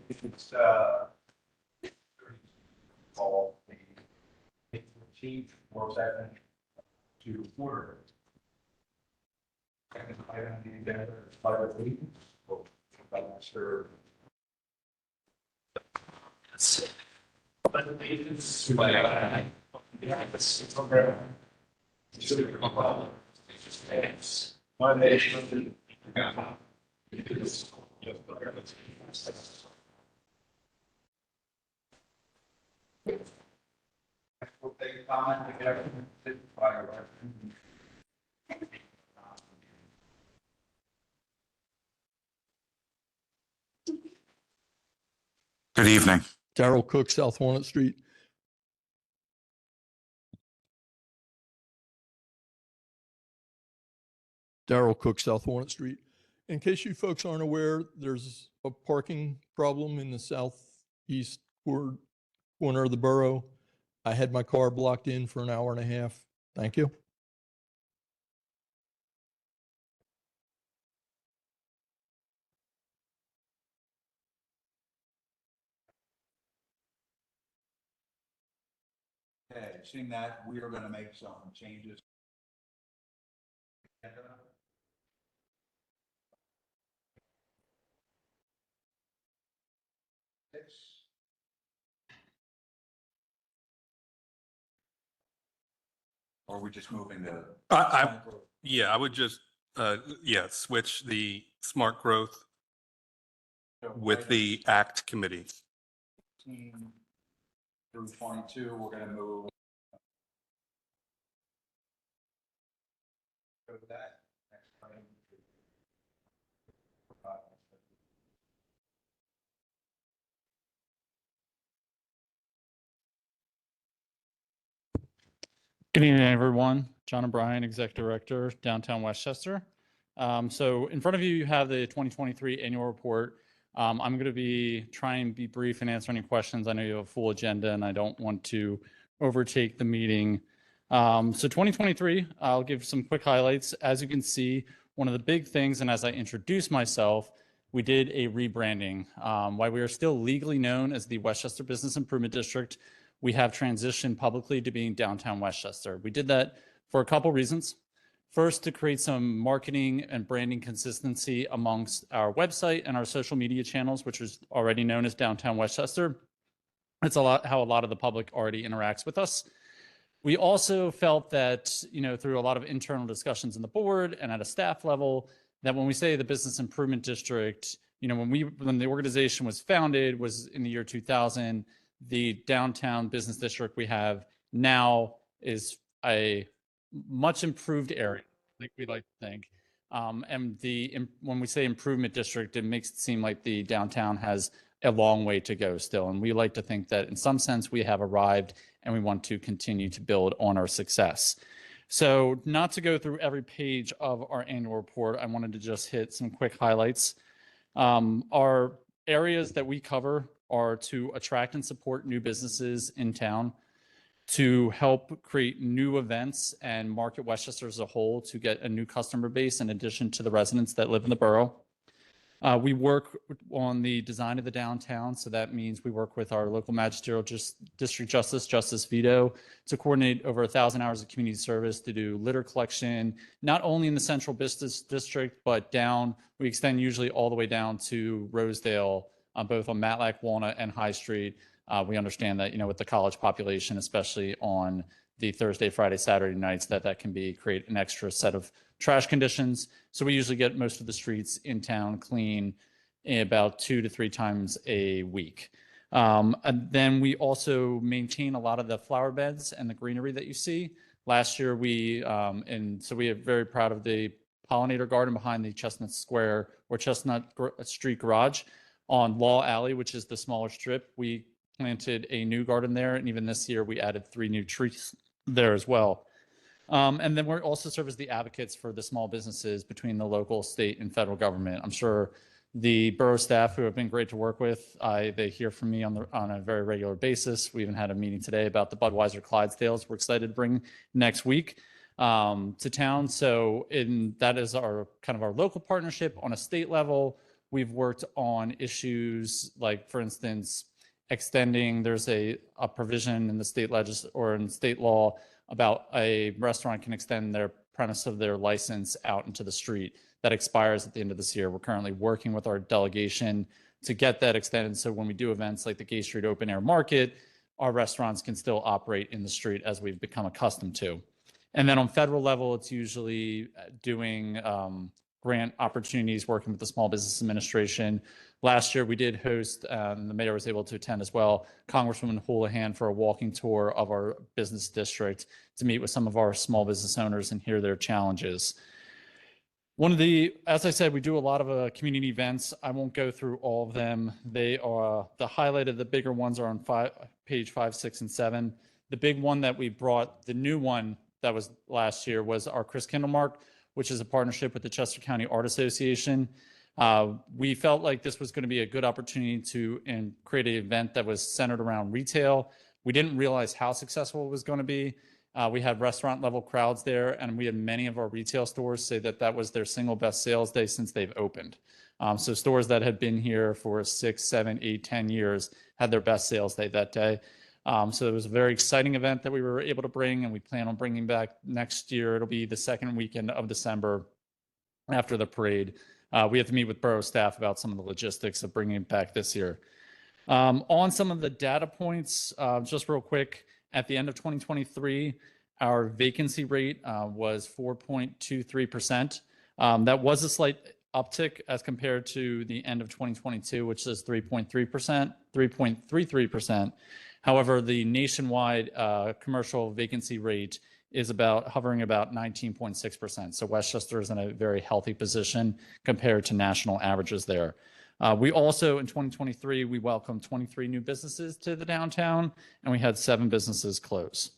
It's called the chief Worksession to order. Second item on the agenda is pledge of allegiance. I'm not sure. Pledge of allegiance to the flag of the United States of America, to the republic which stands one nation under God, indivisible, with liberty and justice. We'll take a comment together by our. Good evening. Darrell Cook, South Walnut Street. Darrell Cook, South Walnut Street. In case you folks aren't aware, there's a parking problem in the southeast corner of the borough. I had my car blocked in for an hour and a half. Thank you. Okay, seeing that, we are going to make some changes. Or are we just moving the? Yeah, I would just, switch the smart growth with the ACT committee. 18 through 22, we're going to move. Go to that. Next item. Good evening, everyone. John O'Brien, Executive Director, Downtown Westchester. So in front of you, you have the 2023 annual report. I'm going to be trying to be brief and answer any questions. I know you have a full agenda and I don't want to overtake the meeting. So 2023, I'll give some quick highlights. As you can see, one of the big things, and as I introduce myself, we did a rebranding. While we are still legally known as the Westchester Business Improvement District, we have transitioned publicly to being Downtown Westchester. We did that for a couple reasons. First, to create some marketing and branding consistency amongst our website and our social media channels, which is already known as Downtown Westchester. It's how a lot of the public already interacts with us. We also felt that, through a lot of internal discussions in the board and at a staff level, that when we say the Business Improvement District, when the organization was founded was in the year 2000, the downtown business district we have now is a much improved area, like we like to think. And when we say improvement district, it makes it seem like the downtown has a long way to go still. And we like to think that in some sense we have arrived and we want to continue to build on our success. So not to go through every page of our annual report, I wanted to just hit some quick highlights. Our areas that we cover are to attract and support new businesses in town, to help create new events and market Westchester as a whole to get a new customer base in addition to the residents that live in the borough. We work on the design of the downtown, so that means we work with our local magisterial district Justice Vito, to coordinate over 1,000 hours of community service to do litter collection, not only in the central business district, but we extend usually all the way down to Rosedale, both on Matlack, Walnut, and High Street. We understand that, with the college population, especially on the Thursday, Friday, Saturday nights, that can create an extra set of trash conditions. So we usually get most of the streets in town clean about 2 to 3 times a week. And then we also maintain a lot of the flower beds and the greenery that you see. Last year, so we are very proud of the pollinator garden behind the Chestnut Street Garage on Law Alley, which is the smaller strip. We planted a new garden there, and even this year we added 3 new trees there as well. And then we're also serve as the advocates for the small businesses between the local, state, and federal government. I'm sure the borough staff, who have been great to work with, they hear from me on a very regular basis. We even had a meeting today about the Budweiser Clydesdales we're excited to bring next week to town. So that is our local partnership. On a state level, we've worked on issues like, for instance, extending, there's a provision in the state or in state law about a restaurant can extend their premise of their license out into the street. That expires at the end of this year. We're currently working with our delegation to get that extended. So when we do events like the Gay Street Open Air Market, our restaurants can still operate in the street as we've become accustomed to. And then on federal level, it's usually doing grant opportunities, working with the Small Business Administration. Last year, we did host, the mayor was able to attend as well, Congresswoman Houlihan for a walking tour of our business district to meet with some of our small business owners and hear their challenges. As I said, we do a lot of community events. I won't go through all of them. They are, the highlight of the bigger ones are on page 5, 6, and 7. The big one that we brought, the new one that was last year, was our Chris Kindlemark, which is a partnership with the Chester County Art Association. We felt like this was going to be a good opportunity to create an event that was centered around retail. We didn't realize how successful it was going to be. We had restaurant level crowds there, and we had many of our retail stores say that that was their single best sales day since they've opened. So stores that had been here for 6, 7, 8, 10 years had their best sales day that day. So it was a very exciting event that we were able to bring, and we plan on bringing back next year. It'll be the second weekend of December after the parade. We have to meet with Borough staff about some of the logistics of bringing it back this year. On some of the data points, just real quick, at the end of 2023, our vacancy rate was 4.23%. That was a slight uptick as compared to the end of 2022, which is 3.33%. However, the nationwide commercial vacancy rate is hovering about 19.6%. So Westchester is in a very healthy position compared to national averages there. We also, in 2023, we welcomed 23 new businesses to the downtown, and we had 7 businesses close.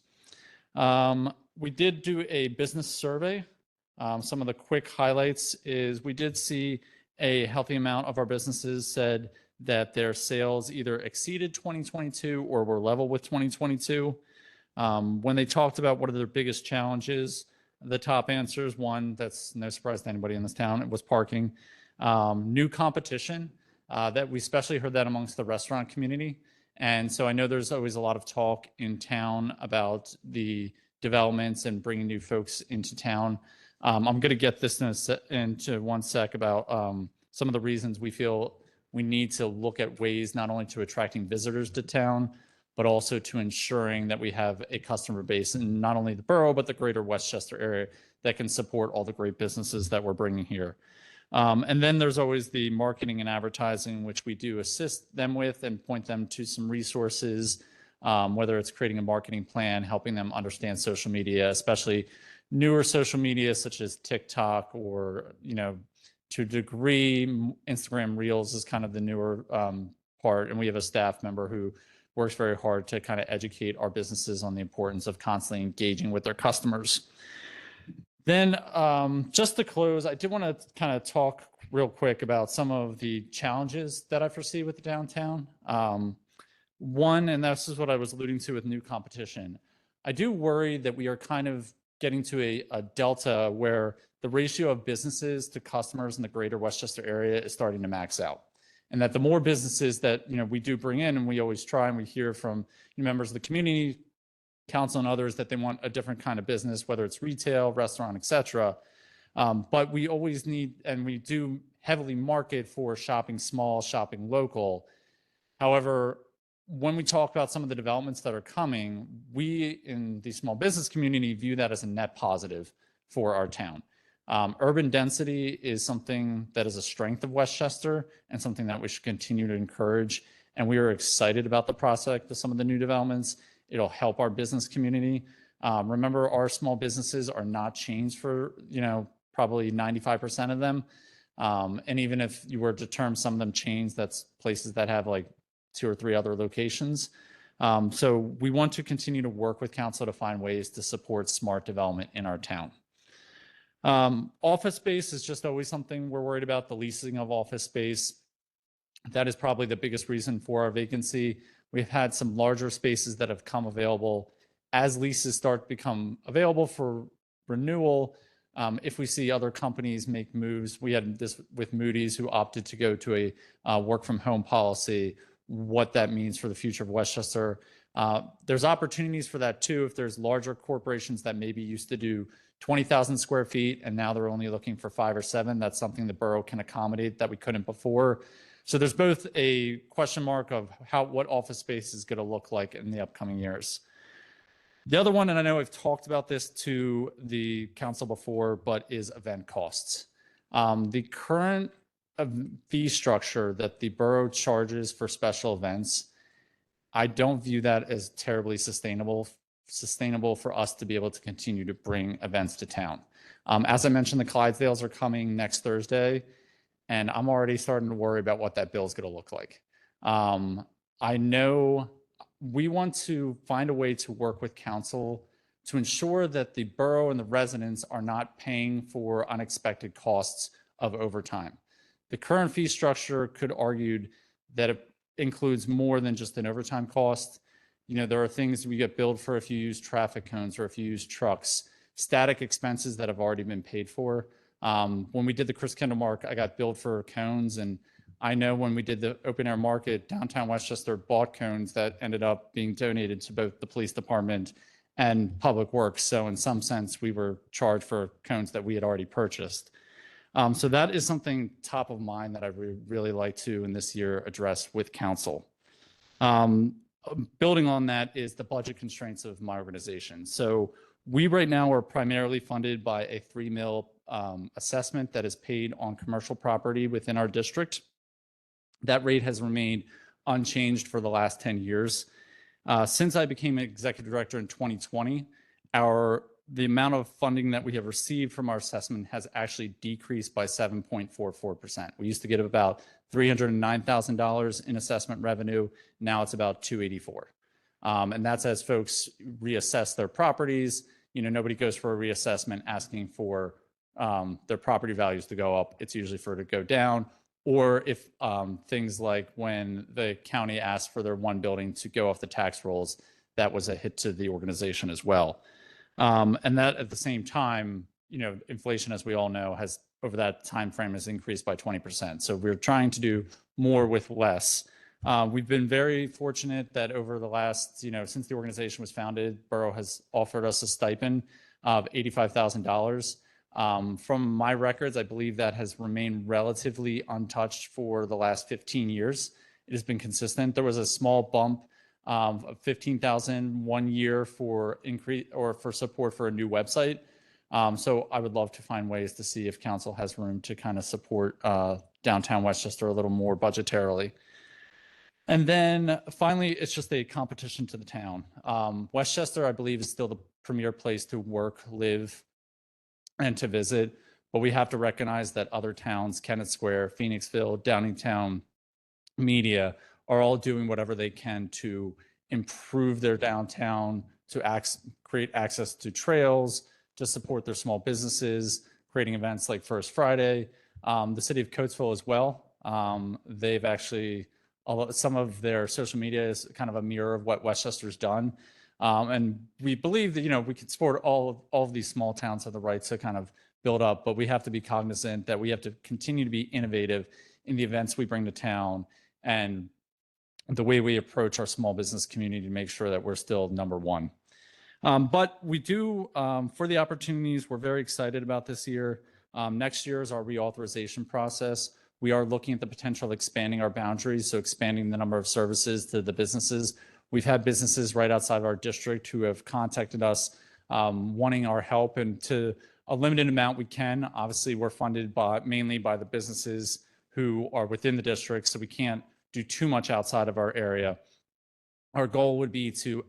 We did do a business survey. Some of the quick highlights is we did see a healthy amount of our businesses said that their sales either exceeded 2022 or were level with 2022. When they talked about what are their biggest challenges, the top answers, one, that's no surprise to anybody in this town, it was parking. New competition, that we especially heard that amongst the restaurant community. And so I know there's always a lot of talk in town about the developments and bringing new folks into town. I'm going to get this into one sec about some of the reasons we feel we need to look at ways not only to attracting visitors to town, but also to ensuring that we have a customer base in not only the borough, but the greater Westchester area that can support all the great businesses that we're bringing here. And then there's always the marketing and advertising, which we do assist them with and point them to some resources, whether it's creating a marketing plan, helping them understand social media, especially newer social media such as TikTok or, to a degree, Instagram Reels is kind of the newer part. And we have a staff member who works very hard to kind of educate our businesses on the importance of constantly engaging with their customers. Then just to close, I did want to kind of talk real quick about some of the challenges that I foresee with the downtown. One, and this is what I was alluding to with new competition. I do worry that we are kind of getting to a delta where the ratio of businesses to customers in the greater Westchester area is starting to max out. And that the more businesses that we do bring in, and we always try, and we hear from members of the community council and others that they want a different kind of business, whether it's retail, restaurant, etc. But we always need, and we do heavily market for shopping small, shopping local. However, when we talk about some of the developments that are coming, we in the small business community view that as a net positive for our town. Urban density is something that is a strength of Westchester and something that we should continue to encourage. And we are excited about the prospect of some of the new developments. It'll help our business community. Remember, our small businesses are not chains for, probably 95% of them. And even if you were to term some of them chains, that's places that have like 2 or 3 other locations. So we want to continue to work with council to find ways to support smart development in our town. Office space is just always something we're worried about, the leasing of office space. That is probably the biggest reason for our vacancy. We've had some larger spaces that have come available. As leases start to become available for renewal, If we see other companies make moves, we had this with Moody's, who opted to go to a work from home policy, what that means for the future of Westchester. There's opportunities for that too. If there's larger corporations that maybe used to do 20,000 square feet and now they're only looking for 5 or 7, that's something the borough can accommodate that we couldn't before. So there's both a question mark of what office space is going to look like in the upcoming years. The other one, and I know I've talked about this to the council before, but is event costs. The current fee structure that the borough charges for special events, I don't view that as terribly sustainable for us to be able to continue to bring events to town. As I mentioned, the Clydesdales are coming next Thursday, and I'm already starting to worry about what that bill is going to look like. I know we want to find a way to work with council to ensure that the borough and the residents are not paying for unexpected costs of overtime. The current fee structure could argue that it includes more than just an overtime cost. You know, there are things we get billed for if you use traffic cones or if you use trucks, static expenses that have already been paid for. When we did the Chris Kendall Mark, I got billed for cones, and I know when we did the open air market, downtown Westchester bought cones that ended up being donated to both the police department and Public Works. So in some sense, we were charged for cones that we had already purchased. So that is something top of mind that I really like to in this year address with council. Building on that is the budget constraints of my organization. So we right now are primarily funded by a 3 mil assessment that is paid on commercial property within our district. That rate has remained unchanged for the last 10 years. Since I became executive director in 2020, the amount of funding that we have received from our assessment has actually decreased by 7.44%. We used to get about $309,000 in assessment revenue. Now it's about $284,000. And that's as folks reassess their properties. You know, nobody goes for a reassessment asking for their property values to go up. It's usually for it to go down. Or if things like when the county asked for their one building to go off the tax rolls, that was a hit to the organization as well. And that at the same time, you know, inflation, as we all know, has over that time frame has increased by 20%. So we're trying to do more with less. We've been very fortunate that over the last, you know, since the organization was founded, Borough has offered us a stipend of $85,000. From my records, I believe that has remained relatively untouched for the last 15 years. It has been consistent. There was a small bump of $15,000 1 year for increase or for support for a new website. So I would love to find ways to see if council has room to kind of support downtown Westchester a little more budgetarily. And then finally, it's just a competition to the town. Westchester, I believe, is still the premier place to work, live, and to visit, but we have to recognize that other towns, Kennett Square, Phoenixville, Downingtown, Media, are all doing whatever they can to improve their downtown, to create access to trails, to support their small businesses, creating events like First Friday. The city of Coatesville as well. They've actually, some of their social media is kind of a mirror of what Westchester's done. And we believe that, you know, we could support all of these small towns have the right to kind of build up, but we have to be cognizant that we have to continue to be innovative in the events we bring to town and the way we approach our small business community to make sure that we're still number one. But we do, for the opportunities, we're very excited about this year. Next year is our reauthorization process. We are looking at the potential of expanding our boundaries, so expanding the number of services to the businesses. We've had businesses right outside of our district who have contacted us wanting our help, and to a limited amount we can. Obviously, we're funded mainly by the businesses who are within the district, so we can't do too much outside of our area. Our goal would be to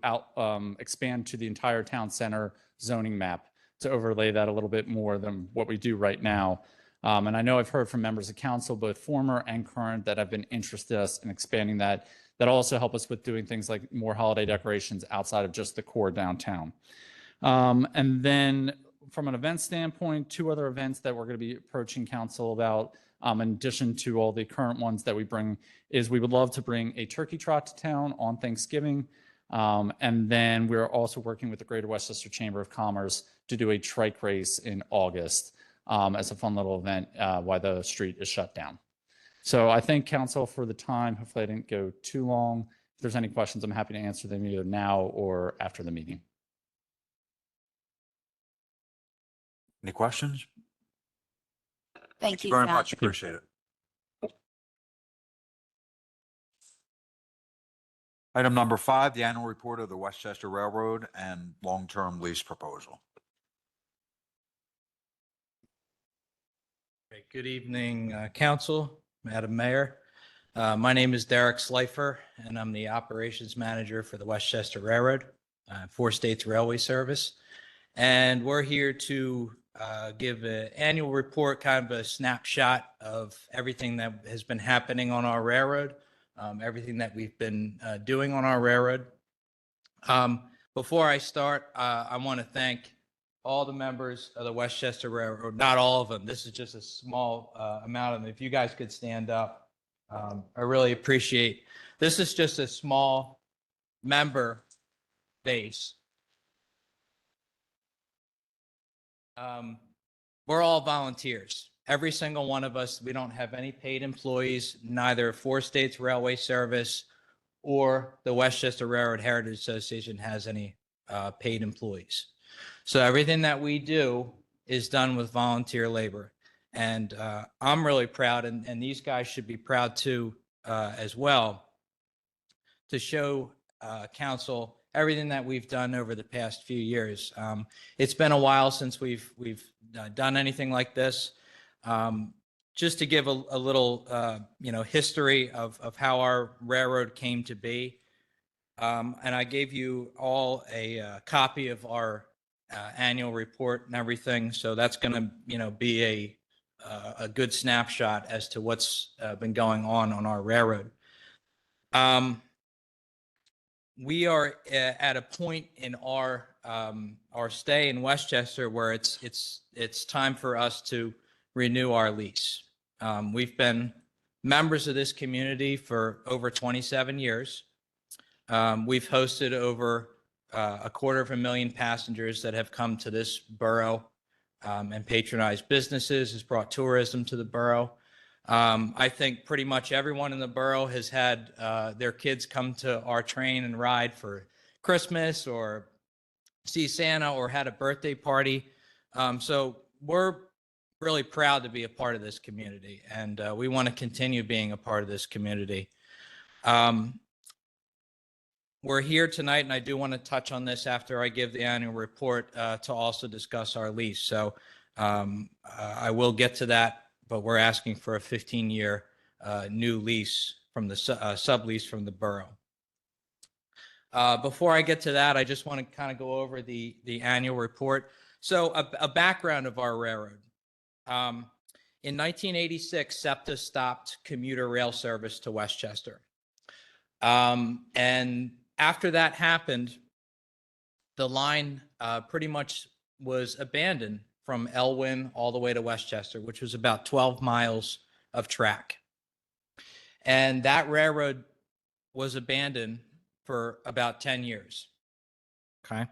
expand to the entire town center zoning map, to overlay that a little bit more than what we do right now. And I know I've heard from members of council, both former and current, that have been interested in expanding that. That also help us with doing things like more holiday decorations outside of just the core downtown. And then from an event standpoint, 2 other events that we're going to be approaching council about, in addition to all the current ones that we bring, is we would love to bring a turkey trot to town on Thanksgiving. And then we're also working with the Greater Westchester Chamber of Commerce to do a trike race in August as a fun little event while the street is shut down. So I thank council for the time. Hopefully I didn't go too long. If there's any questions, I'm happy to answer them either now or after the meeting. Any questions? Thank you, Very Zach. much. Appreciate it. Item number 5, the annual report of the Westchester Railroad and long-term lease proposal. Great. Good evening, Council, Madam Mayor. My name is Derek Slifer, and I'm the Operations Manager for the Westchester Railroad, 4 States Railway Service. And we're here to give an annual report, kind of a snapshot of everything that has been happening on our railroad, everything that we've been doing on our railroad. Before I start, I want to thank all the members of the Westchester Railroad, not all of them. This is just a small amount of them. If you guys could stand up, I really appreciate. This is just a small member base. We're all volunteers. Every single one of us. We don't have any paid employees, neither 4 States Railway Service or the Westchester Railroad Heritage Association has any paid employees. So everything that we do is done with volunteer labor. And I'm really proud, and these guys should be proud too as well, to show council everything that we've done over the past few years. It's been a while since we've done anything like this. Just to give a little, history of how our railroad came to be. And I gave you all a copy of our annual report and everything. So that's going to, be a good snapshot as to what's been going on our railroad. We are at a point in our stay in Westchester where it's time for us to renew our lease. We've been members of this community for over 27 years. We've hosted over 250,000 passengers that have come to this borough and patronized businesses, has brought tourism to the borough. I think pretty much everyone in the borough has had their kids come to our train and ride for Christmas or see Santa or had a birthday party. So we're really proud to be a part of this community, and we want to continue being a part of this community. We're here tonight, and I do want to touch on this after I give the annual report to also discuss our lease. So I will get to that, but we're asking for a 15-year new lease from the sublease from the borough. Before I get to that, I just want to kind of go over the annual report. So a background of our railroad. In 1986, SEPTA stopped commuter rail service to Westchester. And after that happened, the line pretty much was abandoned from Elwyn all the way to Westchester, which was about 12 miles of track. And that railroad was abandoned for about 10 years. Okay.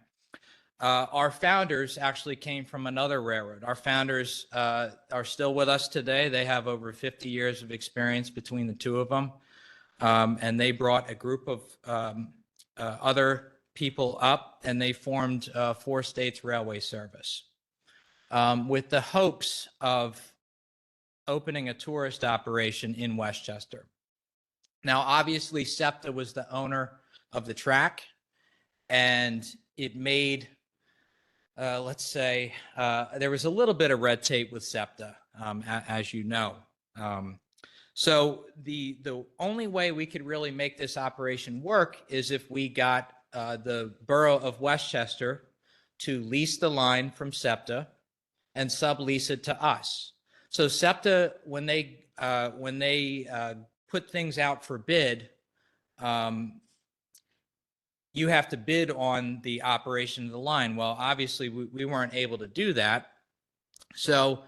Our founders actually came from another railroad. Our founders are still with us today. They have over 50 years of experience between the two of them. And they brought a group of other people up, and they formed 4 States Railway Service with the hopes of opening a tourist operation in Westchester. Now, obviously, SEPTA was the owner of the track, and it made, let's say, there was a little bit of red tape with SEPTA, as you know. So the only way we could really make this operation work is if we got the borough of Westchester to lease the line from SEPTA and sublease it to us. So SEPTA, when they put things out for bid, you have to bid on the operation of the line. Well, obviously we weren't able to do that. So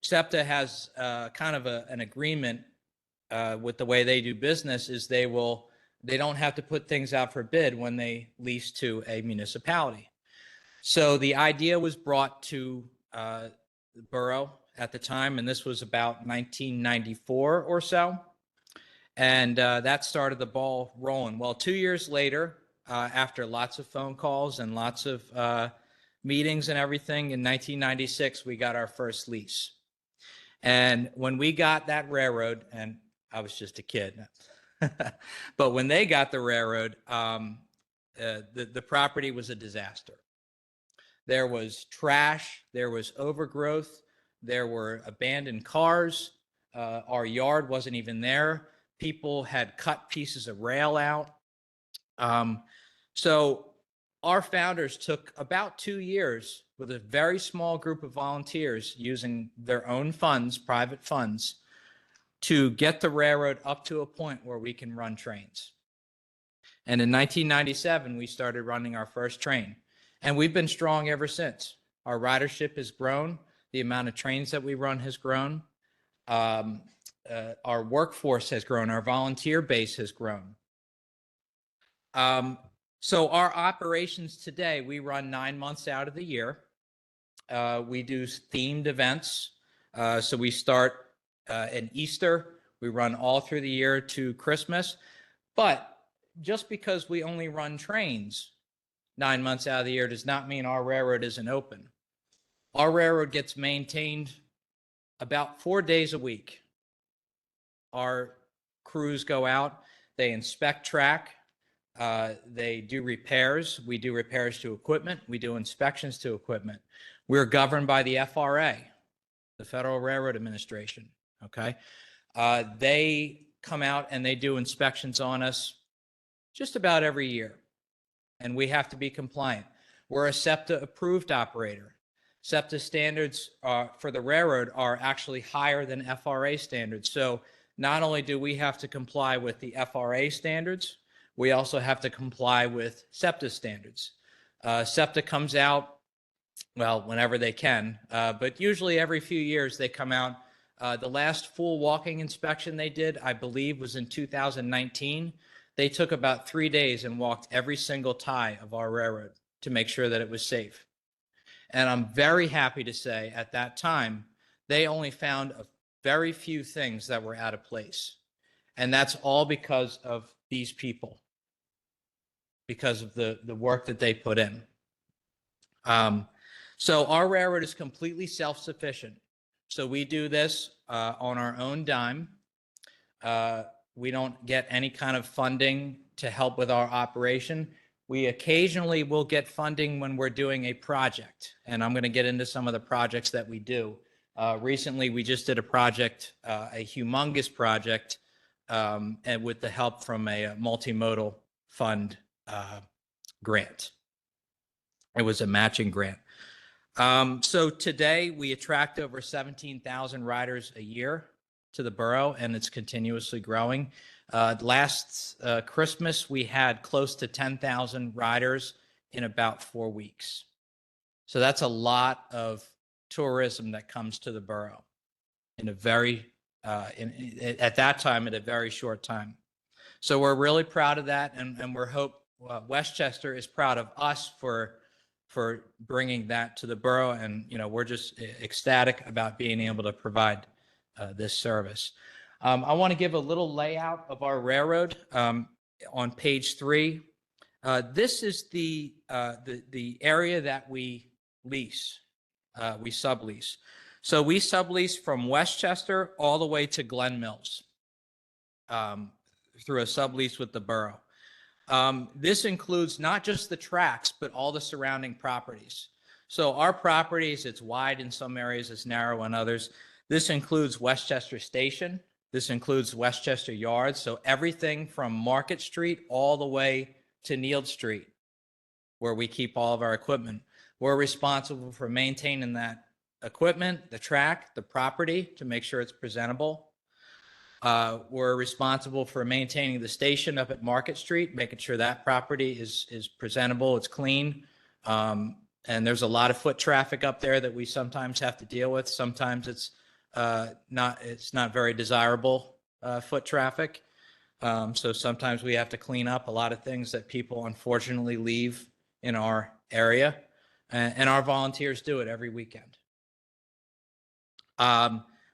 SEPTA has kind of an agreement with the way they do business is they will they don't have to put things out for bid when they lease to a municipality. So the idea was brought to the borough at the time, and this was about 1994 or so. And that started the ball rolling. Well, 2 years later, after lots of phone calls and lots of meetings and everything, in 1996, we got our first lease. And when we got that railroad, and I was just a kid, but when they got the railroad, the property was a disaster. There was trash, there was overgrowth, there were abandoned cars. Our yard wasn't even there. People had cut pieces of rail out. So our founders took about 2 years with a very small group of volunteers using their own funds, private funds, to get the railroad up to a point where we can run trains. And in 1997, we started running our first train. And we've been strong ever since. Our ridership has grown. The amount of trains that we run has grown. Our workforce has grown. Our volunteer base has grown. So our operations today, we run 9 months out of the year. We do themed events. So we start in Easter. We run all through the year to Christmas. But just because we only run trains 9 months out of the year does not mean our railroad isn't open. Our railroad gets maintained about 4 days a week. Our crews go out, they inspect track, they do repairs. We do repairs to equipment. We do inspections to equipment. We're governed by the FRA, the Federal Railroad Administration, okay? They come out and they do inspections on us just about every year, and we have to be compliant. We're a SEPTA approved operator. SEPTA standards for the railroad are actually higher than FRA standards. So not only do we have to comply with the FRA standards, we also have to comply with SEPTA standards. SEPTA comes out, well, whenever they can, but usually every few years they come out. The last full walking inspection they did, I believe, was in 2019. They took about 3 days and walked every single tie of our railroad to make sure that it was safe. And I'm very happy to say at that time, they only found a very few things that were out of place. And that's all because of these people, because of the work that they put in. So our railroad is completely self-sufficient. So we do this on our own dime. We don't get any kind of funding to help with our operation. We occasionally will get funding when we're doing a project, and I'm going to get into some of the projects that we do. Recently, we just did a project, a humongous project, and with the help from a multimodal fund grant. It was a matching grant. So today we attract over 17,000 riders a year to the borough, and it's continuously growing. Last Christmas, we had close to 10,000 riders in about 4 weeks. So that's a lot of tourism that comes to the borough in a very, at that time, at a very short time. So we're really proud of that, and we're Westchester is proud of us for bringing that to the borough, and we're just ecstatic about being able to provide this service. I want to give a little layout of our railroad on page 3. This is the area that we lease, we sublease. So we sublease from Westchester all the way to Glen Mills through a sublease with the borough. This includes not just the tracks, but all the surrounding properties. So our properties, it's wide in some areas, it's narrow in others. This includes Westchester Station. This includes Westchester Yards. So everything from Market Street all the way to Nield Street, where we keep all of our equipment. We're responsible for maintaining that equipment, the track, the property to make sure it's presentable. We're responsible for maintaining the station up at Market Street, making sure that property is presentable, it's clean. And there's a lot of foot traffic up there that we sometimes have to deal with. Sometimes it's not very desirable foot traffic. So sometimes we have to clean up a lot of things that people unfortunately leave in our area, and our volunteers do it every weekend.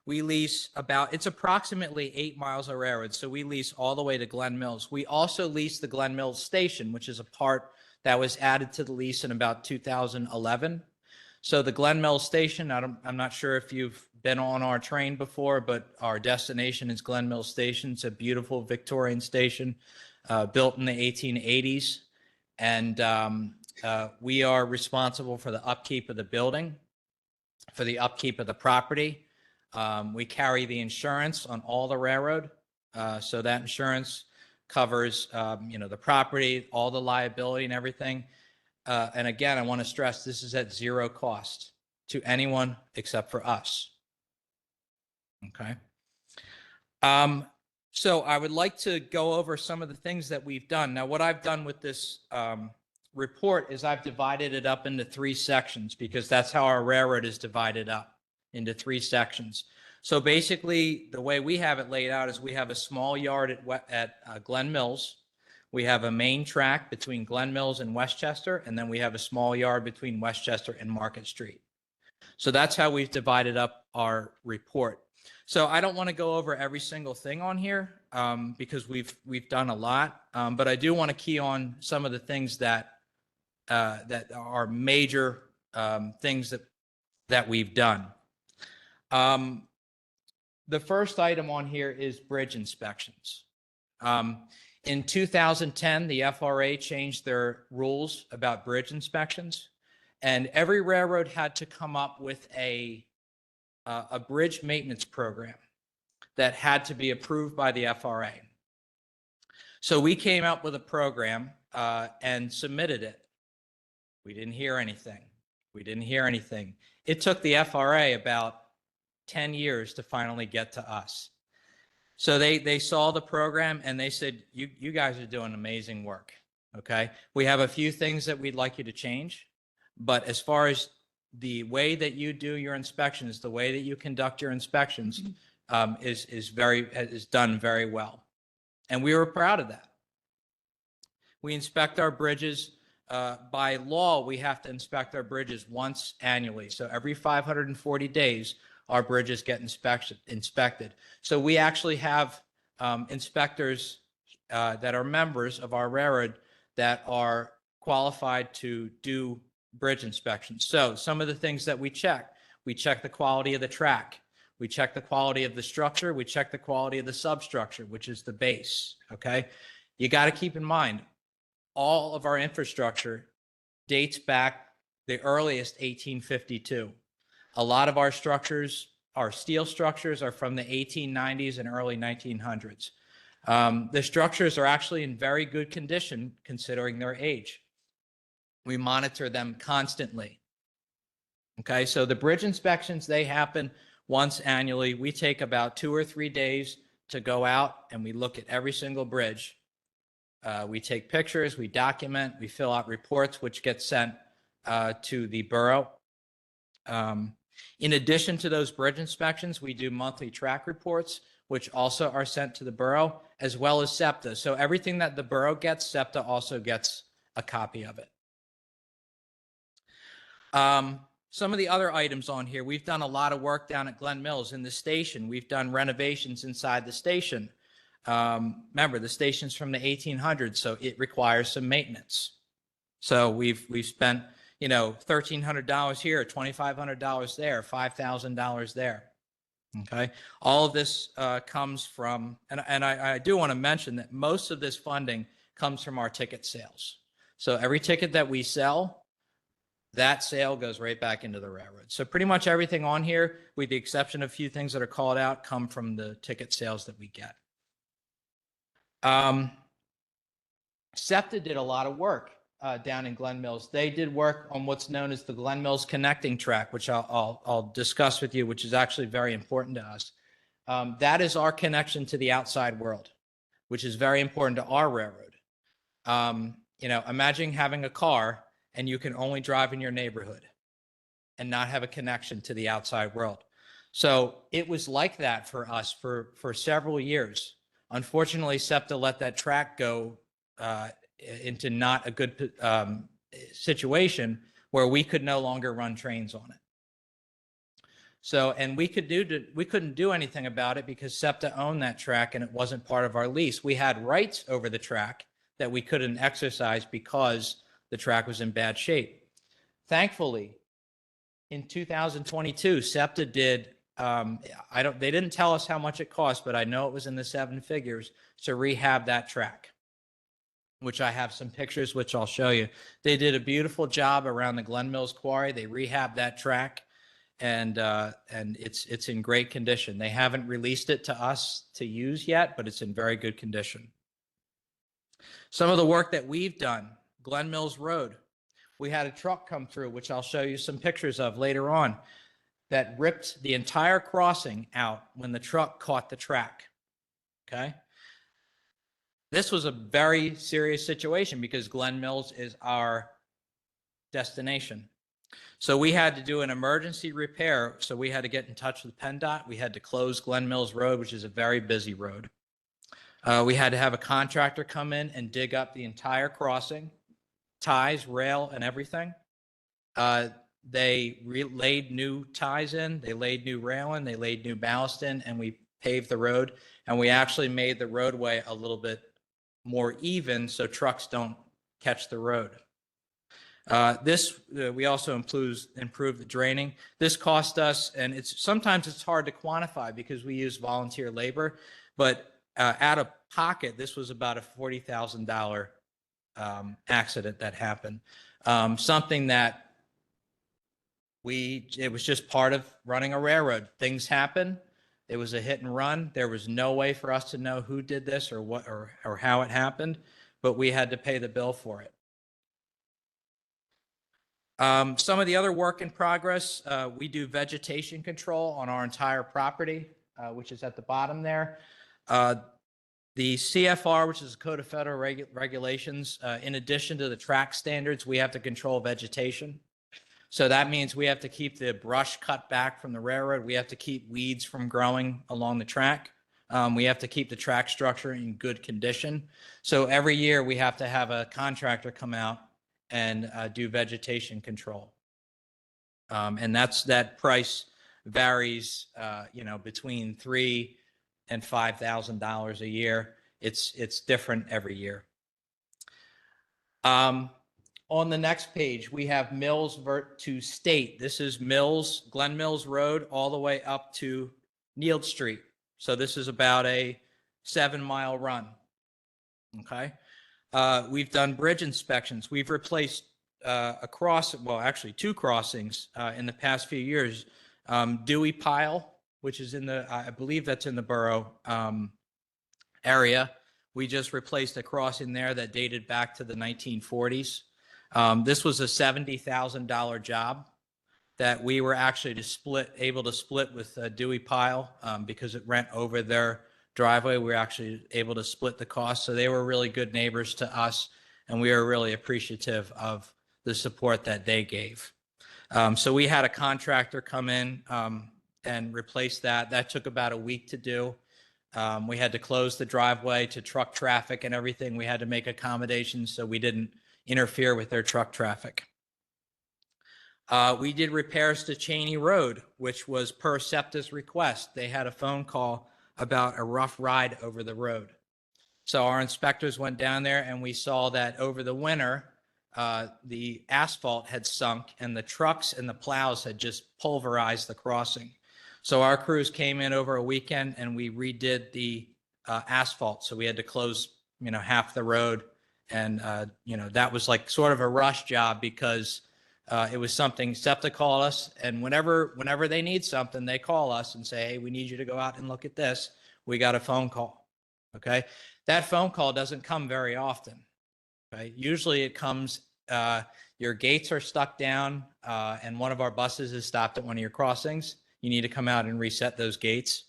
We lease it's approximately 8 miles of railroad. So we lease all the way to Glen Mills. We also lease the Glen Mills station, which is a part that was added to the lease in about 2011. So the Glen Mills station, I'm not sure if you've been on our train before, but our destination is Glen Mills Station. It's a beautiful Victorian station built in the 1880s. And we are responsible for the upkeep of the building, for the upkeep of the property. We carry the insurance on all the railroad. So that insurance covers, the property, all the liability and everything. And again, I want to stress this is at zero cost to anyone except for us. Okay. So I would like to go over some of the things that we've done. Now, what I've done with this report is I've divided it up into 3 sections because that's how our railroad is divided up, into 3 sections. So basically, the way we have it laid out is we have a small yard at Glen Mills. We have a main track between Glen Mills and Westchester, and then we have a small yard between Westchester and Market Street. So that's how we've divided up our report. So I don't want to go over every single thing on here because we've done a lot, but I do want to key on some of the things that are major things that we've done. The first item on here is bridge inspections. In 2010, the FRA changed their rules about bridge inspections, and every railroad had to come up with a bridge maintenance program that had to be approved by the FRA. So we came up with a program and submitted it. We didn't hear anything. It took the FRA about 10 years to finally get to us. So they saw the program and they said, you guys are doing amazing work. Okay. We have a few things that we'd like you to change, but as far as the way that you do your inspections, the way that you conduct your inspections is done very well. And we were proud of that. We inspect our bridges. By law, we have to inspect our bridges once annually. So every 540 days, our bridges get inspected. So we actually have inspectors that are members of our railroad that are qualified to do bridge inspections. So some of the things that we check the quality of the track. We check the quality of the structure. We check the quality of the substructure, which is the base. Okay. You got to keep in mind, all of our infrastructure dates back the earliest 1852. A lot of our structures, our steel structures, are from the 1890s and early 1900s. The structures are actually in very good condition considering their age. We monitor them constantly. Okay, so the bridge inspections, they happen once annually. We take about 2 or 3 days to go out and we look at every single bridge. We take pictures, we document, we fill out reports, which get sent to the borough. In addition to those bridge inspections, we do monthly track reports, which also are sent to the borough, as well as SEPTA. So everything that the borough gets, SEPTA also gets a copy of it. Some of the other items on here, we've done a lot of work down at Glen Mills in the station. We've done renovations inside the station. Remember, the station's from the 1800s, so it requires some maintenance. So we've spent, $1,300 here, $2,500 there, $5,000 there. Okay. All of this comes from, and I do want to mention that most of this funding comes from our ticket sales. So every ticket that we sell, that sale goes right back into the railroad. So pretty much everything on here, with the exception of a few things that are called out, come from the ticket sales that we get. SEPTA did a lot of work down in Glen Mills. They did work on what's known as the Glen Mills connecting track, which I'll discuss with you, which is actually very important to us. That is our connection to the outside world, which is very important to our railroad. Imagine having a car and you can only drive in your neighborhood and not have a connection to the outside world. So it was like that for us for several years Unfortunately, SEPTA let that track go into not a good situation where we could no longer run trains on it. So, and we couldn't do anything about it because SEPTA owned that track and it wasn't part of our lease. We had rights over the track that we couldn't exercise because the track was in bad shape. Thankfully, in 2022, SEPTA did, they didn't tell us how much it cost, but I know it was in the 7 figures to rehab that track, which I have some pictures, which I'll show you. They did a beautiful job around the Glen Mills Quarry. They rehabbed that track, and it's in great condition. They haven't released it to us to use yet, but it's in very good condition. Some of the work that we've done, Glen Mills Road, we had a truck come through, which I'll show you some pictures of later on, that ripped the entire crossing out when the truck caught the track, okay? This was a very serious situation because Glen Mills is our destination. So we had to do an emergency repair. So we had to get in touch with PennDOT. We had to close Glen Mills Road, which is a very busy road. We had to have a contractor come in and dig up the entire crossing, ties, rail, and everything. They laid new ties in, they laid new rail in, they laid new ballast in, and we paved the road. And we actually made the roadway a little bit more even so trucks don't catch the road. We also improved the draining. This cost us, and sometimes it's hard to quantify because we use volunteer labor, but out of pocket, this was about a $40,000 accident that happened. Something that it was just part of running a railroad. Things happen. It was a hit and run. There was no way for us to know who did this or what or how it happened, but we had to pay the bill for it. Some of the other work in progress, we do vegetation control on our entire property, which is at the bottom there. The CFR, which is the Code of Federal Regulations, in addition to the track standards, we have to control vegetation. So that means we have to keep the brush cut back from the railroad. We have to keep weeds from growing along the track. We have to keep the track structure in good condition. So every year we have to have a contractor come out and do vegetation control. And that price varies, between $3,000 and $5,000 a year. It's different every year. On the next page, we have Mills to State. This is Glen Mills Road, all the way up to Neild Street. So this is about a 7-mile run. Okay. We've done bridge inspections. We've replaced actually 2 crossings in the past few years. Dewey Pile, which is I believe that's in the Borough area. We just replaced a crossing there that dated back to the 1940s. This was a $70,000 job that we were actually able to split with Dewey Pile because it went over their driveway. We were actually able to split the cost. So they were really good neighbors to us, and we were really appreciative of the support that they gave. So we had a contractor come in and replace that. That took about a week to do. We had to close the driveway to truck traffic and everything. We had to make accommodations so we didn't interfere with their truck traffic. We did repairs to Cheney Road, which was per SEPTA's request. They had a phone call about a rough ride over the road. So our inspectors went down there and we saw that over the winter, the asphalt had sunk and the trucks and the plows had just pulverized the crossing. So our crews came in over a weekend and we redid the asphalt. So we had to close, half the road. And, that was like sort of a rush job because it was something SEPTA called us. And whenever they need something, they call us and say, hey, we need you to go out and look at this. We got a phone call. Okay. That phone call doesn't come very often. Okay. Usually it comes, your gates are stuck down and one of our buses is stopped at one of your crossings. You need to come out and reset those gates.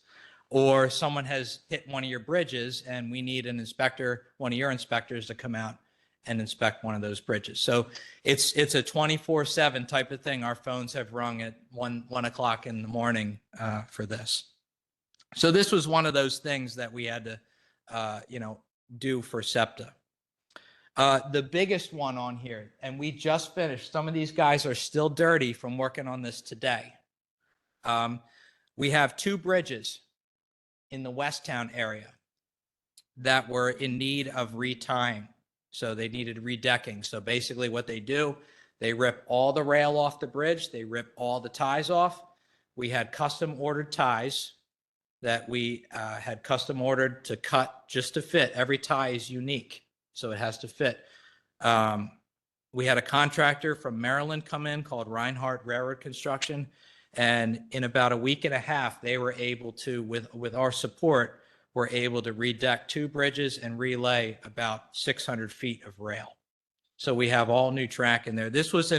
Or someone has hit one of your bridges and we need an inspector, one of your inspectors to come out and inspect one of those bridges. So it's a 24/7 type of thing. Our phones have rung at 1 o'clock in the morning for this. So this was one of those things that we had to do for SEPTA. The biggest one on here, and we just finished, some of these guys are still dirty from working on this today. We have 2 bridges in the Westtown area that were in need of retying. So they needed redecking. So basically what they do, they rip all the rail off the bridge, they rip all the ties off. We had custom ordered ties that we had custom ordered to cut just to fit. Every tie is unique, so it has to fit. We had a contractor from Maryland come in called Reinhardt Railroad Construction, and in about a week and a half, they were able to, with our support, were able to redeck 2 bridges and relay about 600 feet of rail. So we have all new track in there. This has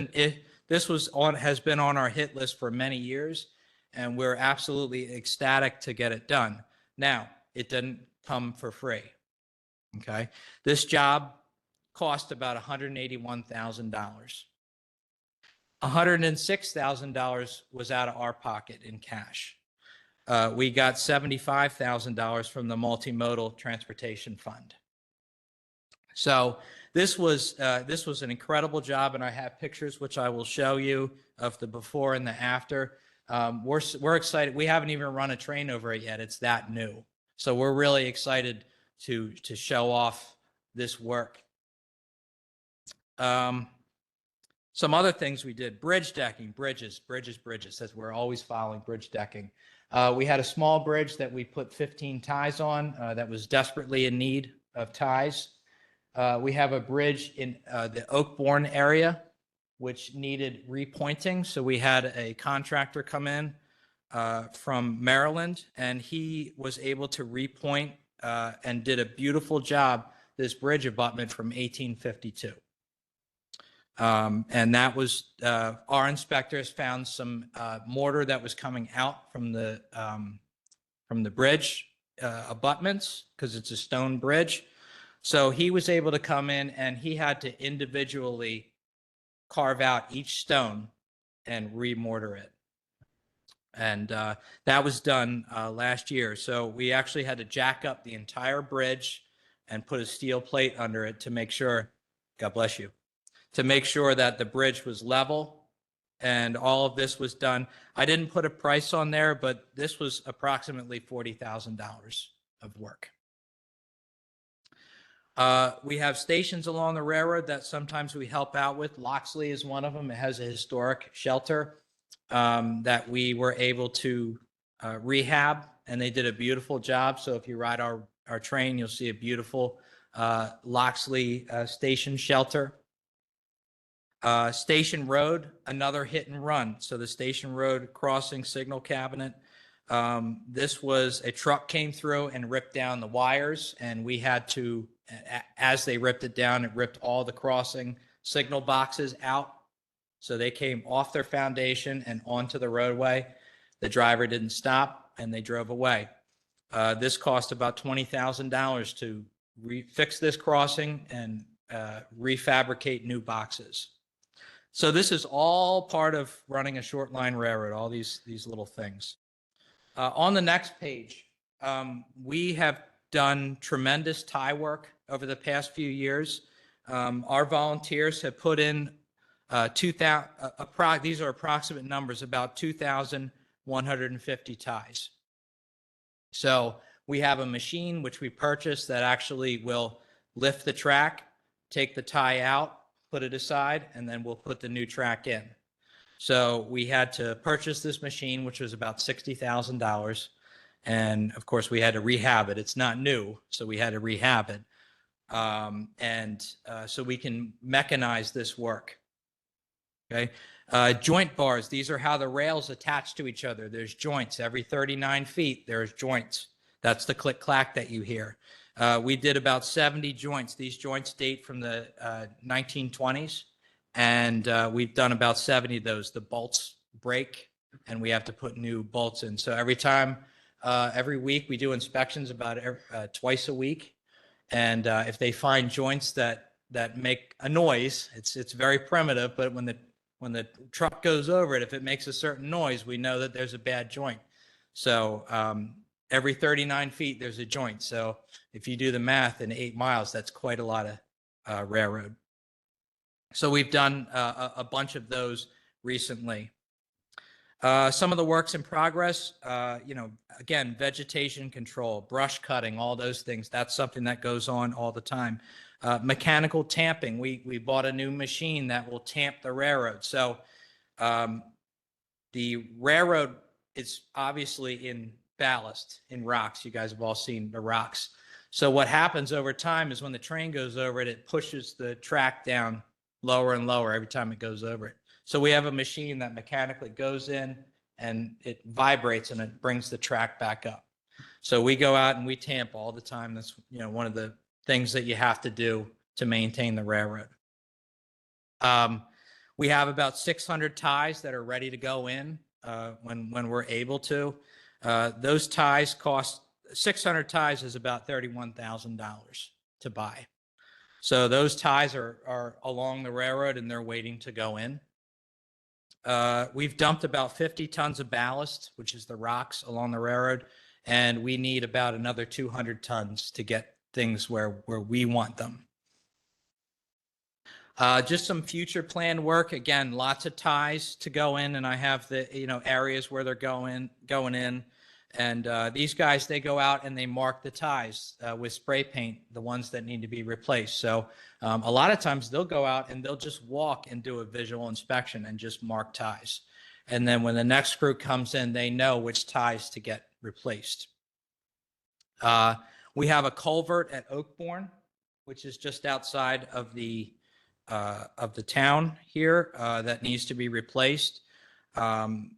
been on our hit list for many years, and we're absolutely ecstatic to get it done. Now, it didn't come for free. Okay, this job cost about $181,000. $106,000 was out of our pocket in cash. We got $75,000 from the Multimodal Transportation Fund. So this was an incredible job, and I have pictures which I will show you of the before and the after. We're excited. We haven't even run a train over it yet. It's that new. So we're really excited to show off this work. Some other things we did: bridge decking, bridges. As we're always following bridge decking. We had a small bridge that we put 15 ties on that was desperately in need of ties. We have a bridge in the Oakbourne area which needed repointing. So we had a contractor come in from Maryland, and he was able to repoint and did a beautiful job, this bridge abutment from 1852. And that was, our inspectors found some mortar that was coming out from the bridge abutments, because it's a stone bridge. So he was able to come in, and he had to individually carve out each stone and remortar it. And that was done last year. So we actually had to jack up the entire bridge and put a steel plate under it to make sure, God bless you, to make sure that the bridge was level, and all of this was done. I didn't put a price on there, but this was approximately $40,000 of work. We have stations along the railroad that sometimes we help out with. Loxley is one of them. It has a historic shelter that we were able to rehab, and they did a beautiful job. So if you ride our train, you'll see a beautiful Loxley station shelter. Station Road, another hit and run. So the Station Road crossing signal cabinet. This was a truck came through and ripped down the wires, and we had to, as they ripped it down, it ripped all the crossing signal boxes out. So they came off their foundation and onto the roadway. The driver didn't stop, and they drove away. This cost about $20,000 to fix this crossing and refabricate new boxes. So this is all part of running a short line railroad, all these little things. On the next page, we have done tremendous tie work over the past few years. Our volunteers have put in 2,000, these are approximate numbers, about 2,150 ties. So we have a machine which we purchased that actually will lift the track, take the tie out, put it aside, and then we'll put the new track in. So we had to purchase this machine, which was about $60,000. And of course, we had to rehab it. It's not new, so we had to rehab it. So we can mechanize this work. Okay. Joint bars, these are how the rails attach to each other. There's joints. Every 39 feet, there's joints. That's the click-clack that you hear. We did about 70 joints. These joints date from the 1920s, and we've done about 70 of those. The bolts break, and we have to put new bolts in. So every week, we do inspections about twice a week, and if they find joints that make a noise, it's very primitive, but when the truck goes over it, if it makes a certain noise, we know that there's a bad joint. So every 39 feet, there's a joint. So if you do the math in 8 miles, that's quite a lot of railroad. So we've done a bunch of those recently. Some of the works in progress, again, vegetation control, brush cutting, all those things. That's something that goes on all the time. Mechanical tamping. We bought a new machine that will tamp the railroad. So the railroad is obviously in ballast, in rocks. You guys have all seen the rocks. So what happens over time is when the train goes over it, it pushes the track down lower and lower every time it goes over it. So we have a machine that mechanically goes in and it vibrates and it brings the track back up. So we go out and we tamp all the time. That's one of the things that you have to do to maintain the railroad. We have about 600 ties that are ready to go in when we're able to. Those ties cost 600 ties is about $31,000 to buy. So those ties are along the railroad and they're waiting to go in. We've dumped about 50 tons of ballast, which is the rocks along the railroad, and we need about another 200 tons to get things where we want them. Just some future planned work. Again, lots of ties to go in, and I have the areas where they're going in. And these guys, they go out and they mark the ties with spray paint, the ones that need to be replaced. So a lot of times they'll go out and they'll just walk and do a visual inspection and just mark ties. And then when the next crew comes in, they know which ties to get replaced. We have a culvert at Oakbourne, which is just outside of the town here that needs to be replaced.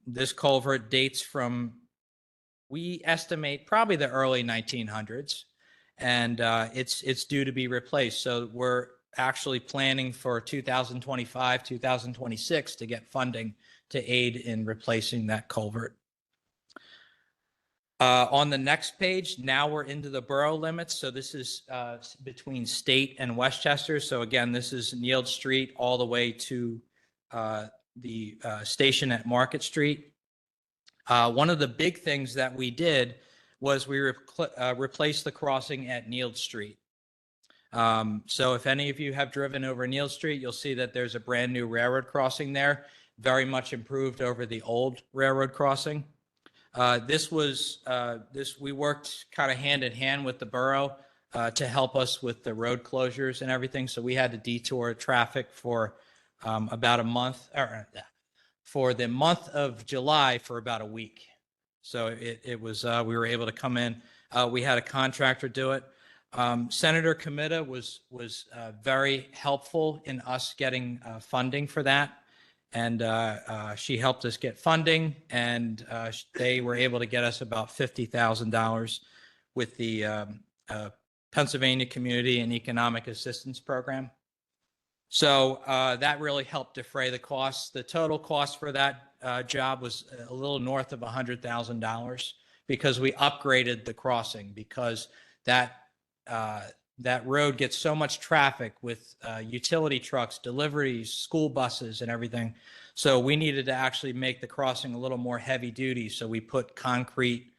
This culvert dates from, we estimate, probably the early 1900s, and it's due to be replaced. So we're actually planning for 2025, 2026 to get funding to aid in replacing that culvert. On the next page, now we're into the borough limits. So this is between State and Westchester. So again, this is Nield Street all the way to the station at Market Street. One of the big things that we did was we replaced the crossing at Nield Street. So if any of you have driven over Nield Street, you'll see that there's a brand new railroad crossing there, very much improved over the old railroad crossing. We worked kind of hand in hand with the borough to help us with the road closures and everything. So we had to detour traffic for about a month, or for the month of July for about a week. So it was, we were able to come in. We had a contractor do it. Senator Comita was very helpful in us getting funding for that. And she helped us get funding, and they were able to get us about $50,000 with the Pennsylvania Community and Economic Assistance Program. So that really helped defray the costs. The total cost for that job was a little north of $100,000 because we upgraded the crossing, because that road gets so much traffic with utility trucks, deliveries, school buses, and everything. So we needed to actually make the crossing a little more heavy duty. So we put concrete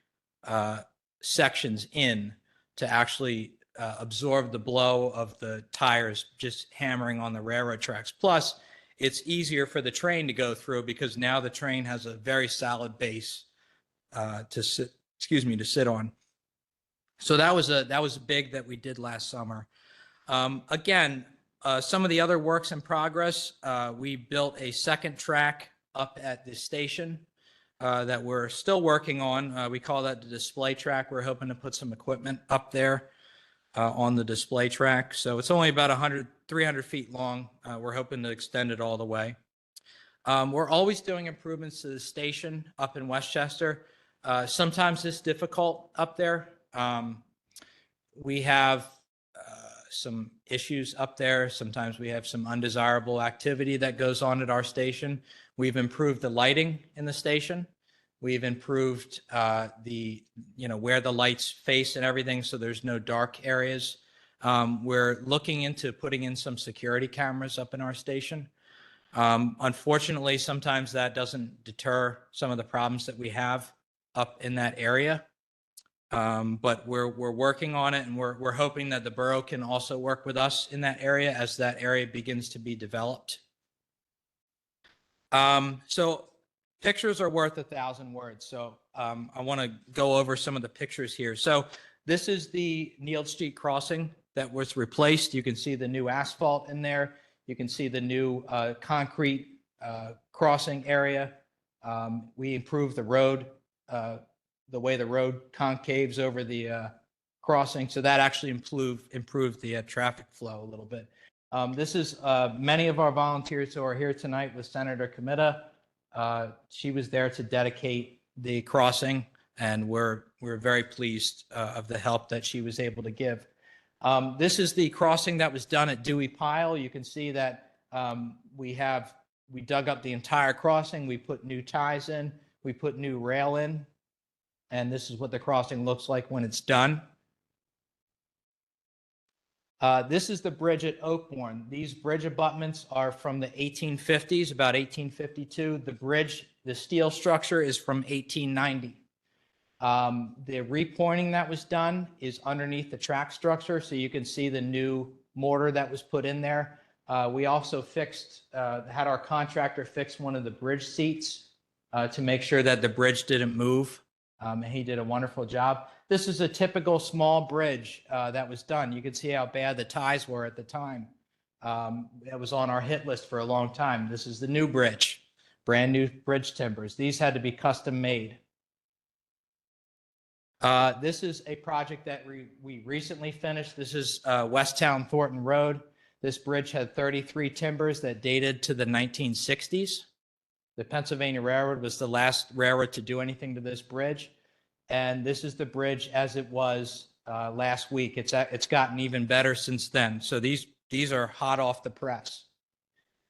sections in to actually absorb the blow of the tires just hammering on the railroad tracks. Plus, it's easier for the train to go through because now the train has a very solid base to sit on. So that was big that we did last summer. Again, some of the other works in progress, we built a second track up at the station that we're still working on. We call that the display track. We're hoping to put some equipment up there on the display track. So it's only about 300 feet long. We're hoping to extend it all the way. We're always doing improvements to the station up in Westchester. Sometimes it's difficult up there. We have some issues up there. Sometimes we have some undesirable activity that goes on at our station. We've improved the lighting in the station. We've improved where the lights face and everything, so there's no dark areas. We're looking into putting in some security cameras up in our station. Unfortunately, sometimes that doesn't deter some of the problems that we have up in that area. But we're working on it, and we're hoping that the borough can also work with us in that area as that area begins to be developed. So pictures are worth 1,000 words. So I want to go over some of the pictures here. So this is the Neal Street crossing that was replaced. You can see the new asphalt in there. You can see the new concrete crossing area. We improved the road, the way the road concaves over the crossing. So that actually improved the traffic flow a little bit. This is many of our volunteers who are here tonight with Senator Comita. She was there to dedicate the crossing, and we're very pleased of the help that she was able to give. This is the crossing that was done at Dewey Pile. You can see that we dug up the entire crossing. We put new ties in. We put new rail in. And this is what the crossing looks like when it's done. This is the bridge at Oakbourne. These bridge abutments are from the 1850s, about 1852. The bridge, the steel structure is from 1890. The repointing that was done is underneath the track structure, so you can see the new mortar that was put in there. We also had our contractor fix one of the bridge seats to make sure that the bridge didn't move, and he did a wonderful job. This is a typical small bridge that was done. You can see how bad the ties were at the time. It was on our hit list for a long time. This is the new bridge, brand new bridge timbers. These had to be custom made. This is a project that we recently finished. This is Westtown Thornton Road. This bridge had 33 timbers that dated to the 1960s. The Pennsylvania Railroad was the last railroad to do anything to this bridge. And this is the bridge as it was last week. It's gotten even better since then. So these are hot off the press.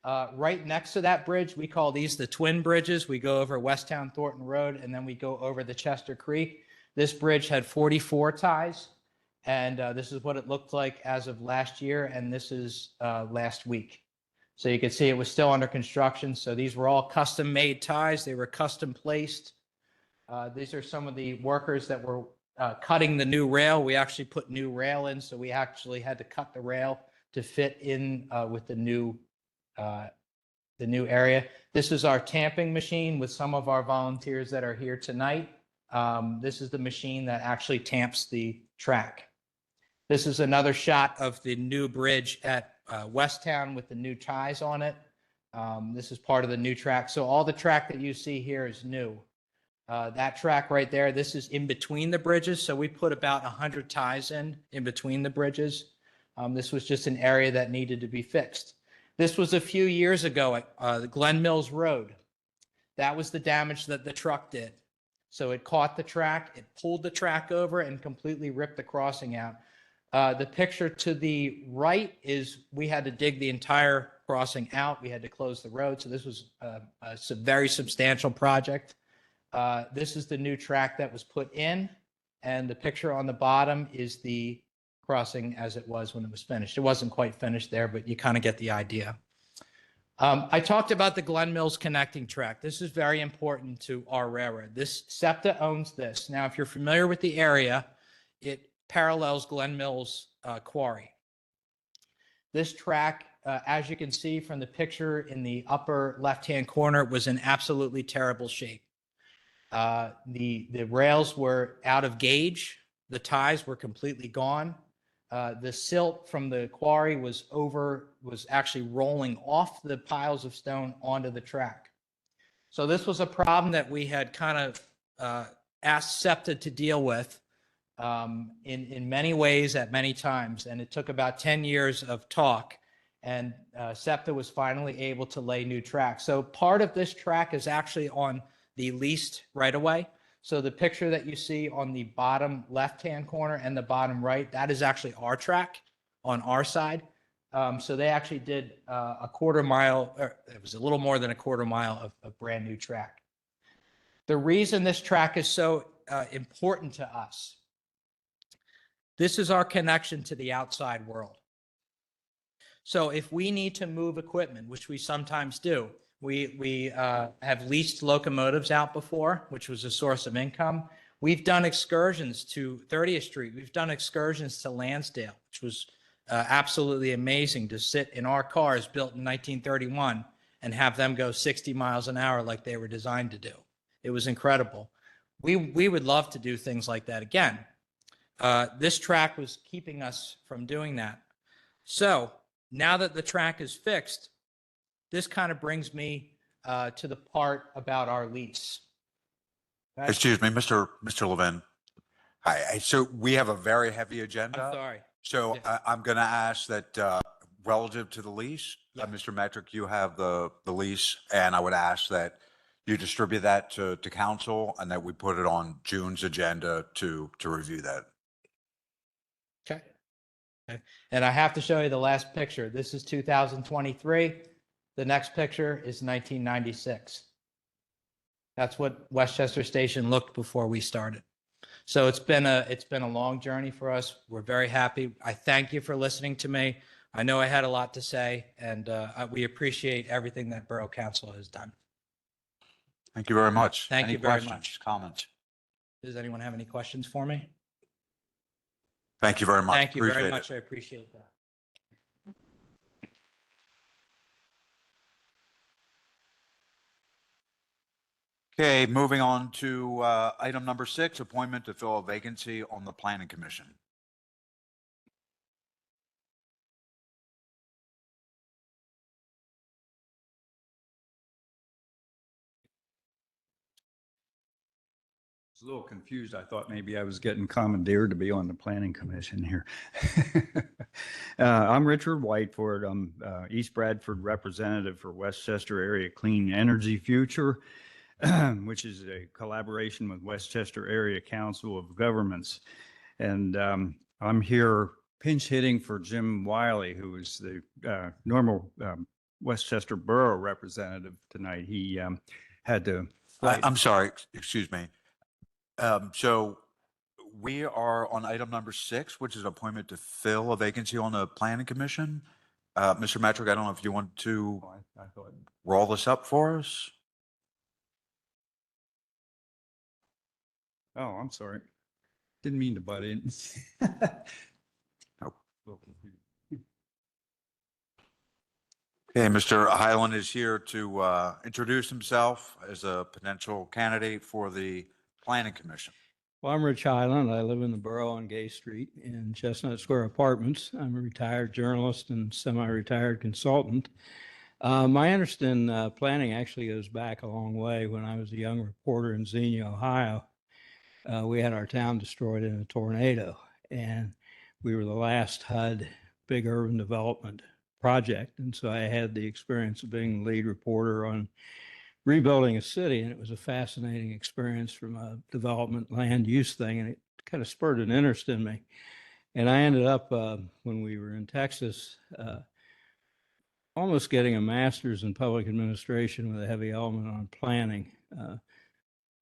Right next to that bridge, we call these the twin bridges. We go over Westtown Thornton Road, and then we go over the Chester Creek. This bridge had 44 ties, and this is what it looked like as of last year, and this is last week. So you can see it was still under construction. So these were all custom-made ties. They were custom placed. These are some of the workers that were cutting the new rail. We actually put new rail in, so we actually had to cut the rail to fit in with the new area. This is our tamping machine with some of our volunteers that are here tonight. This is the machine that actually tamps the track. This is another shot of the new bridge at Westtown with the new ties on it. This is part of the new track. So all the track that you see here is new. That track right there, this is in between the bridges. So we put about 100 ties in between the bridges. This was just an area that needed to be fixed. This was a few years ago at the Glen Mills Road. That was the damage that the truck did. So it caught the track, it pulled the track over and completely ripped the crossing out. The picture to the right is we had to dig the entire crossing out. We had to close the road. So this was a very substantial project. This is the new track that was put in, and the picture on the bottom is the crossing as it was when it was finished. It wasn't quite finished there, but you kind of get the idea. I talked about the Glen Mills connecting track. This is very important to our railroad. This SEPTA owns this. Now, if you're familiar with the area, it parallels Glen Mills quarry. This track, as you can see from the picture in the upper left-hand corner, was in absolutely terrible shape. The rails were out of gauge. The ties were completely gone. The silt from the quarry was actually rolling off the piles of stone onto the track. So this was a problem that we had kind of asked SEPTA to deal with in many ways at many times. And it took about 10 years of talk. And SEPTA was finally able to lay new track. So part of this track is actually on the leased right-of-way. So the picture that you see on the bottom left-hand corner and the bottom right, that is actually our track on our side. So they actually did a quarter mile, or it was a little more than a quarter mile of brand new track. The reason this track is so important to us, this is our connection to the outside world. So if we need to move equipment, which we sometimes do, we have leased locomotives out before, which was a source of income. We've done excursions to 30th Street. We've done excursions to Lansdale, which was absolutely amazing to sit in our cars built in 1931 and have them go 60 miles an hour like they were designed to do. It was incredible. We would love to do things like that again. This track was keeping us from doing that. So now that the track is fixed, this kind of brings me to the part about our lease. Excuse me, Mr. Levin. So we have a very heavy agenda. I'm sorry. So Yeah. I'm going to ask that relative to the lease, Yeah. Mr. Metric, you have the lease, and I would ask that you distribute that to council and that we put it on June's agenda to review that. Okay. And I have to show you the last picture. This is 2023. The next picture is 1996. That's what Westchester Station looked before we started. So it's been a long journey for us. We're very happy. I thank you for listening to me. I know I had a lot to say, and we appreciate everything that Borough Council has done. Thank you very much. Thank Any you very questions, much. comments? Does anyone have any questions for me? Thank you very much. Thank you very Appreciate it. much. I appreciate that. Okay, moving on to item number 6, appointment to fill a vacancy on the Planning Commission. Was a little confused. I thought maybe I was getting commandeered to be on the planning commission here. I'm Richard Whiteford. I'm East Bradford representative for Westchester Area Clean Energy Future, which is a collaboration with Westchester Area Council of Governments. And I'm here pinch hitting for Jim Wiley, who is the normal Westchester Borough representative tonight. He had to. I'm sorry, excuse me. So we are on item number 6, which is appointment to fill a vacancy on the Planning Commission. Mr. Metric, I don't know if you want to I thought. roll this up for us. Oh, I'm sorry. Didn't mean to butt in. Nope. Little confused. Okay, Mr. Highland is here to introduce himself as a potential candidate for the Planning Commission. Well, I'm Rich Highland. I live in the Borough on Gay Street in Chestnut Square Apartments. I'm a retired journalist and semi-retired consultant. My interest in planning actually goes back a long way. When I was a young reporter in Xenia, Ohio, we had our town destroyed in a tornado, and we were the last HUD big urban development project. And so I had the experience of being the lead reporter on rebuilding a city, and it was a fascinating experience from a development land use thing, and it kind of spurred an interest in me. And I ended up, when we were in Texas, almost getting a master's in public administration with a heavy element on planning.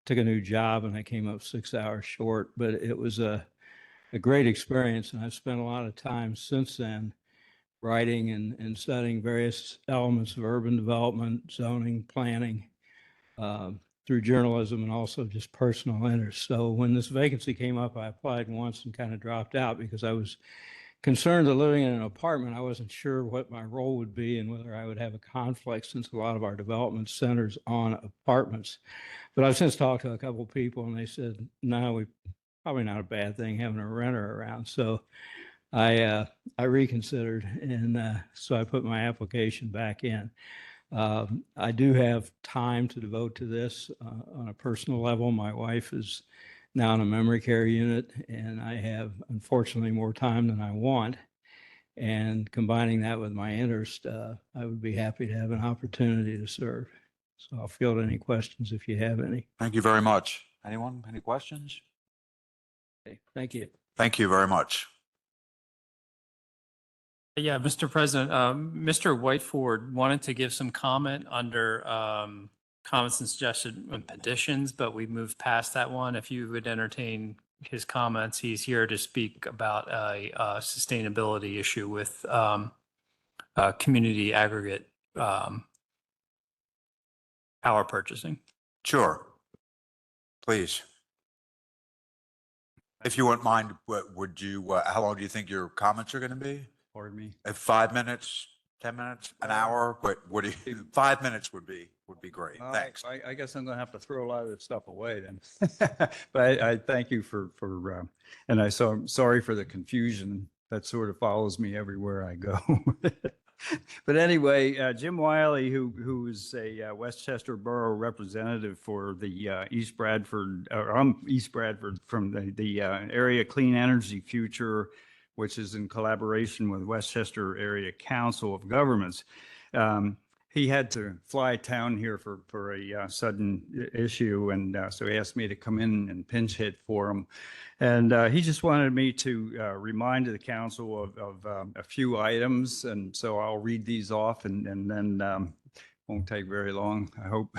Took a new job, and I came up 6 hours short, but it was a great experience, and I've spent a lot of time since then writing and studying various elements of urban development, zoning, planning, through journalism and also just personal interest. So when this vacancy came up, I applied once and kind of dropped out because I was concerned that living in an apartment, I wasn't sure what my role would be and whether I would have a conflict, since a lot of our development centers on apartments. But I've since talked to a couple of people, and they said, no, we probably not a bad thing having a renter around. So I reconsidered, and so I put my application back in. I do have time to devote to this on a personal level. My wife is now in a memory care unit, and I have, unfortunately, more time than I want. And combining that with my interest, I would be happy to have an opportunity to serve. So I'll field any questions if you have any. Thank you very much. Anyone, any questions? Okay, thank you. Thank you very much. Yeah, Mr. President, Mr. Whiteford wanted to give some comment under comments and suggested petitions, but we moved past that one. If you would entertain his comments, he's here to speak about a sustainability issue with community aggregate power purchasing. Sure. Please. If you wouldn't mind, would you, how long do you think your comments are going to be? Pardon me. 5 minutes, 10 minutes, an hour? What do you, 5 minutes would be great. Well, Thanks. I guess I'm going to have to throw a lot of this stuff away then. But I thank you and I'm sorry for the confusion that sort of follows me everywhere I go. But anyway, Jim Wiley, who is a Westchester Borough representative for the East Bradford, or I'm East Bradford from the Area Clean Energy Future, which is in collaboration with Westchester Area Council of Governments. He had to fly town here for a sudden issue, and so he asked me to come in and pinch hit for him. And he just wanted me to remind the council of a few items, and so I'll read these off, and then won't take very long, I hope.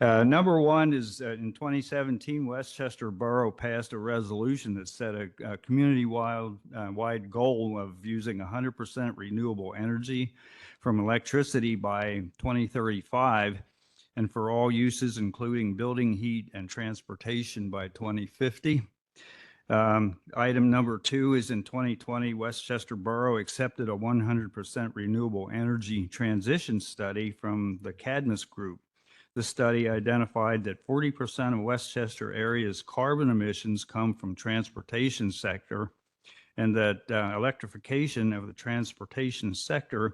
Number one is in 2017, Westchester Borough passed a resolution that set a community-wide goal of using 100% renewable energy from electricity by 2035, and for all uses, including building heat and transportation by 2050. Item number two is in 2020, Westchester Borough accepted a 100% renewable energy transition study from the Cadmus Group. The study identified that 40% of Westchester area's carbon emissions come from transportation sector, and that electrification of the transportation sector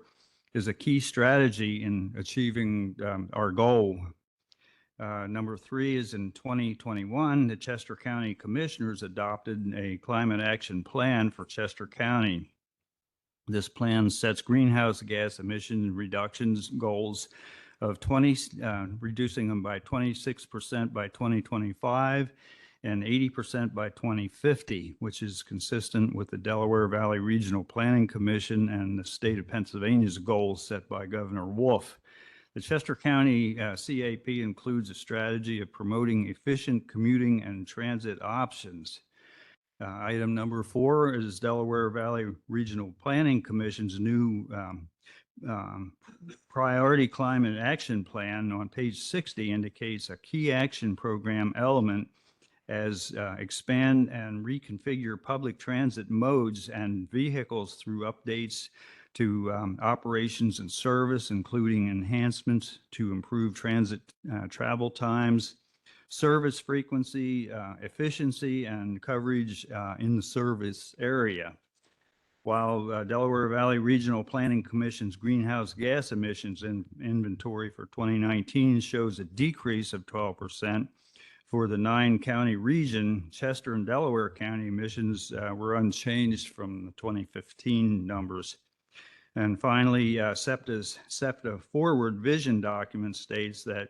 is a key strategy in achieving our goal. Number three is in 2021, the Chester County Commissioners adopted a climate action plan for Chester County. This plan sets greenhouse gas emission reductions goals of reducing them by 26% by 2025 and 80% by 2050, which is consistent with the Delaware Valley Regional Planning Commission and the state of Pennsylvania's goals set by Governor Wolf. The Chester County CAP includes a strategy of promoting efficient commuting and transit options. Item number four is Delaware Valley Regional Planning Commission's new Priority Climate Action Plan on page 60 indicates a key action program element as expand and reconfigure public transit modes and vehicles through updates to operations and service, including enhancements to improve transit travel times, service frequency, efficiency, and coverage in the service area. While Delaware Valley Regional Planning Commission's greenhouse gas emissions inventory for 2019 shows a decrease of 12%, for the 9-county region, Chester and Delaware County emissions were unchanged from the 2015 numbers. And finally, SEPTA Forward Vision document states that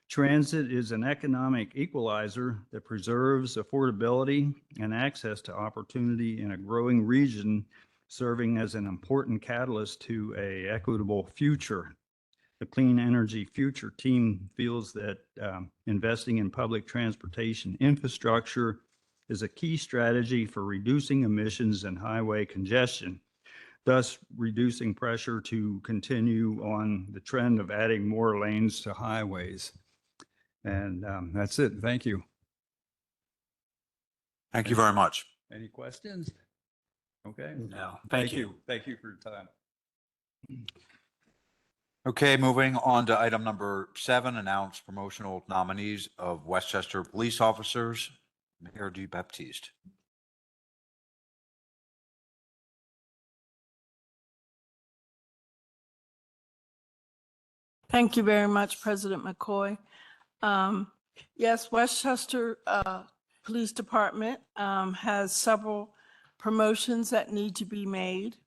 transit is an economic equalizer that preserves affordability and access to opportunity in a growing region, serving as an important catalyst to an equitable future. The Clean Energy Future team feels that investing in public transportation infrastructure is a key strategy for reducing emissions and highway congestion, thus reducing pressure to continue on the trend of adding more lanes to highways. And that's it. Thank you. Thank you very much. Any questions? Okay. No, Thank you. Thank you for your time. Okay, moving on to item number 7, announce promotional nominees of Westchester police officers. Mayor DeBaptiste. Thank you very much, President McCoy. Yes, Westchester Police Department has several promotions that need to be made.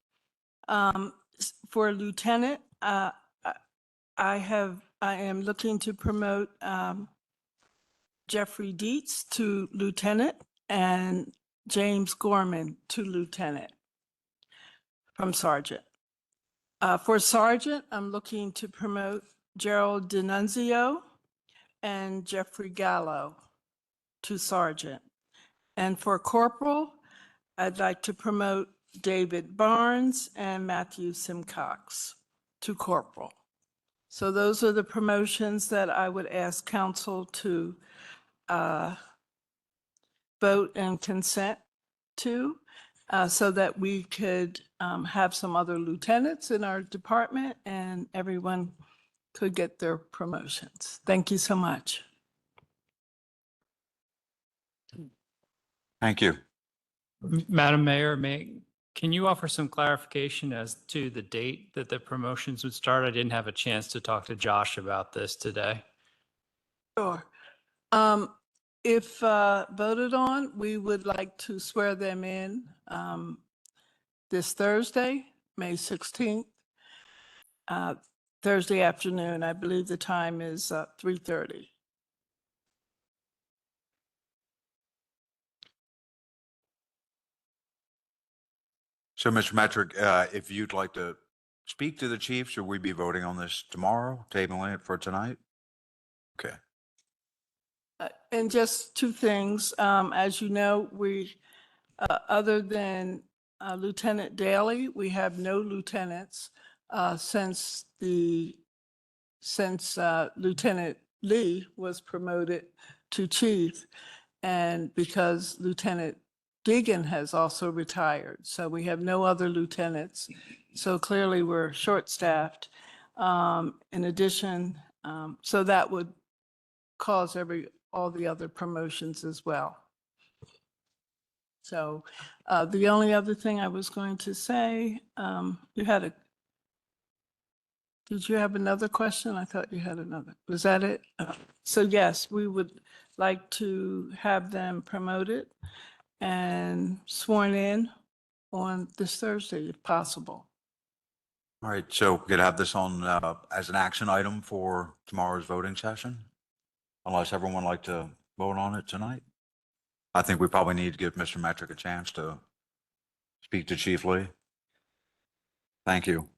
For lieutenant, I am looking to promote Jeffrey Dietz to lieutenant and James Gorman to lieutenant from sergeant. For sergeant, I'm looking to promote Gerald D'Annunzio and Jeffrey Gallo to sergeant. And for corporal, I'd like to promote David Barnes and Matthew Simcox to corporal. So those are the promotions that I would ask council to vote vote and consent to, so that we could have some other lieutenants in our department and everyone could get their promotions. Thank you so much. Thank you. Madam Mayor, can you offer some clarification as to the date that the promotions would start? I didn't have a chance to talk to Josh about this today. Sure. If voted on, we would like to swear them in this Thursday, May 16th, Thursday afternoon. I believe the time is 3:30. So, Mr. Metric, if you'd like to speak to the chief, should we be voting on this tomorrow, tabling it for tonight? Okay. And just two things, as you know, we, other than Lieutenant Daly, we have no lieutenants since Lieutenant Lee was promoted to chief, and because Lieutenant Deegan has also retired. So we have no other lieutenants. So clearly we're short-staffed. In addition, so that would cause all the other promotions as well. So the only other thing I was going to say, did you have another question? I thought you had another. Was that it? So yes, we would like to have them promoted and sworn in on this Thursday if possible. All right, so we could have this on as an action item for tomorrow's voting session, unless everyone would like to vote on it tonight. I think we probably need to give Mr. Metric a chance to speak to Chief Lee. Thank you.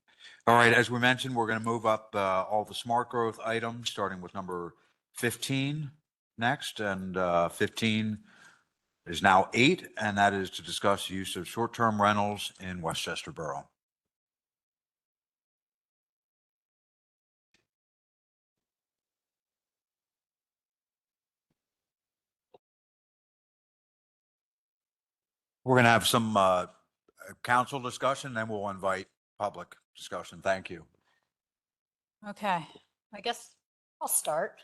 All right, as we mentioned, we're going to move up all the smart growth items, starting with number 15 next, and 15 is now 8, and that is to discuss use of short-term rentals in Westchester Borough. We're going to have some council discussion, then we'll invite public discussion. Thank you. Okay, I guess I'll start.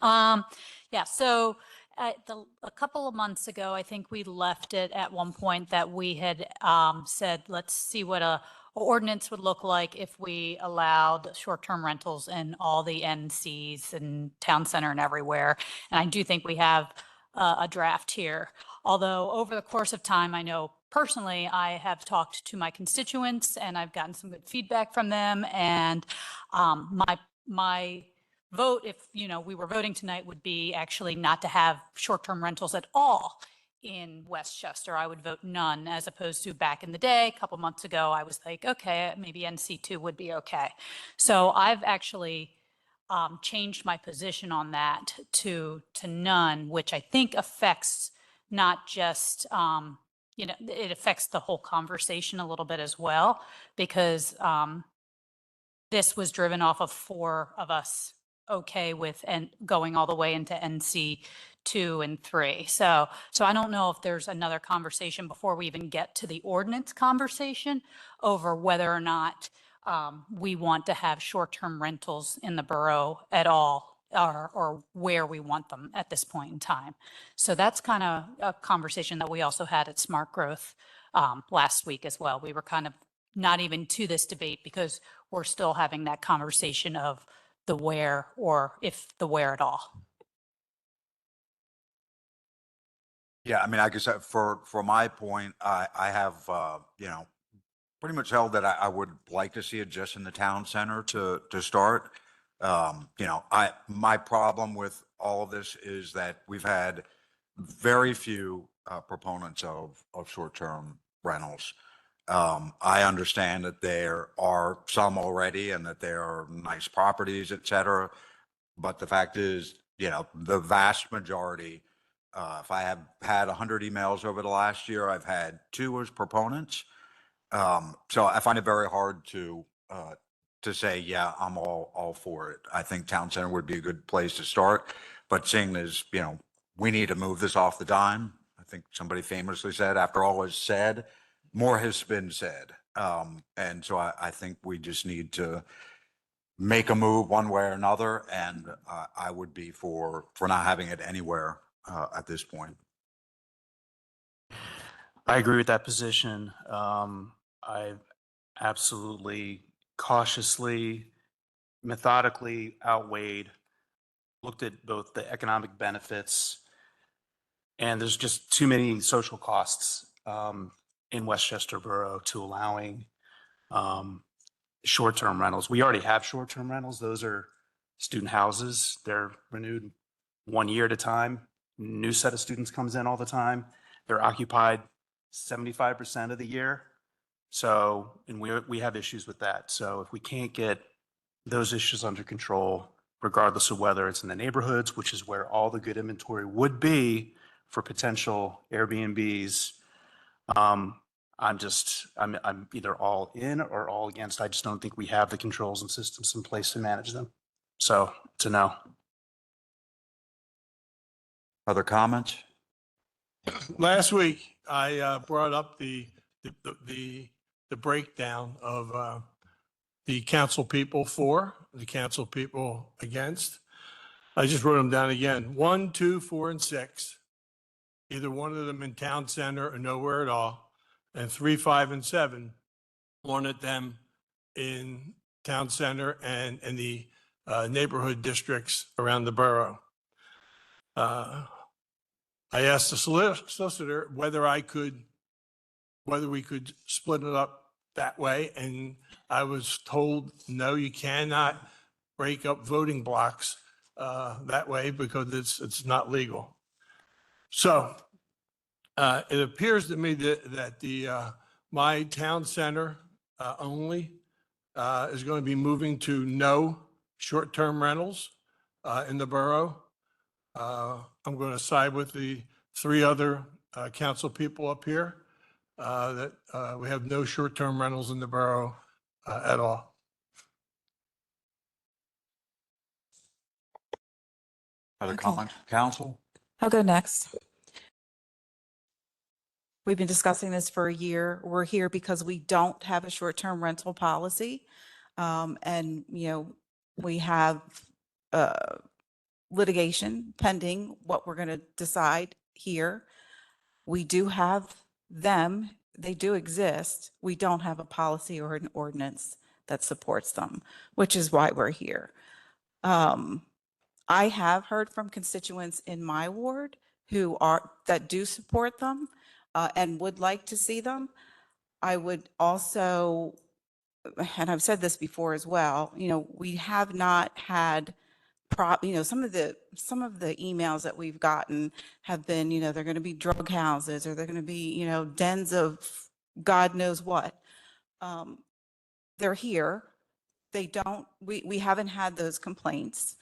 Yeah, so a couple of months ago, I think we left it at one point that we had said, let's see what a ordinance would look like if we allowed short-term rentals in all the NCs and town center and everywhere. And I do think we have a draft here. Although over the course of time, I know personally, I have talked to my constituents and I've gotten some good feedback from them. And my vote, if we were voting tonight, would be actually not to have short-term rentals at all in Westchester. I would vote none, as opposed to back in the day, a couple months ago, I was like, okay, maybe NC2 would be okay. So I've actually changed my position on that to none, which I think affects not just, it affects the whole conversation a little bit as well, because this was driven off of 4 of us okay with and going all the way into NC 2 and 3. So I don't know if there's another conversation before we even get to the ordinance conversation over whether or not we want to have short-term rentals in the borough at all, or where we want them at this point in time. So that's kind of a conversation that we also had at Smart Growth last week as well. We were kind of not even to this debate because we're still having that conversation of the where, or if the where at all. Yeah, I mean, I guess for my point, I have, pretty much held that I would like to see it just in the town center to start. My problem with all of this is that we've had very few proponents of short-term rentals. I understand that there are some already and that there are nice properties, et cetera. But the fact is, the vast majority, if I have had 100 emails over the last year, I've had 2 as proponents. So I find it very hard to say, yeah, I'm all for it. I think town center would be a good place to start, but seeing as, we need to move this off the dime, I think somebody famously said, after all is said, more has been said. And so I think we just need to make a move one way or another. And I would be for not having it anywhere at this point. I agree with that position. I've absolutely cautiously, methodically outweighed, looked at both the economic benefits, and there's just too many social costs in Westchester Borough to allowing short-term rentals. We already have short-term rentals. Those are student houses. They're renewed 1 year at a time. New set of students comes in all the time. They're occupied 75% of the year. So, and we have issues with that. So if we can't get those issues under control, regardless of whether it's in the neighborhoods, which is where all the good inventory would be for potential Airbnbs, I'm either all in or all against. I just don't think we have the controls and systems in place to manage them. So it's a no. Other comments? Last week, I brought up the breakdown of the council people for, the council people against. I just wrote them down again. 1, 2, 4, and 6. Either one of them in town center or nowhere at all. And 3, 5, and 7 wanted them in town center and in the neighborhood districts around the borough. I asked the solicitor whether we could split it up that way, and I was told, no, you cannot break up voting blocks that way because it's not legal. So it appears to me that the my town center only is going to be moving to no short-term rentals in the borough. I'm going to side with the 3 other council people up here that we have no short-term rentals in the borough at all. Other comments, council? I'll go next. We've been discussing this for a year. We're here because we don't have a short-term rental policy. And, we have litigation pending what we're going to decide here. We do have them. They do exist. We don't have a policy or an ordinance that supports them, which is why we're here. I have heard from constituents in my ward that do support them and would like to see them. I would also, and I've said this before as well, we have not had some of the emails that we've gotten have been, they're going to be drug houses or they're going to be, dens of God knows what. They're here. We haven't had those complaints.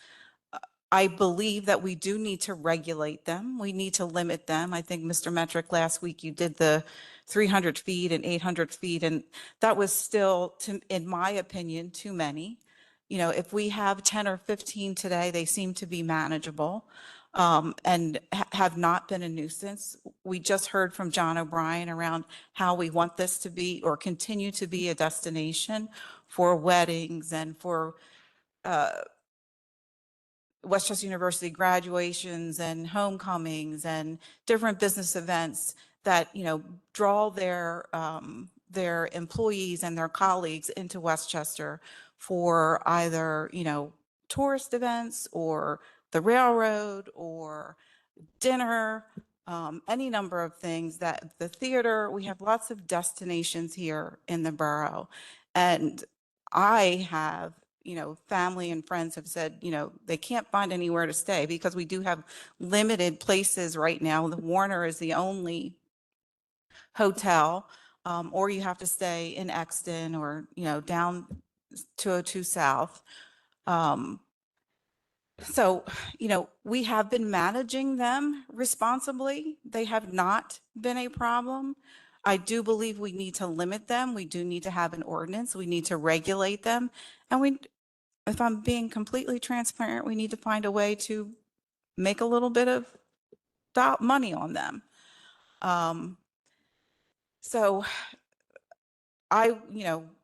I believe that we do need to regulate them. We need to limit them. I think, Mr. Metric, last week you did the 300 feet and 800 feet, and that was still, in my opinion, too many. If we have 10 or 15 today, they seem to be manageable and have not been a nuisance. We just heard from John O'Brien around how we want this to be or continue to be a destination for weddings and for Westchester University graduations and homecomings and different business events that, draw their employees and their colleagues into Westchester for either, tourist events or the railroad or dinner, any number of things, that the theater. We have lots of destinations here in the borough. And I have, family and friends have said, they can't find anywhere to stay because we do have limited places right now. The Warner is the only hotel, or you have to stay in Exton or, down 202 South. So, we have been managing them responsibly. They have not been a problem. I do believe we need to limit them. We do need to have an ordinance. We need to regulate them. And if I'm being completely transparent, we need to find a way to make a little bit of money on them. So I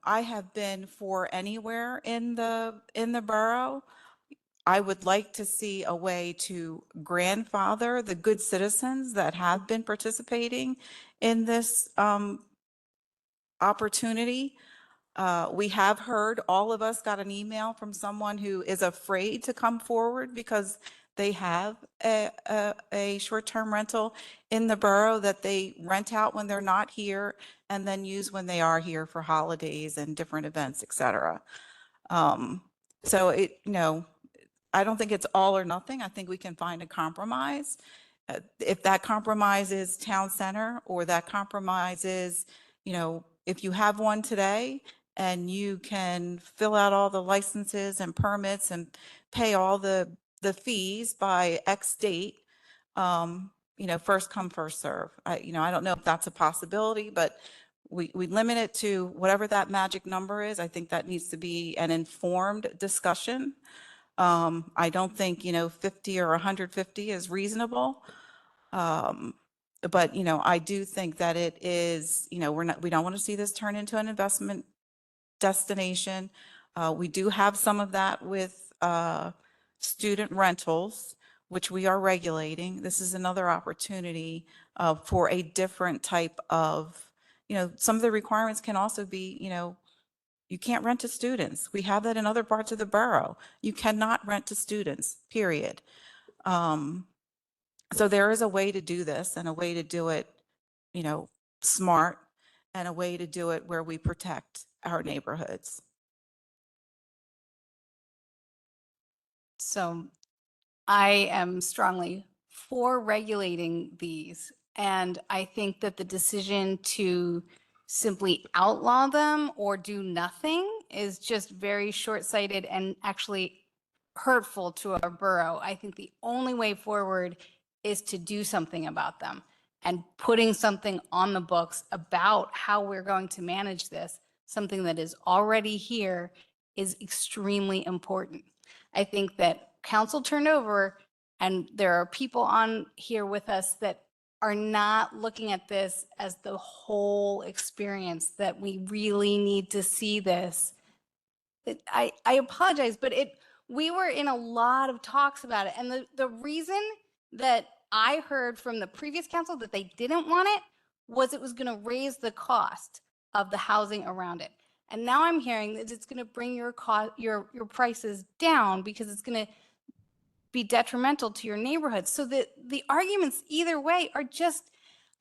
have been for anywhere in the borough. I would like to see a way to grandfather the good citizens that have been participating in this opportunity. We have heard, all of us got an email from someone who is afraid to come forward because they have a short-term rental in the borough that they rent out when they're not here and then use when they are here for holidays and different events, et cetera. So I don't think it's all or nothing. I think we can find a compromise. If that compromise is town center, or that compromise is, if you have one today and you can fill out all the licenses and permits and pay all the fees by X date, first come, first serve. I don't know if that's a possibility, but we limit it to whatever that magic number is. I think that needs to be an informed discussion. I don't think, 50 or 150 is reasonable. But, I do think that it is, we don't want to see this turn into an investment destination. We do have some of that with student rentals, which we are regulating. This is another opportunity for a different type of, some of the requirements can also be, you can't rent to students. We have that in other parts of the borough. You cannot rent to students, period. So there is a way to do this, and a way to do it, smart, and a way to do it where we protect our neighborhoods. So I am strongly for regulating these. And I think that the decision to simply outlaw them or do nothing is just very short-sighted and actually hurtful to our borough. I think the only way forward is to do something about them, and putting something on the books about how we're going to manage this, something that is already here, is extremely important. I think that council turned over, and there are people on here with us that are not looking at this as the whole experience, that we really need to see this. I apologize, but we were in a lot of talks about it. And the reason that I heard from the previous council that they didn't want it was it was going to raise the cost of the housing around it. And now I'm hearing that it's going to bring your prices down because it's going to be detrimental to your neighborhood. So the arguments either way are just,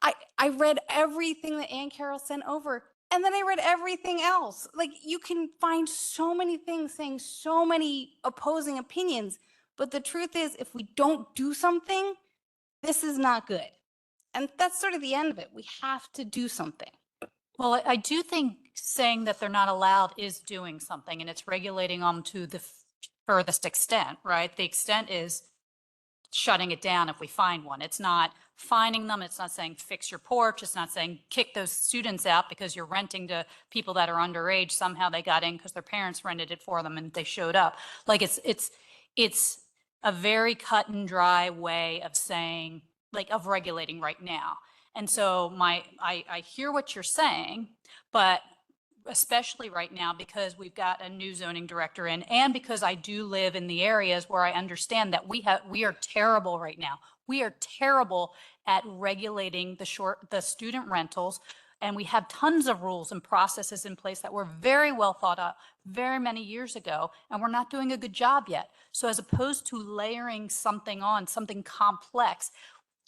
I read everything that Ann Carroll sent over, and then I read everything else. Like, you can find so many things saying so many opposing opinions, but the truth is, if we don't do something, this is not good. And that's sort of the end of it. We have to do something. Well, I do think saying that they're not allowed is doing something, and it's regulating them to the furthest extent, right? The extent is shutting it down if we find one. It's not fining them. It's not saying fix your porch. It's not saying kick those students out because you're renting to people that are underage. Somehow they got in because their parents rented it for them and they showed up. Like, it's a very cut and dry way of saying, like, of regulating right now. And so I hear what you're saying, but especially right now, because we've got a new zoning director in, and because I do live in the areas where I understand that we are terrible right now. We are terrible at regulating the student rentals. And we have tons of rules and processes in place that were very well thought out very many years ago, and we're not doing a good job yet. So as opposed to layering something on, something complex,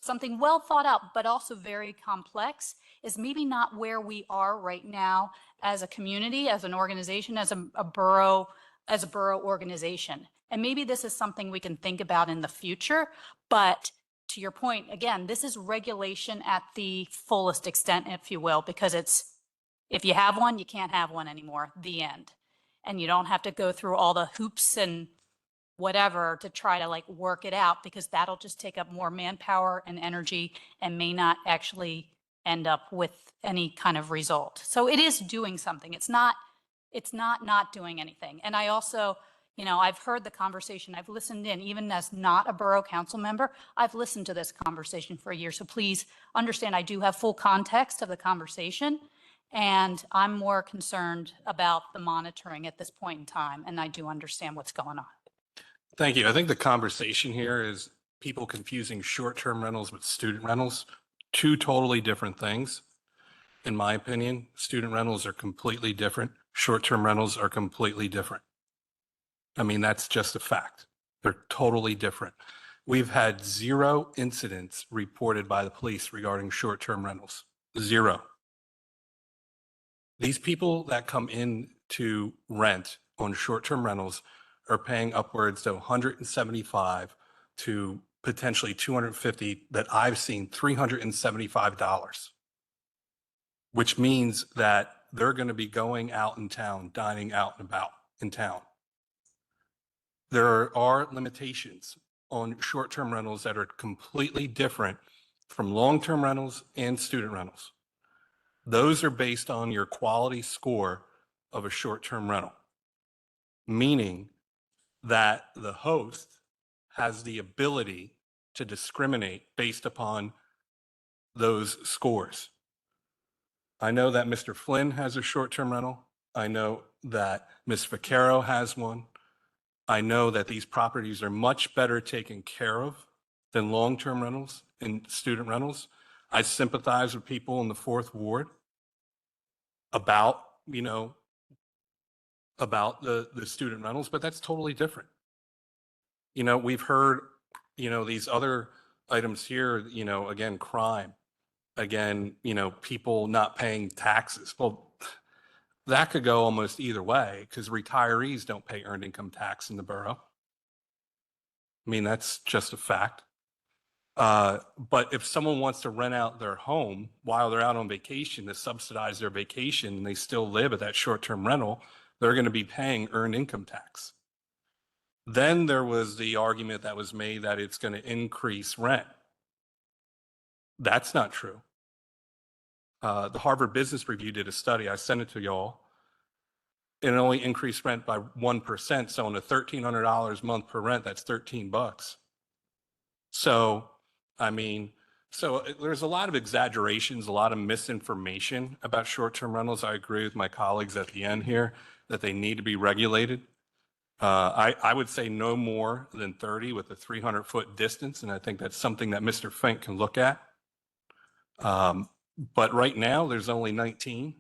something well thought out, but also very complex, is maybe not where we are right now as a community, as an organization, as a borough organization. And maybe this is something we can think about in the future. But to your point, again, this is regulation at the fullest extent, if you will, because if you have one, you can't have one anymore, the end. And you don't have to go through all the hoops and whatever to try to like work it out, because that'll just take up more manpower and energy and may not actually end up with any kind of result. So it is doing something. It's not doing anything. And I also, You know, I've heard the conversation. I've listened in, even as not a borough council member. I've listened to this conversation for a year. So please understand, I do have full context of the conversation. And I'm more concerned about the monitoring at this point in time. And I do understand what's going on. Thank you. I think the conversation here is people confusing short-term rentals with student rentals, two totally different things. In my opinion, student rentals are completely different. Short-term rentals are completely different. I mean, that's just a fact. They're totally different. We've had 0 incidents reported by the police regarding short-term rentals. 0. These people that come in to rent on short-term rentals are paying upwards of $175 to potentially $250, that I've seen $375, which means that they're going to be going out in town, dining out and about in town. There are limitations on short-term rentals that are completely different from long-term rentals and student rentals. Those are based on your quality score of a short-term rental, meaning that the host has the ability to discriminate based upon those scores. I know that Mr. Flynn has a short-term rental. I know that Ms. Vaccaro has one. I know that these properties are much better taken care of than long-term rentals and student rentals. I sympathize with people in the 4th Ward about, you know, about the student rentals, but that's totally different. You know, we've heard, you know, these other items here, you know, again, crime, again, you know, people not paying taxes. Well, that could go almost either way because retirees don't pay earned income tax in the borough. I mean, that's just a fact. But if someone wants to rent out their home while they're out on vacation to subsidize their vacation and they still live at that short-term rental, they're going to be paying earned income tax. Then there was the argument that was made that it's going to increase rent. That's not true. The Harvard Business Review did a study. I sent it to y'all. And it only increased rent by 1%. So on a $1,300 a month per rent, that's $13. So, I mean, so there's a lot of exaggerations, a lot of misinformation about short-term rentals. I agree with my colleagues at the end here that they need to be regulated. I would say no more than 30 with a 300-foot distance, and I think that's something that Mr. Fink can look at. But right now, there's only 19.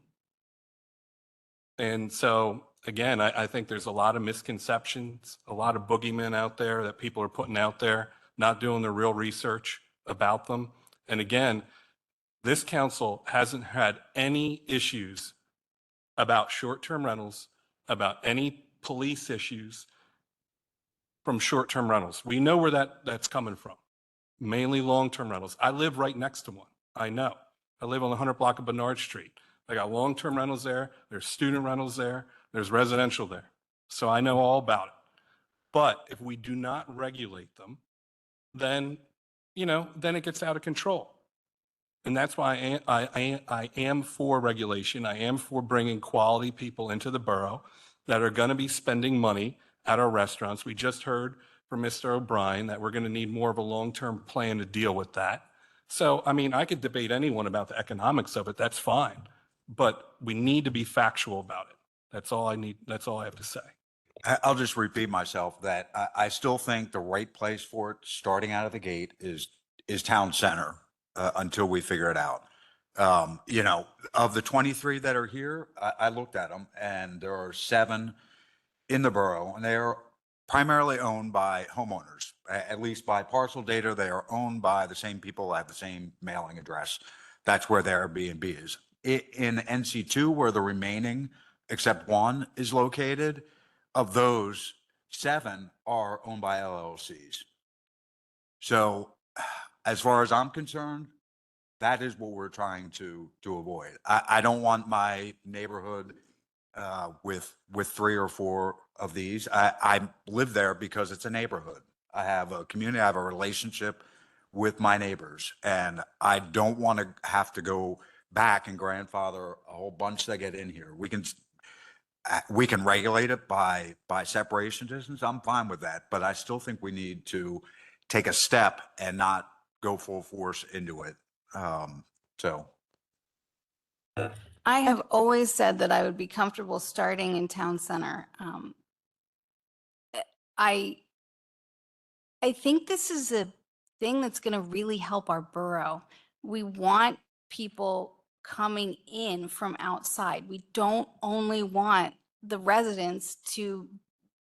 And so, again, I think there's a lot of misconceptions, a lot of boogeymen out there that people are putting out there, not doing the real research about them. And again, this council hasn't had any issues about short-term rentals, about any police issues from short-term rentals. We know where that's coming from, mainly long-term rentals. I live right next to one. I know. I live on the 100 block of Bernard Street. I got long-term rentals there. There's student rentals there. There's residential there. So I know all about it. But if we do not regulate them, then, you know, then it gets out of control. And that's why I am for regulation. I am for bringing quality people into the borough that are going to be spending money at our restaurants. We just heard from Mr. O'Brien that we're going to need more of a long-term plan to deal with that. So, I mean, I could debate anyone about the economics of it. That's fine. But we need to be factual about it. That's all I need. That's all I have to say. I'll just repeat myself that I still think the right place for it, starting out of the gate, is town center until we figure it out. You know, of the 23 that are here, I looked at them, and there are 7 in the borough, and they are primarily owned by homeowners. At least by parcel data, they are owned by the same people, have the same mailing address. That's where their Airbnb is. In NC2, where the remaining, except 1, is located, of those, 7 are owned by LLCs. So as far as I'm concerned, that is what we're trying to avoid. I don't want my neighborhood with 3 or 4 of these. I live there because it's a neighborhood. I have a community, I have a relationship with my neighbors, and I don't want to have to go back and grandfather a whole bunch that get in here. we can regulate it by separation distance. I'm fine with that, but I still think we need to take a step and not go full force into it. So. I have always said that I would be comfortable starting in town center. I think this is a thing that's going to really help our borough. We want people coming in from outside. We don't only want the residents to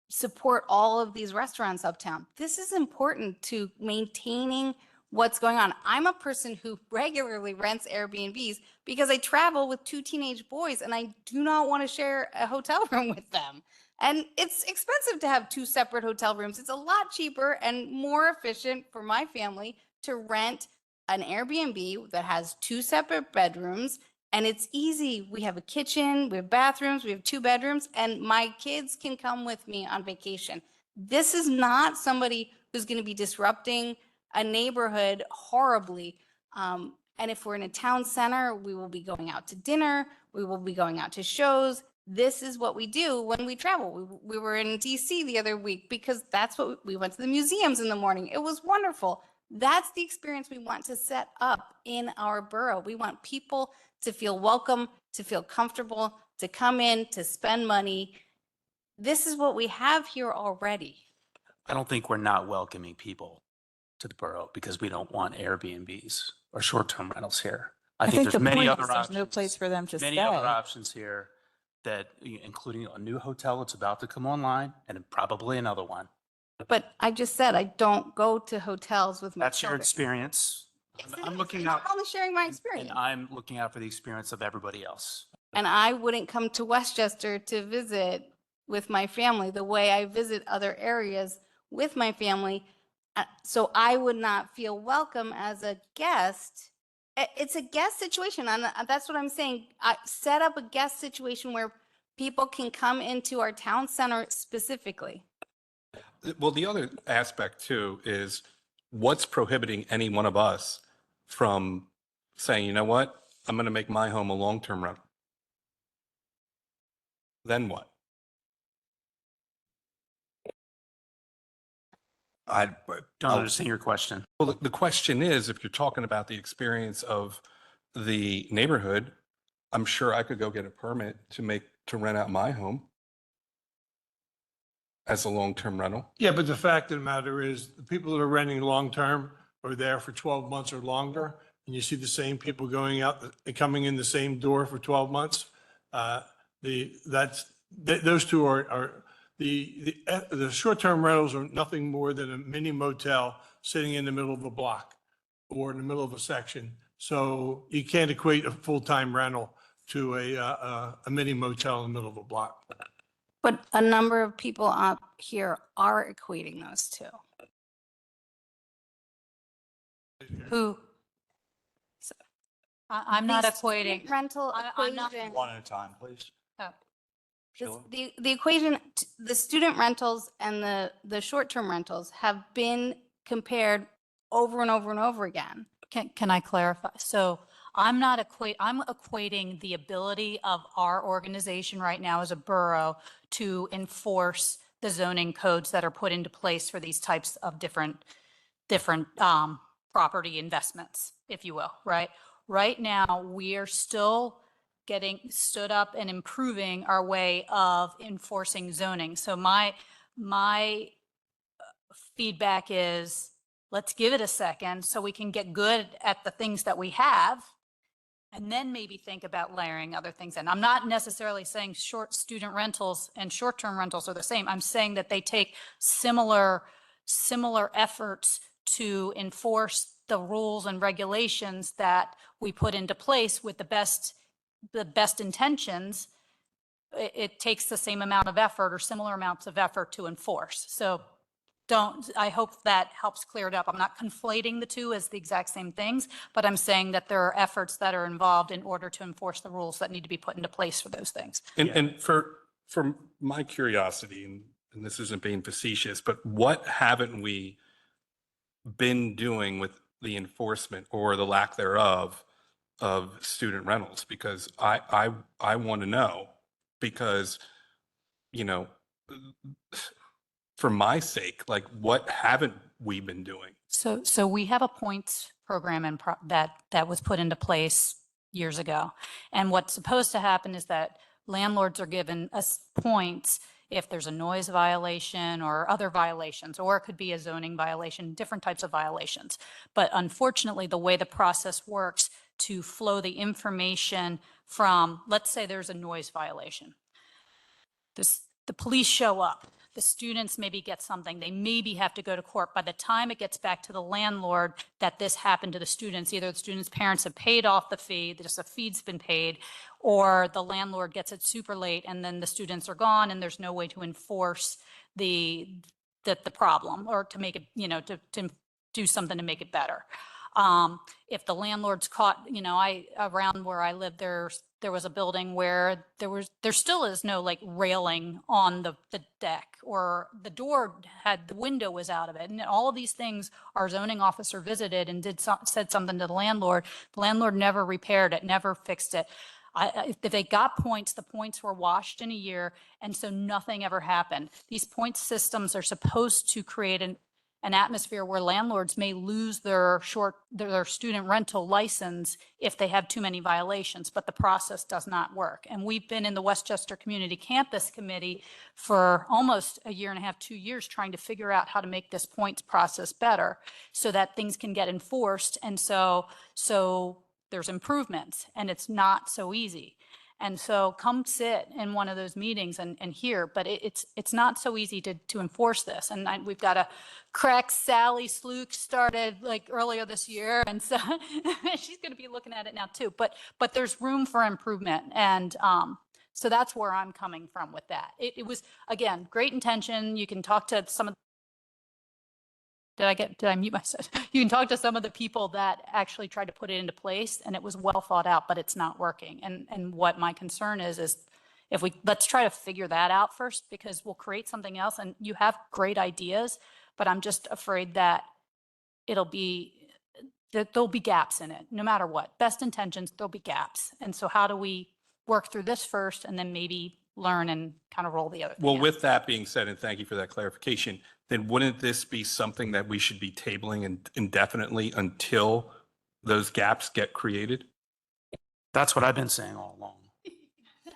support all of these restaurants uptown. This is important to maintaining what's going on. I'm a person who regularly rents Airbnbs because I travel with 2 teenage boys and I do not want to share a hotel room with them. And it's expensive to have 2 separate hotel rooms. It's a lot cheaper and more efficient for my family to rent an Airbnb that has 2 separate bedrooms. And it's easy. We have a kitchen, we have bathrooms, we have 2 bedrooms, and my kids can come with me on vacation. This is not somebody who's going to be disrupting a neighborhood horribly. And if we're in a town center, we will be going out to dinner, we will be going out to shows. This is what we do when we travel. We were in DC the other week because that's what we went to the museums in the morning. It was wonderful. That's the experience we want to set up in our borough. We want people to feel welcome, to feel comfortable, to come in, to spend money. This is what we have here already. I don't think we're not welcoming people to the borough because we don't want Airbnbs or short-term rentals here. I think there's many other options. There's no place for them to Many stay. other options here that, including a new hotel that's about to come online and probably another one. But I just said, I don't go to hotels with my That's your children. experience. Yes, it I'm is. looking And out, I'm only sharing my experience. and I'm looking out for the experience of everybody else. And I wouldn't come to Westchester to visit with my family the way I visit other areas with my family. So I would not feel welcome as a guest. It's a guest situation. And that's what I'm saying. I set up a guest situation where people can come into our town center specifically. Well, the other aspect too is what's prohibiting any one of us from saying, you know what, I'm going to make my home a long-term rental. Then what? I don't understand your question. Well, the question is, if you're talking about the experience of the neighborhood, I'm sure I could go get a permit to rent out my home as a long-term rental. Yeah, but the fact of the matter is, the people that are renting long-term are there for 12 months or longer, and you see the same people going out, coming in the same door for 12 months. Those two are the short-term rentals are nothing more than a mini motel sitting in the middle of a block or in the middle of a section. So you can't equate a full-time rental to a mini motel in the middle of a block. But a number of people up here are equating those two. Who? I'm not The equating. student rental I'm not- equation. One at a time, please. Oh. The equation, the student rentals and the short-term rentals have been compared over and over and over again. Can I clarify? So I'm equating the ability of our organization right now as a borough to enforce the zoning codes that are put into place for these types of different property investments, if you will, right? Right now, we are still getting stood up and improving our way of enforcing zoning. So my feedback is, let's give it a second so we can get good at the things that we have, and then maybe think about layering other things in. I'm not necessarily saying short student rentals and short-term rentals are the same. I'm saying that they take similar efforts to enforce the rules and regulations that we put into place with the best intentions. It takes the same amount of effort or similar amounts of effort to enforce. So I hope that helps clear it up. I'm not conflating the two as the exact same things, but I'm saying that there are efforts that are involved in order to enforce the rules that need to be put into place for those things. And for my curiosity, and this isn't being facetious, but what haven't we been doing with the enforcement or the lack thereof of student rentals? Because I want to know, because you know, for my sake, like what haven't we been doing? So we have a points program and that was put into place years ago. And what's supposed to happen is that landlords are given us points if there's a noise violation or other violations, or it could be a zoning violation, different types of violations. But unfortunately, the way the process works to flow the information from, let's say there's a noise violation. The police show up. The students maybe get something. They maybe have to go to court. By the time it gets back to the landlord that this happened to the students, either the students' parents have paid off the fee, just a fee's been paid, or the landlord gets it super late and then the students are gone and there's no way to enforce the problem or to make it, you know, to do something to make it better. If the landlord's caught, you know, around where I live, there was a building where there still is no like railing on the deck, or the the window was out of it. And all of these things our zoning officer visited and said something to the landlord. The landlord never repaired it, never fixed it. If they got points, the points were washed in a year, and so nothing ever happened. These point systems are supposed to create an atmosphere where landlords may lose their student rental license if they have too many violations, but the process does not work. And we've been in the Westchester Community Campus Committee for almost a year and a half, 2 years, trying to figure out how to make this points process better so that things can get enforced. And so there's improvements, and it's not so easy. And so come sit in one of those meetings and hear, but it's not so easy to enforce this. And we've got a crack Sally Slook started like earlier this year. And so she's going to be looking at it now too, but there's room for improvement. And so that's where I'm coming from with that. It was, again, great intention. You can talk to some of did I mute myself? You can talk to some of the people that actually tried to put it into place, and it was well thought out, but it's not working. And what my concern is if let's try to figure that out first, because we'll create something else. And you have great ideas, but I'm just afraid that there'll be gaps in it, no matter what. Best intentions, there'll be gaps. And so how do we work through this first and then maybe learn and kind of roll the other thing Well, out? with that being said, and thank you for that clarification, then wouldn't this be something that we should be tabling indefinitely until those gaps get created? That's what I've been saying all along.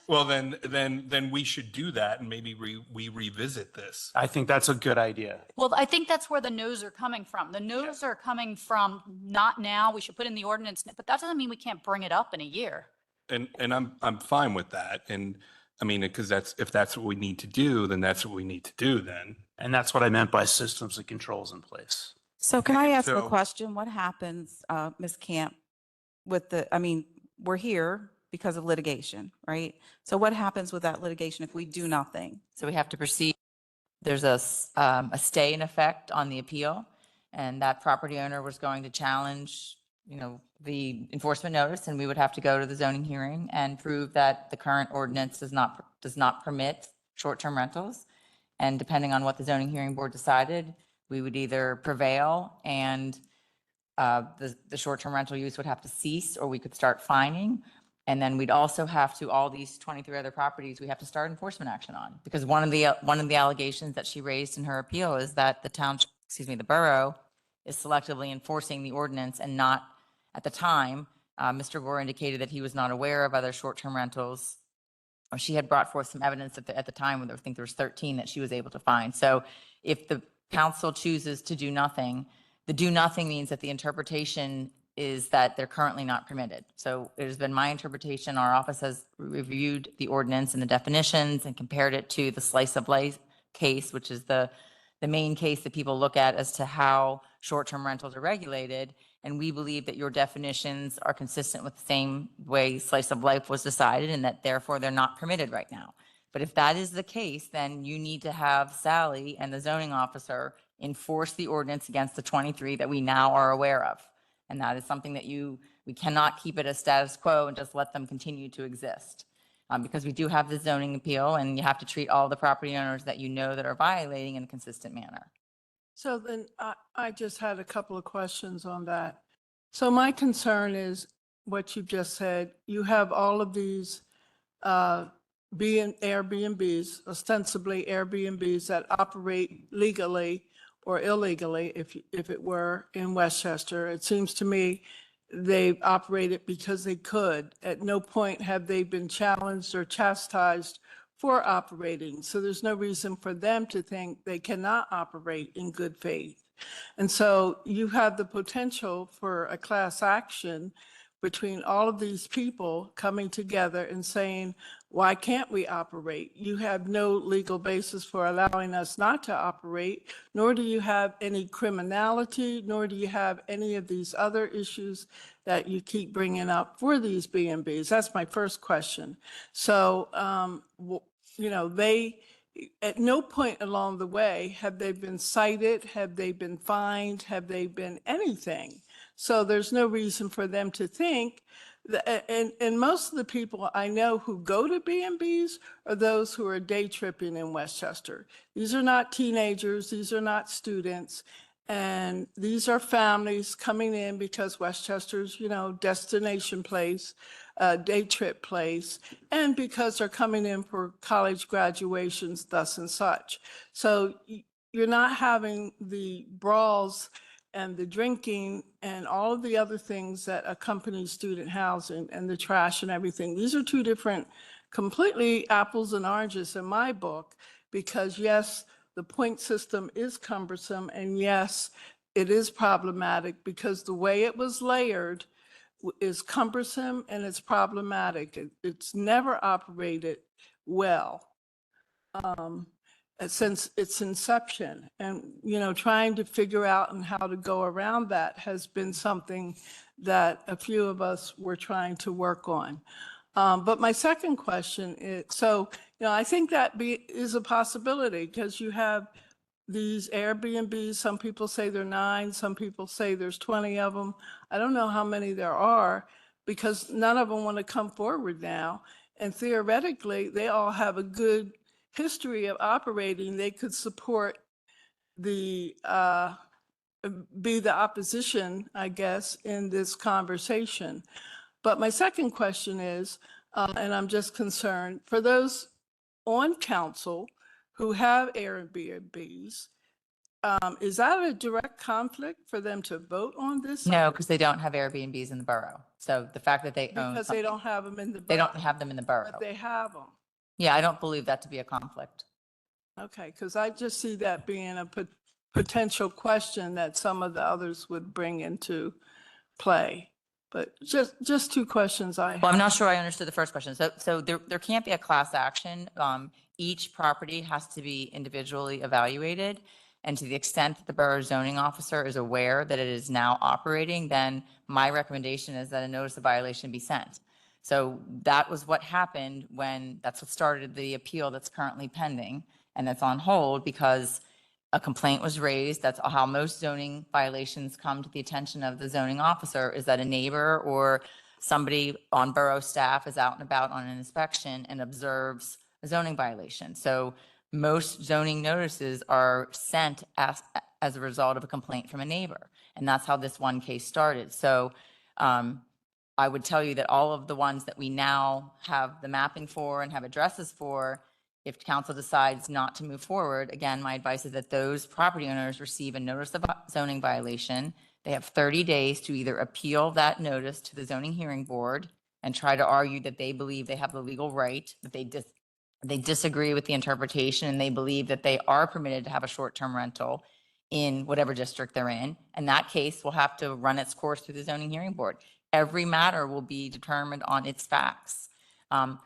Well, then we should do that, and maybe we revisit this. I think that's a good idea. Well, I think that's where the no's are coming from. The no's are coming from not now, we should put in the ordinance, but that doesn't mean we can't bring it up in a year. And I'm fine with that. And I mean, because if that's what we need to do, then that's what we need to do then. And that's what I meant by systems and controls in place. So can I ask a So- question? What happens, Ms. Camp, we're here because of litigation, right? So what happens with that litigation if we do nothing? So we have to proceed. There's a stay in effect on the appeal, and that property owner was going to challenge, the enforcement notice, and we would have to go to the zoning hearing and prove that the current ordinance does not permit short-term rentals. And depending on what the zoning hearing board decided, we would either prevail and the short-term rental use would have to cease, or we could start fining. And then we'd also have to, all these 23 other properties, we have to start enforcement action on. Because one of the allegations that she raised in her appeal is that the borough is selectively enforcing the ordinance and not, at the time, Mr. Gore indicated that he was not aware of other short-term rentals. Or she had brought forth some evidence at the time when I think there was 13 that she was able to find. So if the council chooses to do nothing, the do nothing means that the interpretation is that they're currently not permitted. So it has been my interpretation. Our office has reviewed the ordinance and the definitions and compared it to the slice of life case, which is the main case that people look at as to how short-term rentals are regulated. And we believe that your definitions are consistent with the same way slice of life was decided, and that therefore they're not permitted right now. But if that is the case, then you need to have Sally and the zoning officer enforce the ordinance against the 23 that we now are aware of. And that is something that we cannot keep it as status quo and just let them continue to exist. Because we do have the zoning appeal, and you have to treat all the property owners that that are violating in a consistent manner. So then I just had a couple of questions on that. So my concern is what you just said. You have all of these Airbnbs, ostensibly Airbnbs that operate legally or illegally, if it were in Westchester. It seems to me they've operated because they could. At no point have they been challenged or chastised for operating. So there's no reason for them to think they cannot operate in good faith. And so you have the potential for a class action between all of these people coming together and saying, why can't we operate? You have no legal basis for allowing us not to operate, nor do you have any criminality, nor do you have any of these other issues that you keep bringing up for these B&Bs. That's my first question. So, they, at no point along the way have they been cited, have they been fined, have they been anything. So there's no reason for them to think that, and most of the people I know who go to B&Bs are those who are day tripping in Westchester. These are not teenagers, these are not students, and these are families coming in because Westchester's, destination place, day trip place, and because they're coming in for college graduations, thus and such. So you're not having the brawls and the drinking and all of the other things that accompany student housing and the trash and everything. These are two different, completely apples and oranges in my book, because yes, the point system is cumbersome, and yes, it is problematic because the way it was layered is cumbersome and it's problematic. It's never operated well. Since its inception, and trying to figure out and how to go around that has been something that a few of us were trying to work on. But my second question is, I think that is a possibility, because you have these Airbnbs. Some people say there are 9, some people say there's 20 of them. I don't know how many there are, because none of them want to come forward now. And theoretically, they all have a good history of operating. They could support be the opposition, I guess, in this conversation. But my second question is, and I'm just concerned, for those on council who have Airbnbs, is that a direct conflict for them to vote on this? No, because they don't have Airbnbs in the borough. So the fact that they own Because they don't have them in the borough. they don't have them in the borough. But they have them. Yeah, I don't believe that to be a conflict. Okay, because I just see that being a potential question that some of the others would bring into play. But just 2 questions I have. Well, I'm not sure I understood the first question. So there can't be a class action. Each property has to be individually evaluated. And to the extent that the borough zoning officer is aware that it is now operating, then my recommendation is that a notice of violation be sent. So that was what happened that's what started the appeal that's currently pending and that's on hold, because a complaint was raised. That's how most zoning violations come to the attention of the zoning officer, is that a neighbor or somebody on borough staff is out and about on an inspection and observes a zoning violation. So most zoning notices are sent as a result of a complaint from a neighbor. And that's how this one case started. So I would tell you that all of the ones that we now have the mapping for and have addresses for, if council decides not to move forward, again, my advice is that those property owners receive a notice of zoning violation. They have 30 days to either appeal that notice to the zoning hearing board and try to argue that they believe they have the legal right, that they disagree with the interpretation, and they believe that they are permitted to have a short-term rental in whatever district they're in. And that case will have to run its course through the zoning hearing board. Every matter will be determined on its facts. I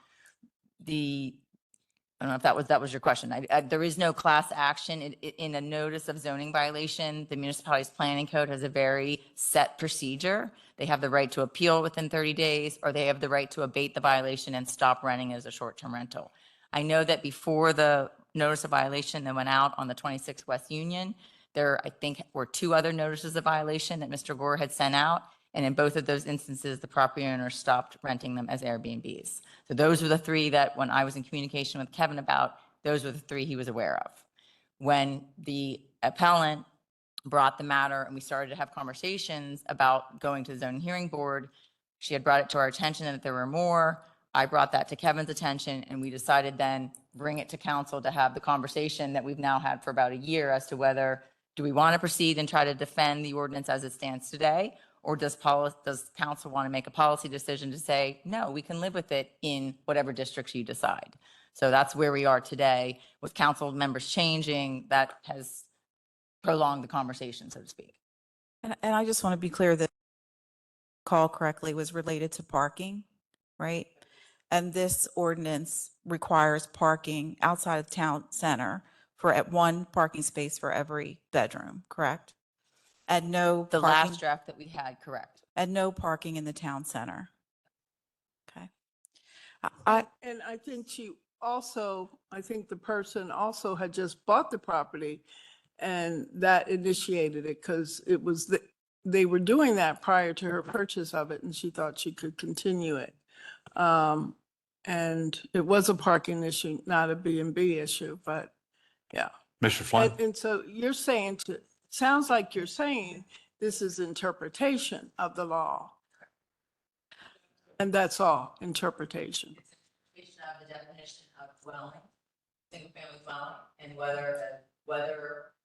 don't know if that was your question. There is no class action in a notice of zoning violation. The municipality's planning code has a very set procedure. They have the right to appeal within 30 days, or they have the right to abate the violation and stop renting as a short-term rental. I know that before the notice of violation that went out on the 26th West Union, there, I think, were 2 other notices of violation that Mr. Gore had sent out. And in both of those instances, the property owner stopped renting them as Airbnbs. So those were the 3 that, when I was in communication with Kevin about, those were the 3 he was aware of. When the appellant brought the matter and we started to have conversations about going to the zoning hearing board, she had brought it to our attention that there were more. I brought that to Kevin's attention, and we decided then bring it to council to have the conversation that we've now had for about a year as to whether, do we want to proceed and try to defend the ordinance as it stands today? Or does council want to make a policy decision to say, no, we can live with it in whatever districts you decide? So that's where we are today. With council members changing, that has prolonged the conversation, so to speak. And I just want to be clear that call correctly was related to parking, right? And this ordinance requires parking outside of town center for at one parking space for every bedroom, correct? And no The parking, last draft that we had, correct. and no parking in the town center. Okay. And I think I think the person also had just bought the property and that initiated it because it was, they were doing that prior to her purchase of it and she thought she could continue it. And it was a parking issue, not a B&B issue, but yeah. Mr. Flynn? And so you're saying, sounds like you're saying this is interpretation of the law. And that's all, interpretation. Interpretation of the definition of dwelling, single-family dwelling, and whether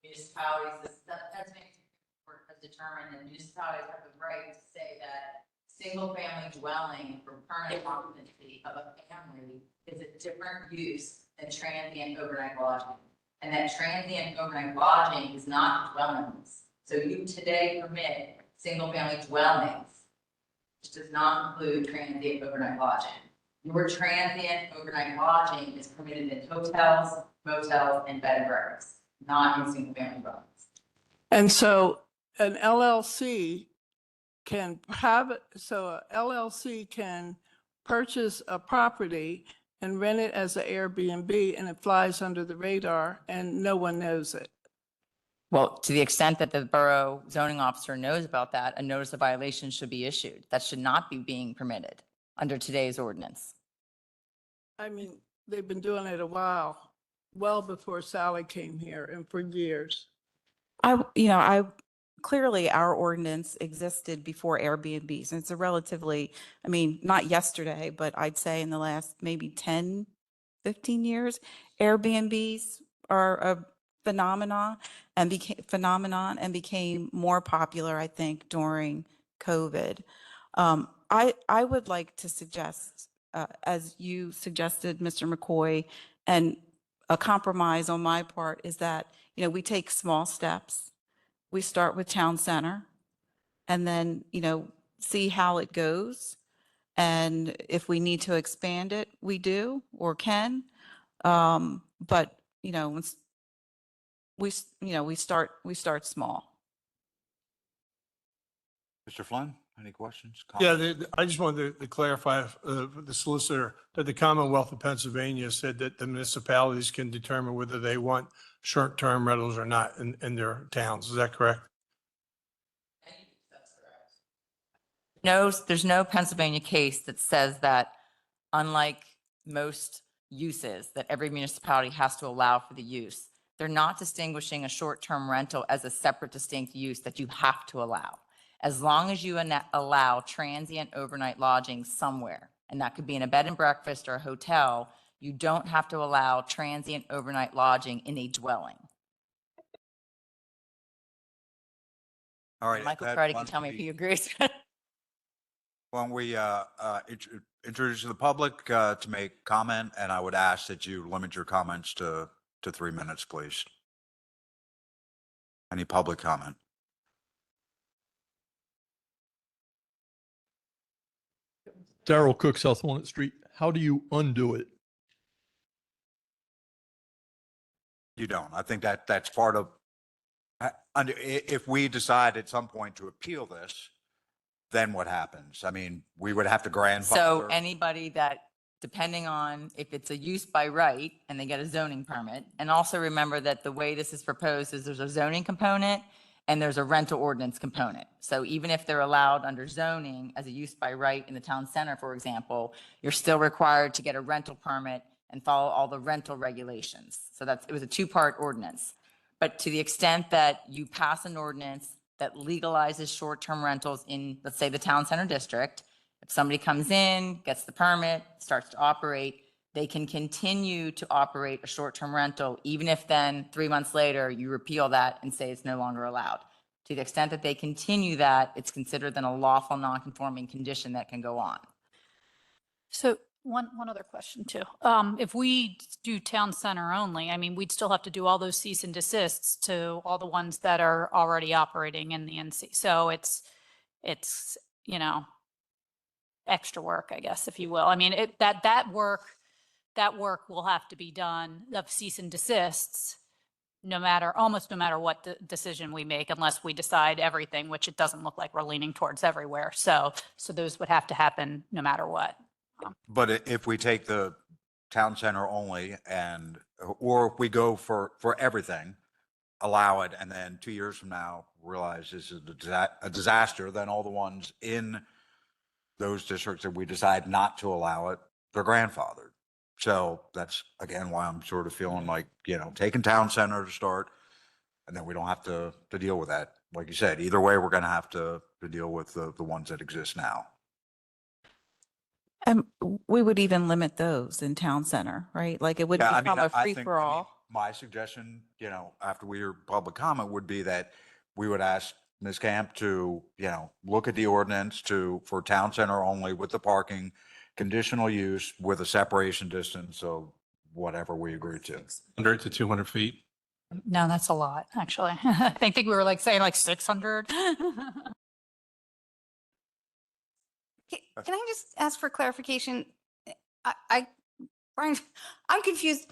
municipalities, that's been has determined that municipalities have the right to say that single-family dwelling for permanent occupancy of a family is a different use than transient overnight lodging. And that transient overnight lodging is not dwellings. So you today permit single-family dwellings, which does not include transient overnight lodging. Your transient overnight lodging is permitted in hotels, motels, and bed and breakfasts, not in single-family dwellings. And so an LLC can have, so a LLC can purchase a property and rent it as an Airbnb and it flies under the radar and no one knows it. Well, to the extent that the borough zoning officer knows about that, a notice of violation should be issued. That should not be being permitted under today's ordinance. I mean, they've been doing it a while, well before Sally came here and for years. Clearly our ordinance existed before Airbnbs. And it's a relatively, I mean, not yesterday, but I'd say in the last maybe 10, 15 years, Airbnbs are a phenomenon and became more popular, I think, during COVID. I would like to suggest, as you suggested, Mr. McCoy, and a compromise on my part is that, we take small steps. We start with town center and then, see how it goes. And if we need to expand it, we do or can. But, once we start small. Mr. Flynn, any questions? Yeah, comments? I just wanted to clarify, the solicitor, that the Commonwealth of Pennsylvania said that the municipalities can determine whether they want short-term rentals or not in their towns. Is that correct? No, there's no Pennsylvania case that says that, unlike most uses that every municipality has to allow for the use, they're not distinguishing a short-term rental as a separate distinct use that you have to allow. As long as you allow transient overnight lodging somewhere, and that could be in a bed and breakfast or a hotel, you don't have to allow transient overnight lodging in a dwelling. All right. Michael that- Crowdy why can don't tell me if we- he agrees. Why don't we introduce to the public to make comment, and I would ask that you limit your comments to 3 minutes, please. Any public comment? Darrell Cook, South Walnut Street. How do you undo it? You don't. I think that's part of, if we decide at some point to appeal this, then what happens? I mean, we would have to So grandfather. anybody that, depending on if it's a use by right and they get a zoning permit, and also remember that the way this is proposed is there's a zoning component and there's a rental ordinance component. So even if they're allowed under zoning as a use by right in the town center, for example, you're still required to get a rental permit and follow all the rental regulations. So it was a two-part ordinance. But to the extent that you pass an ordinance that legalizes short-term rentals in, let's say, the town center district, If somebody comes in, gets the permit, starts to operate, they can continue to operate a short-term rental, even if then 3 months later you repeal that and say it's no longer allowed. To the extent that they continue that, it's considered then a lawful non-conforming condition that can go on. So one other question too. If we do town center only, I mean, we'd still have to do all those cease and desists to all the ones that are already operating in the NC. So it's, you know, extra work, I guess, if you will. I mean, that work will have to be done of cease and desists, almost no matter what decision we make, unless we decide everything, which it doesn't look like we're leaning towards everywhere. So those would have to happen no matter what. But if we take the town center only or if we go for everything, allow it, and then 2 years from now realize this is a disaster, then all the ones in those districts that we decide not to allow it, they're grandfathered. So that's again why I'm sort of feeling like, taking town center to start, and then we don't have to deal with that. Like you said, either way, we're going to have to deal with the ones that exist now. We would even limit those in town center, right? Like it wouldn't become a free for all. My suggestion, after we hear public comment would be that we would ask Ms. Camp to, look at the ordinance for town center only with the parking, conditional use with a separation distance of whatever we agree to. 100 to 200 feet. No, that's a lot, actually. I think we were saying 600. Can I just ask for clarification? Brian, I'm confused.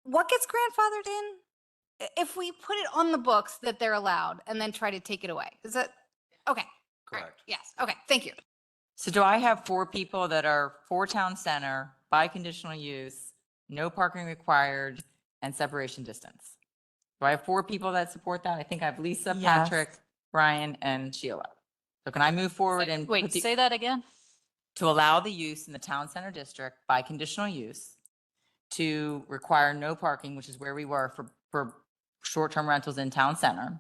What gets grandfathered in if we put it on the books that they're allowed and then try to take it away? Is that, okay. Correct. Yes. Okay. Thank you. So do I have 4 people that are for town center by conditional use, no parking required, and separation distance? Do I have 4 people that support that? I think I have Lisa, Yes. Patrick, Brian, and Sheila. So can I move forward and Wait, say that again? to allow the use in the town center district by conditional use, to require no parking, which is where we were for short-term rentals in town center,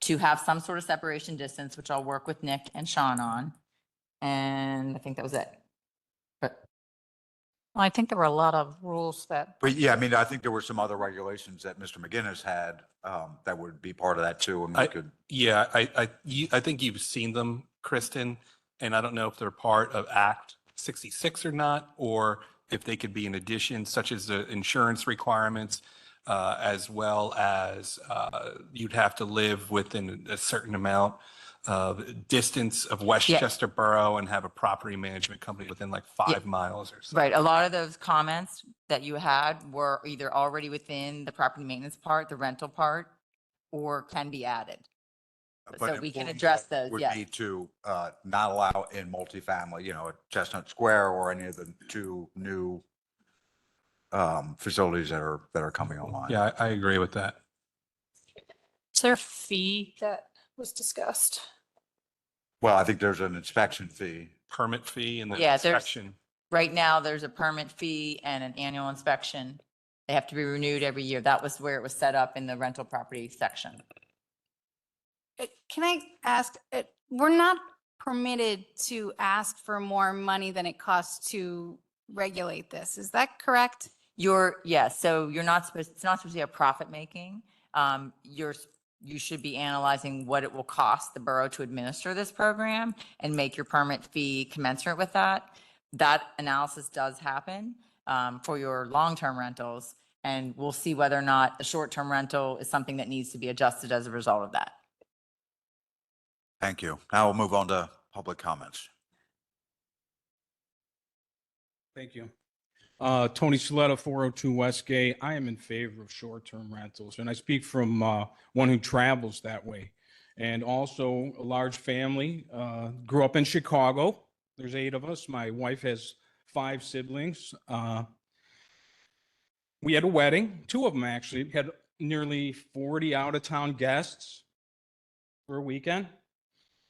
to have some sort of separation distance, which I'll work with Nick and Sean on. And I think that was it. But Well, I think there were a lot of rules that. But yeah, I think there were some other regulations that Mr. McGinnis had that would be part of that too. And we could. Yeah, I think you've seen them, Kristen, and I don't know if they're part of Act 66 or not, or if they could be an addition, such as the insurance requirements, as well as you'd have to live within a certain amount of distance of Westchester Borough and have a property management company within 5 miles or so. right, a lot of those comments that you had were either already within the property maintenance part, the rental part, or can be added. So we can address those, Would yes. be to not allow in multifamily, at Chestnut Square or any of the 2 new facilities that are coming online. Yeah, I agree with that. Is there a fee that was discussed? Well, I think there's an inspection fee. Permit fee and the Yeah, there's- inspection. Right now, there's a permit fee and an annual inspection. They have to be renewed every year. That was where it was set up in the rental property section. Can I ask, we're not permitted to ask for more money than it costs to regulate this. Is that correct? Yes, so it's not supposed to be a profit making. You should be analyzing what it will cost the borough to administer this program and make your permit fee commensurate with that. That analysis does happen for your long-term rentals, and we'll see whether or not the short-term rental is something that needs to be adjusted as a result of that. Thank you. Now we'll move on to public comments. Thank you. Tony Saletta, 402 Westgate. I am in favor of short-term rentals, and I speak from one who travels that way. And also a large family, grew up in Chicago. There's 8 of us. My wife has 5 siblings. We had a wedding, 2 of them actually. We had nearly 40 out-of-town guests for a weekend.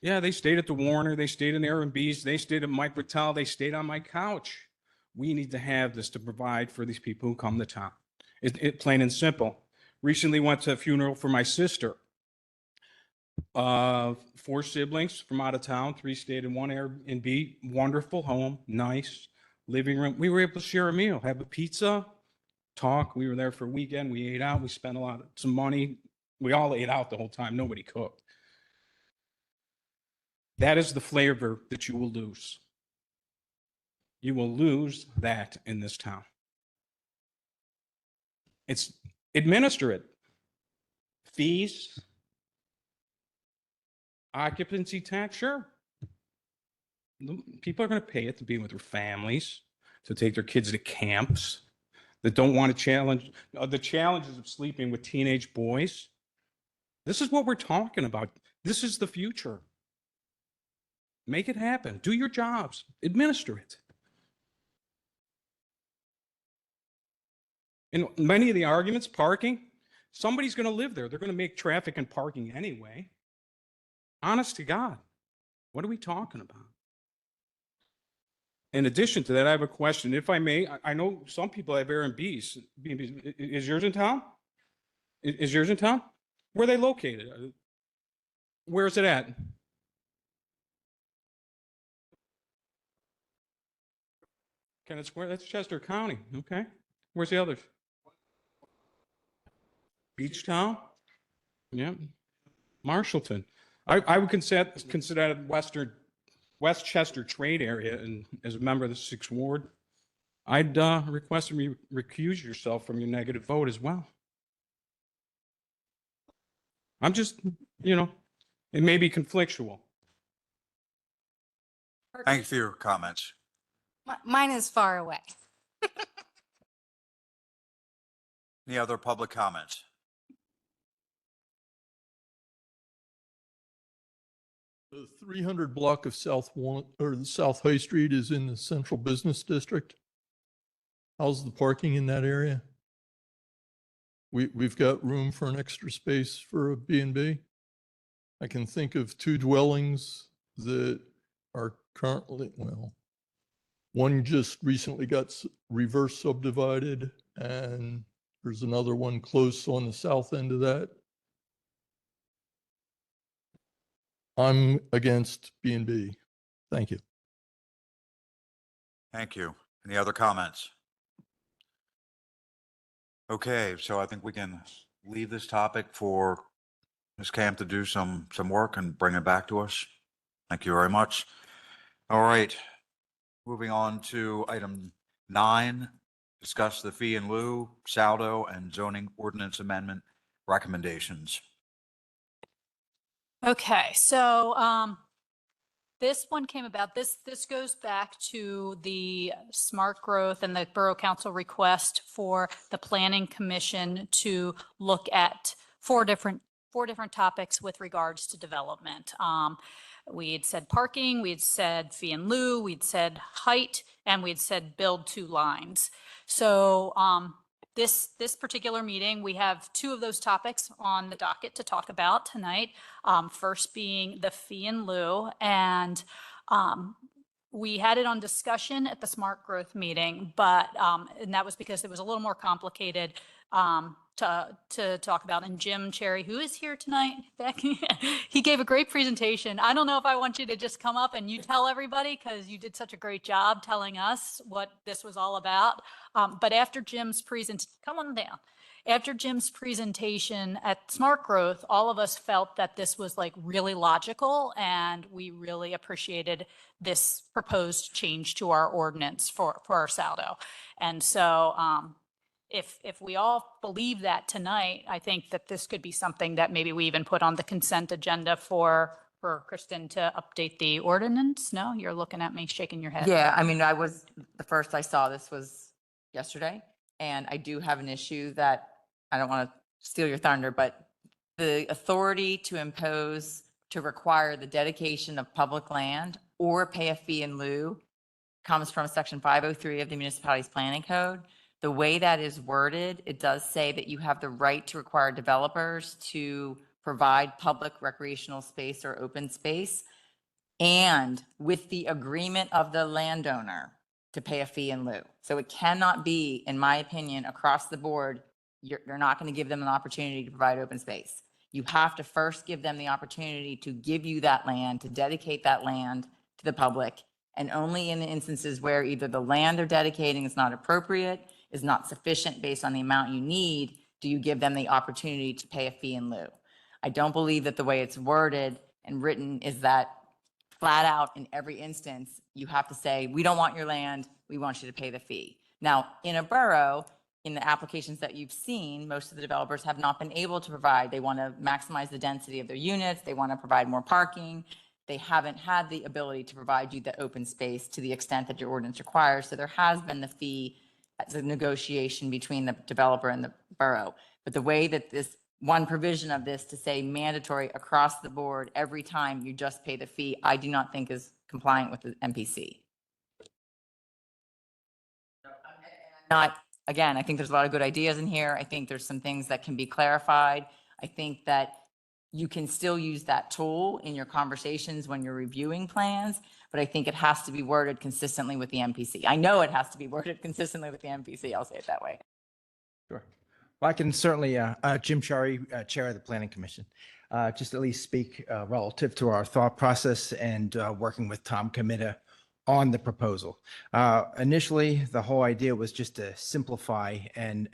Yeah, they stayed at the Warner, they stayed in Airbnbs, they stayed at Mike Rattel, they stayed on my couch. We need to have this to provide for these people who come to town. It plain and simple. Recently went to a funeral for my sister. 4 siblings from out of town, 3 stayed in 1 Airbnb, wonderful home, nice living room. We were able to share a meal, have a pizza, talk. We were there for a weekend. We ate out. We spent some money. We all ate out the whole time. Nobody cooked. That is the flavor that you will lose. You will lose that in this town. It's administer it. Fees, occupancy tax, sure. People are going to pay it to be with their families, to take their kids to camps, that don't want to challenge the challenges of sleeping with teenage boys. This is what we're talking about. This is the future. Make it happen. Do your jobs. Administer it. In many of the arguments, parking, somebody's going to live there. They're going to make traffic and parking anyway. Honest to God, what are we talking about? In addition to that, I have a question. If I may, I know some people have Airbnbs. Is yours in town? Is yours in town? Where are they located? Where is it at? Kennett Square, that's Chester County. Okay. Where's the others? Beachtown? Yeah. Marshallton. I would consider that Westchester trade area, and as a member of the 6th Ward, I'd request you recuse yourself from your negative vote as well. I'm just, it may be conflictual. Thank you for your comments. Mine is far away. Any other public comments? The 300 block of South High Street is in the Central Business District. How's the parking in that area? We've got room for an extra space for a B&B. I can think of 2 dwellings that are currently, one just recently got reverse subdivided, and there's another one close on the south end of that. I'm against B&B. Thank you. Thank you. Any other comments? Okay, so I think we can leave this topic for Ms. Camp to do some work and bring it back to us. Thank you very much. All right, moving on to item 9, discuss the fee in lieu, saldo, and zoning ordinance amendment recommendations. Okay, so this one came about, this goes back to the smart growth and the Borough Council request for the Planning Commission to look at 4 different topics with regards to development. We had said parking, we had said fee in lieu, we'd said height, and we'd said build 2 lines. So this particular meeting, we have 2 of those topics on the docket to talk about tonight. First being the fee in lieu, and we had it on discussion at the smart growth meeting, but and that was because it was a little more complicated to talk about. And Jim Cherry, who is here tonight, he gave a great presentation. I don't know if I want you to just come up and you tell everybody, because you did such a great job telling us what this was all about. But after Jim's presentation, come on down. After Jim's presentation at Smart Growth, all of us felt that this was like really logical, and we really appreciated this proposed change to our ordinance for our saldo. And so if we all believe that tonight, I think that this could be something that maybe we even put on the consent agenda for Kristen to update the ordinance. No, you're looking at me shaking your head. Yeah, I mean, the first I saw this was yesterday, and I do have an issue that I don't want to steal your thunder, but the authority to require the dedication of public land or pay a fee in lieu comes from Section 503 of the Municipalities Planning Code. The way that is worded, it does say that you have the right to require developers to provide public recreational space or open space, and with the agreement of the landowner to pay a fee in lieu. So it cannot be, in my opinion, across the board, you're not going to give them an opportunity to provide open space. You have to first give them the opportunity to give you that land, to dedicate that land to the public. And only in the instances where either the land they're dedicating is not appropriate, is not sufficient based on the amount you need, do you give them the opportunity to pay a fee in lieu. I don't believe that the way it's worded and written is that flat out in every instance, you have to say, we don't want your land, we want you to pay the fee. Now, in a borough, in the applications that you've seen, most of the developers have not been able to provide. They want to maximize the density of their units. They want to provide more parking. They haven't had the ability to provide you the open space to the extent that your ordinance requires. So there has been the fee as a negotiation between the developer and the borough. But the way that this one provision of this to say mandatory across the board every time you just pay the fee, I do not think is compliant with the MPC. Not, again, I think there's a lot of good ideas in here. I think there's some things that can be clarified. I think that you can still use that tool in your conversations when you're reviewing plans, but I think it has to be worded consistently with the MPC. I know it has to be worded consistently with the MPC. I'll say it that way. Sure. Well, I can certainly, Jim Shari, Chair of the Planning Commission, just at least speak relative to our thought process and working with Tom Comita on the proposal. Initially, the whole idea was just to simplify and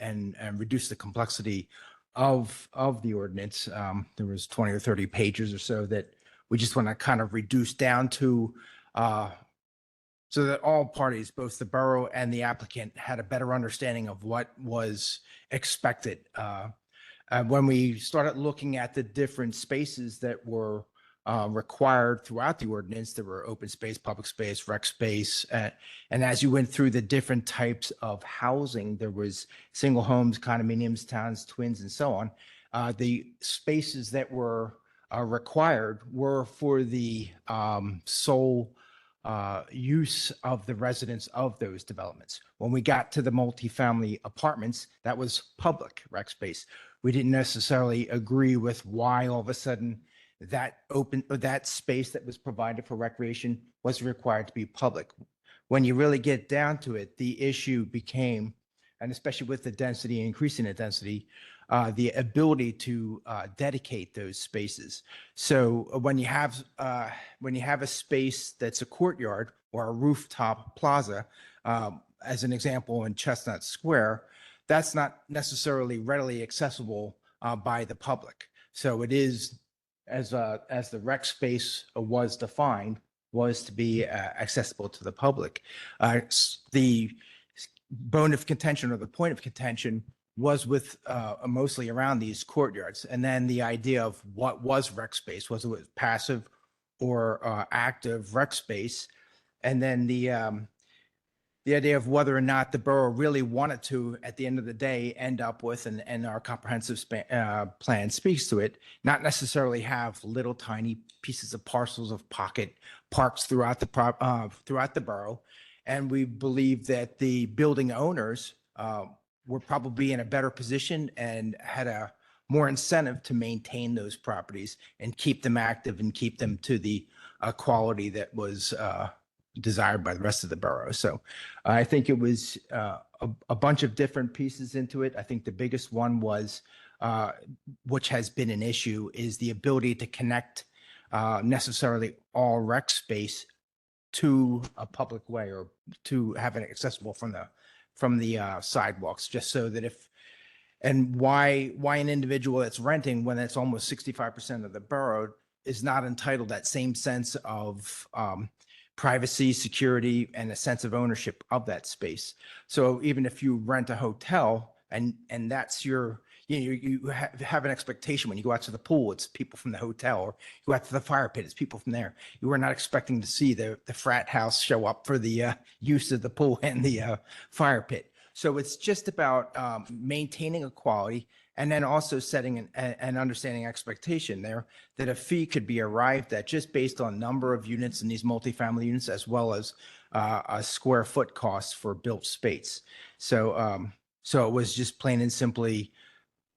reduce the complexity of the ordinance. There was 20 or 30 pages or so that we just want to kind of reduce down to so that all parties, both the borough and the applicant, had a better understanding of what was expected. When we started looking at the different spaces that were required throughout the ordinance, there were open space, public space, rec space. And as you went through the different types of housing, there was single homes, condominiums, towns, twins, and so on. The spaces that were required were for the sole use of the residents of those developments. When we got to the multifamily apartments, that was public rec space. We didn't necessarily agree with why all of a sudden that space that was provided for recreation was required to be public. When you really get down to it, the issue became, and especially with the density, increasing the density, the ability to dedicate those spaces. So when you have a space that's a courtyard or a rooftop plaza, as an example in Chestnut Square, that's not necessarily readily accessible by the public. So it is, as the rec space was defined, was to be accessible to the public. The bone of contention, or the point of contention, was with mostly around these courtyards. And then the idea of what was rec space, was it passive or active rec space? And then the idea of whether or not the borough really wanted to, at the end of the day, end up with, and our comprehensive plan speaks to it, not necessarily have little tiny pieces of parcels of pocket parks throughout the borough. And we believe that the building owners were probably in a better position and had a more incentive to maintain those properties and keep them active and keep them to the quality that was desired by the rest of the borough. So I think it was a bunch of different pieces into it. I think the biggest one was, which has been an issue, is the ability to connect necessarily all rec space to a public way, or to have it accessible from the sidewalks, just so that why an individual that's renting, when it's almost 65% of the borough, is not entitled that same sense of privacy, security, and a sense of ownership of that space. So even if you rent a hotel and that's your, you have an expectation when you go out to the pool, it's people from the hotel, or you go out to the fire pit, it's people from there. You are not expecting to see the frat house show up for the use of the pool and the fire pit. So it's just about maintaining a quality, and then also setting an understanding expectation there that a fee could be arrived at just based on number of units in these multifamily units, as well as a square foot cost for built space. So it was just plain and simply,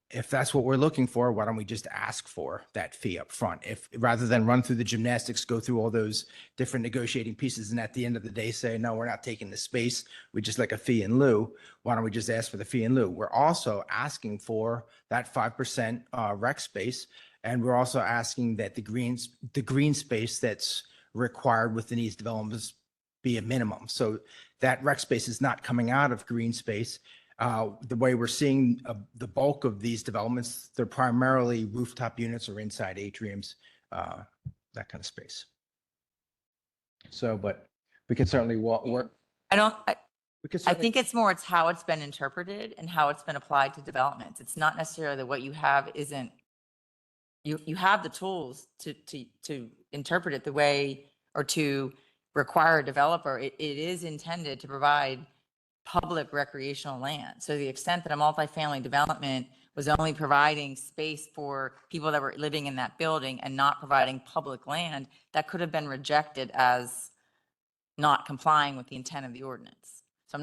if that's what we're looking for, why don't we just ask for that fee up front? If rather than run through the gymnastics, go through all those different negotiating pieces, and at the end of the day say, no, we're not taking the space, we just like a fee in lieu, why don't we just ask for the fee in lieu? We're also asking for that 5% rec space And we're also asking that the green space that's required within these developments be a minimum. So that rec space is not coming out of green space. The way we're seeing the bulk of these developments, they're primarily rooftop units or inside atriums, that kind of space. So, but we can certainly work. We can I certainly, think it's more, it's how it's been interpreted and how it's been applied to developments. It's not necessarily that what you have isn't, you have the tools to interpret it the way, or to require a developer. It is intended to provide public recreational land. So the extent that a multifamily development was only providing space for people that were living in that building and not providing public land, that could have been rejected as not complying with the intent of the ordinance. So I'm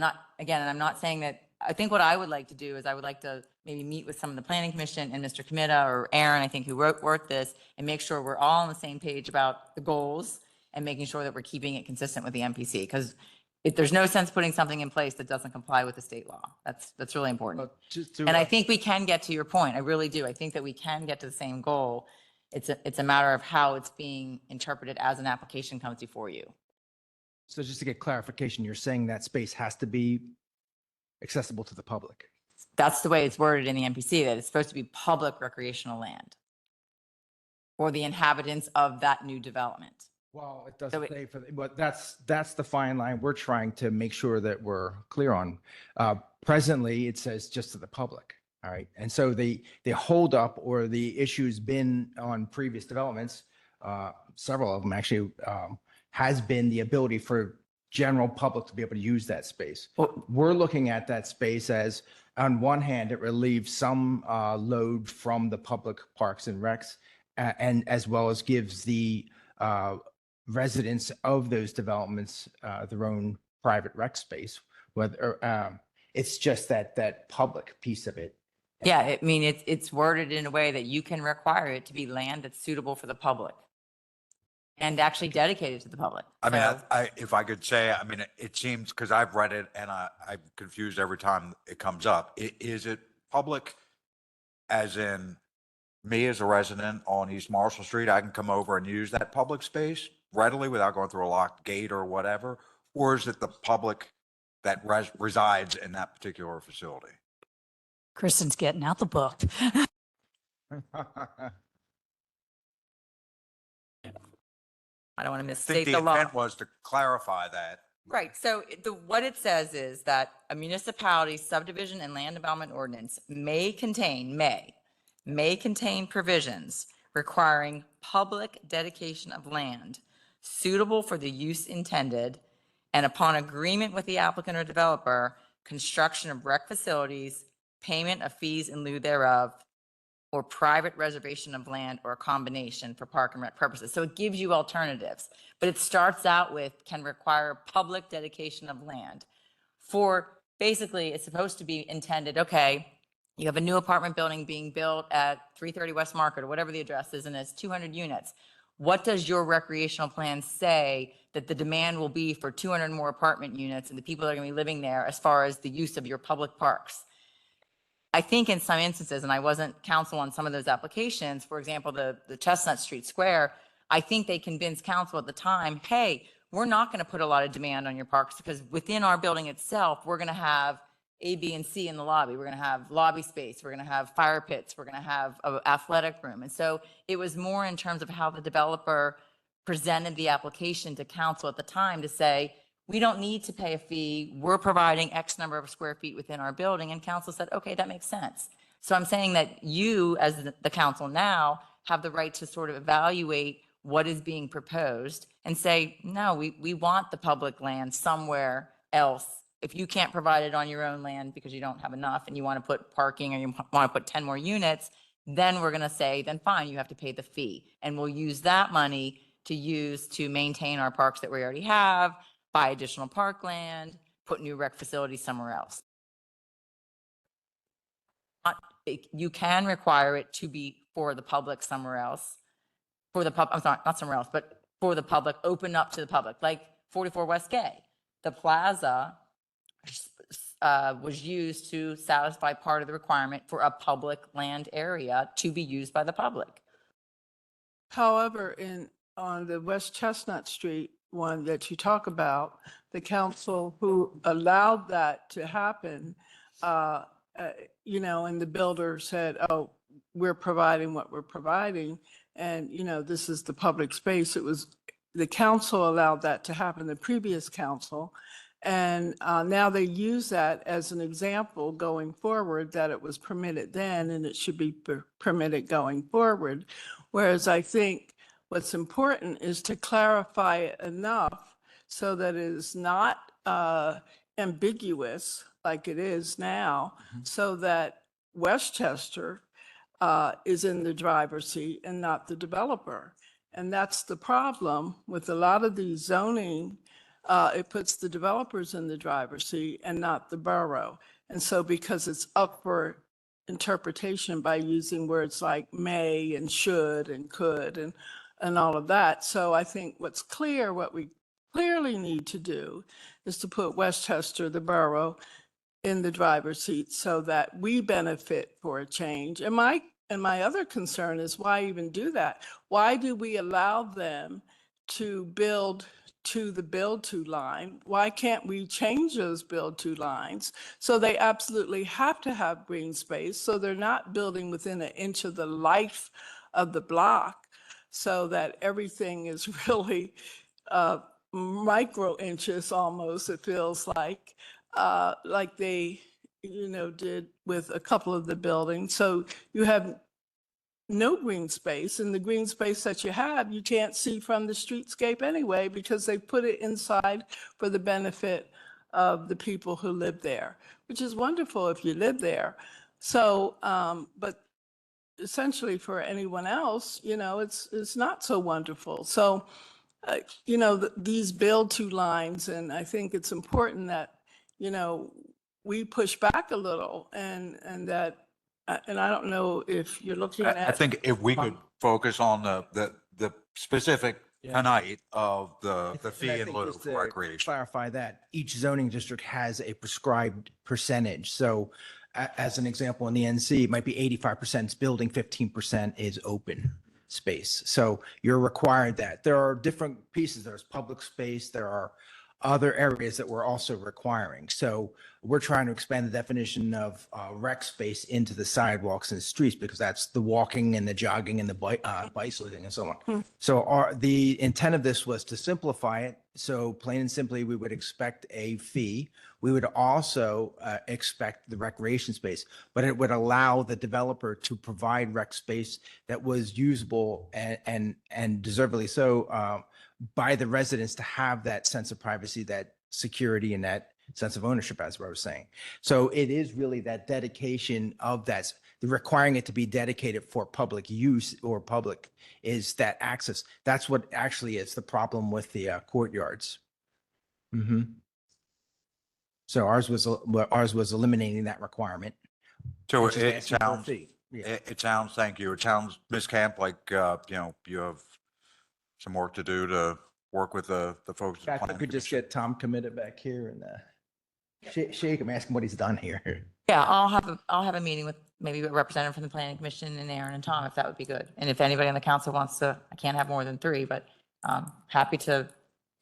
not saying that. I think what I would like to do is I would like to maybe meet with some of the planning commission and Mr. Committa or Aaron, I think, who wrote this, and make sure we're all on the same page about the goals and making sure that we're keeping it consistent with the MPC. Because there's no sense putting something in place that doesn't comply with the state law. That's really important. And I think we can get to your point. I really do. I think that we can get to the same goal. It's a matter of how it's being interpreted as an application comes before you. so just to get clarification, you're saying that space has to be accessible to the public? That's the way it's worded in the MPC, that it's supposed to be public recreational land for the inhabitants of that new development. Well, it doesn't say for, but that's the fine line we're trying to make sure that we're clear on. Presently, it says just to the public. All right. And so the holdup or the issue's been on previous developments, several of them actually, has been the ability for general public to be able to use that space. We're looking at that space as, on one hand, it relieves some load from the public parks and recs, and as well as gives the residents of those developments their own private rec space. Whether it's just that public piece of it. Yeah, I mean, it's worded in a way that you can require it to be land that's suitable for the public and actually dedicated to the public. I mean, if I could say, I mean, it seems, because I've read it and I'm confused every time it comes up. Is it public as in me as a resident on East Marshall Street, I can come over and use that public space readily without going through a locked gate or whatever? Or is it the public that resides in that particular facility? Kristen's getting out the book. I don't want to I misstate think the the law. intent was to clarify that. Right. So what it says is that a municipality's subdivision and land development ordinance may contain provisions requiring public dedication of land suitable for the use intended, and upon agreement with the applicant or developer, construction of rec facilities, payment of fees in lieu thereof, or private reservation of land, or a combination for park and rec purposes. So it gives you alternatives, but it starts out with can require public dedication of land. For basically, it's supposed to be intended, okay, you have a new apartment building being built at 330 West Market or whatever the address is, and it's 200 units. What does your recreational plan say that the demand will be for 200 more apartment units and the people that are going to be living there as far as the use of your public parks? I think in some instances, and I wasn't counsel on some of those applications, for example, the Chestnut Street Square, I think they convinced council at the time, hey, we're not going to put a lot of demand on your parks because within our building itself, we're going to have A, B, and C in the lobby. We're going to have lobby space. We're going to have fire pits. We're going to have an athletic room. And so it was more in terms of how the developer presented the application to council at the time to say, we don't need to pay a fee. We're providing X number of square feet within our building. And council said, okay, that makes sense. So I'm saying that you, as the council now, have the right to sort of evaluate what is being proposed and say, no, we want the public land somewhere else. If you can't provide it on your own land because you don't have enough and you want to put parking or you want to put 10 more units, then we're going to say, then fine, you have to pay the fee. And we'll use that money to maintain our parks that we already have, buy additional parkland, put new rec facilities somewhere else. You can require it to be for the public somewhere else. I'm sorry, not somewhere else, but for the public, open up to the public, like 44 West Gay. The plaza was used to satisfy part of the requirement for a public land area to be used by the public. However, on the West Chestnut Street one that you talk about, the council who allowed that to happen, and the builder said, oh, we're providing what we're providing. And, this is the public space. It was, the council allowed that to happen, the previous council. And now they use that as an example going forward, that it was permitted then and it should be permitted going forward. Whereas I think what's important is to clarify it enough so that it is not ambiguous like it is now, so that Westchester is in the driver's seat and not the developer. And that's the problem with a lot of these zoning. It puts the developers in the driver's seat and not the borough. And so because it's up for interpretation by using words like may and should and could and all of that. So I think what we clearly need to do is to put Westchester, the borough, in the driver's seat so that we benefit for a change. And my other concern is, why even do that? Why do we allow them to build to the build-to line? Why can't we change those build-to lines so they absolutely have to have green space, so they're not building within an inch of the life of the block, so that everything is really micro inches almost, it feels like they did with a couple of the buildings. So you have no green space, and the green space that you have, you can't see from the streetscape anyway, because they put it inside for the benefit of the people who live there, which is wonderful if you live there. So, but essentially for anyone else, it's not so wonderful. So, these build-to lines, and I think it's important that, we push back a little and that, and I don't know if you're looking at. I think if we could focus on the specific tonight of the fee in lieu Just to for recreation. clarify that each zoning district has a prescribed percentage. So as an example, in the NC, it might be 85% is building, 15% is open space. So you're required that. There are different pieces. There's public space. There are other areas that we're also requiring. So we're trying to expand the definition of rec space into the sidewalks and the streets, because that's the walking and the jogging and the bicycling and so on. So the intent of this was to simplify it. So plain and simply, we would expect a fee. We would also expect the recreation space, but it would allow the developer to provide rec space that was usable and deservedly so by the residents, to have that sense of privacy, that security, and that sense of ownership, as I was saying. So it is really that dedication of that, requiring it to be dedicated for public use or public, is that access. That's what actually is the problem with the courtyards. So ours was eliminating that requirement. So which is it asking for a sounds, fee. Yeah. it sounds, thank you. It sounds, Ms. Camp, like, you have some work to do to work with the folks. In fact, I could just get Tom committed back here and shake him, ask him what he's done here. Yeah, I'll have a meeting with maybe a representative from the planning commission and Aaron and Tom, if that would be good. And if anybody on the council wants to, I can't have more than 3, but happy to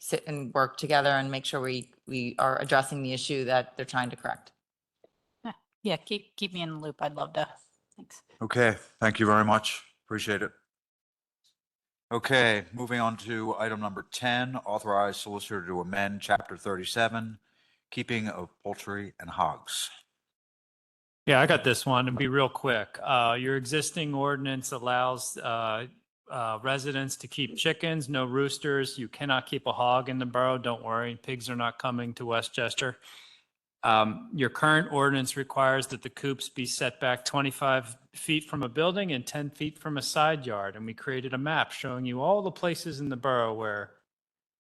sit and work together and make sure we are addressing the issue that they're trying to correct. Yeah, keep me in the loop. I'd love to. Thanks. Okay, thank you very much. Appreciate it. Okay, moving on to item number 10, authorize solicitor to amend chapter 37, keeping of poultry and hogs. Yeah, I got this one. It'll be real quick. Your existing ordinance allows residents to keep chickens, no roosters. You cannot keep a hog in the borough. Don't worry, pigs are not coming to Westchester. Your current ordinance requires that the coops be set back 25 feet from a building and 10 feet from a side yard. And we created a map showing you all the places in the borough where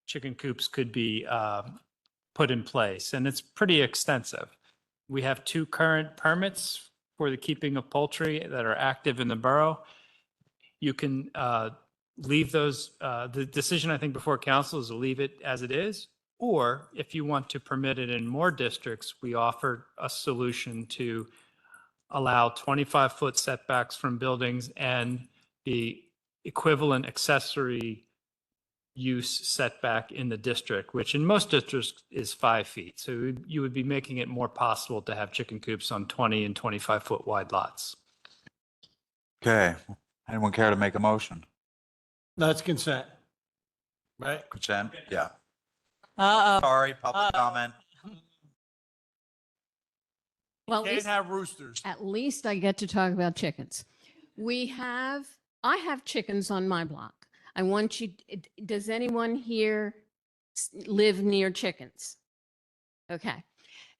chicken coops could be put in place. And it's pretty extensive. We have 2 current permits for the keeping of poultry that are active in the borough. You can leave those, the decision I think before council is to leave it as it is. Or if you want to permit it in more districts, we offer a solution to allow 25-foot setbacks from buildings and the equivalent accessory use setback in the district, which in most districts is 5 feet. So you would be making it more possible to have chicken coops on 20 and 25-foot wide lots. Okay, anyone care to make a motion? That's consent, right? Consent? Yeah. Uh-oh. Sorry, public comment. Well, at Can't least, have roosters. at least I get to talk about chickens. I have chickens on my block. I want you, does anyone here live near chickens? Okay.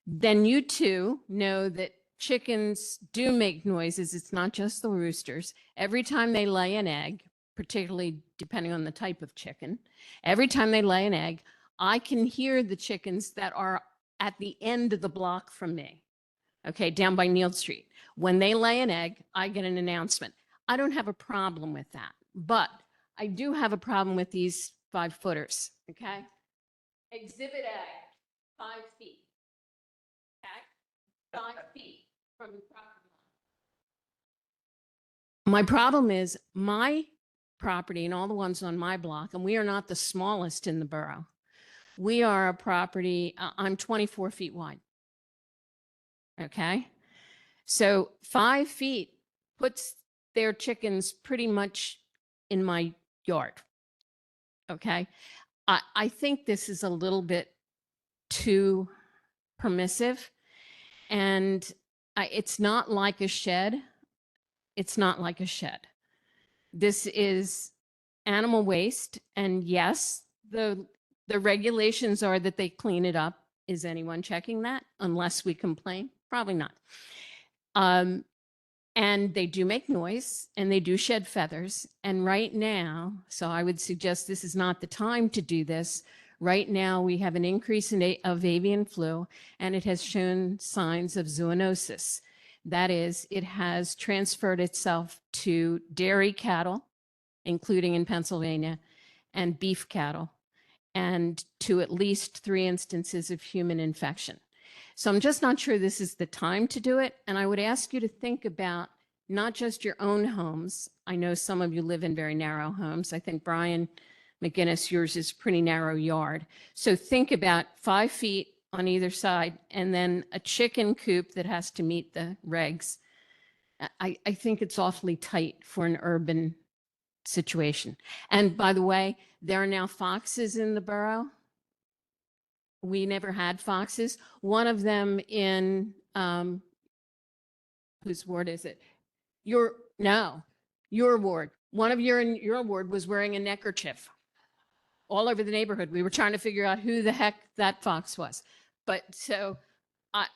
Then you too know that chickens do make noises. It's not just the roosters. Every time they lay an egg, particularly depending on the type of chicken, every time they lay an egg, I can hear the chickens that are at the end of the block from me. Okay, down by Neal Street. When they lay an egg, I get an announcement. I don't have a problem with that, but I do have a problem with these 5-footers, okay? Exhibit A, 5 feet. Okay? 5 feet from the property line. My problem is my property and all the ones on my block, and we are not the smallest in the borough. We are a property, I'm 24 feet wide. Okay? So 5 feet puts their chickens pretty much in my yard. Okay? I think this is a little bit too permissive, and it's not like a shed. It's not like a shed. This is animal waste, and yes, the regulations are that they clean it up. Is anyone checking that? Unless we complain? Probably not. And they do make noise and they do shed feathers. And right now, so I would suggest this is not the time to do this. Right now, we have an increase of avian flu, and it has shown signs of zoonosis. That is, it has transferred itself to dairy cattle, including in Pennsylvania, and beef cattle, and to at least 3 instances of human infection. So I'm just not sure this is the time to do it. And I would ask you to think about not just your own homes. I know some of you live in very narrow homes. I think Brian McGinnis, yours is pretty narrow yard. So think about 5 feet on either side and then a chicken coop that has to meet the regs. I think it's awfully tight for an urban situation. And by the way, there are now foxes in the borough. We never had foxes. One of them in, whose ward is it? Your ward. One of your ward was wearing a neckerchief all over the neighborhood. We were trying to figure out who the heck that fox was. But so I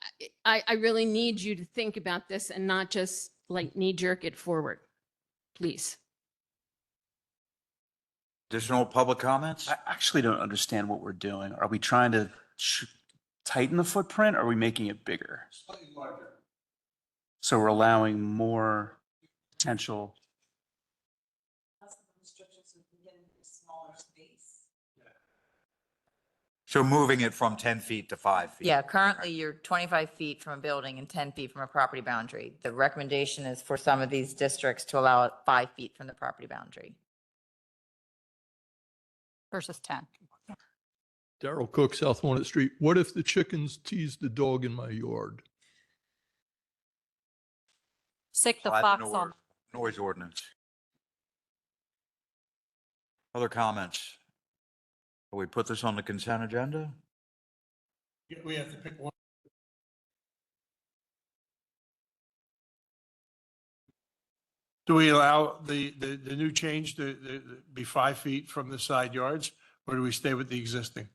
really need you to think about this and not just like knee jerk it forward, please. Additional public comments? I actually don't understand what we're doing. Are we trying to tighten the footprint? Or are we making it bigger? Slightly larger. So we're allowing more potential. So moving it from 10 feet to 5 feet. Yeah, currently you're 25 feet from a building and 10 feet from a property boundary. The recommendation is for some of these districts to allow it 5 feet from the property boundary. Versus 10. Darrell Cook, South Walnut Street. What if the chickens tease the dog in my yard? Sick the Five fox noise- on. Noise ordinance. Other comments? Will we put this on the consent agenda? We have to pick one. Do we allow the new change to be 5 feet from the side yards, or do we stay with the existing?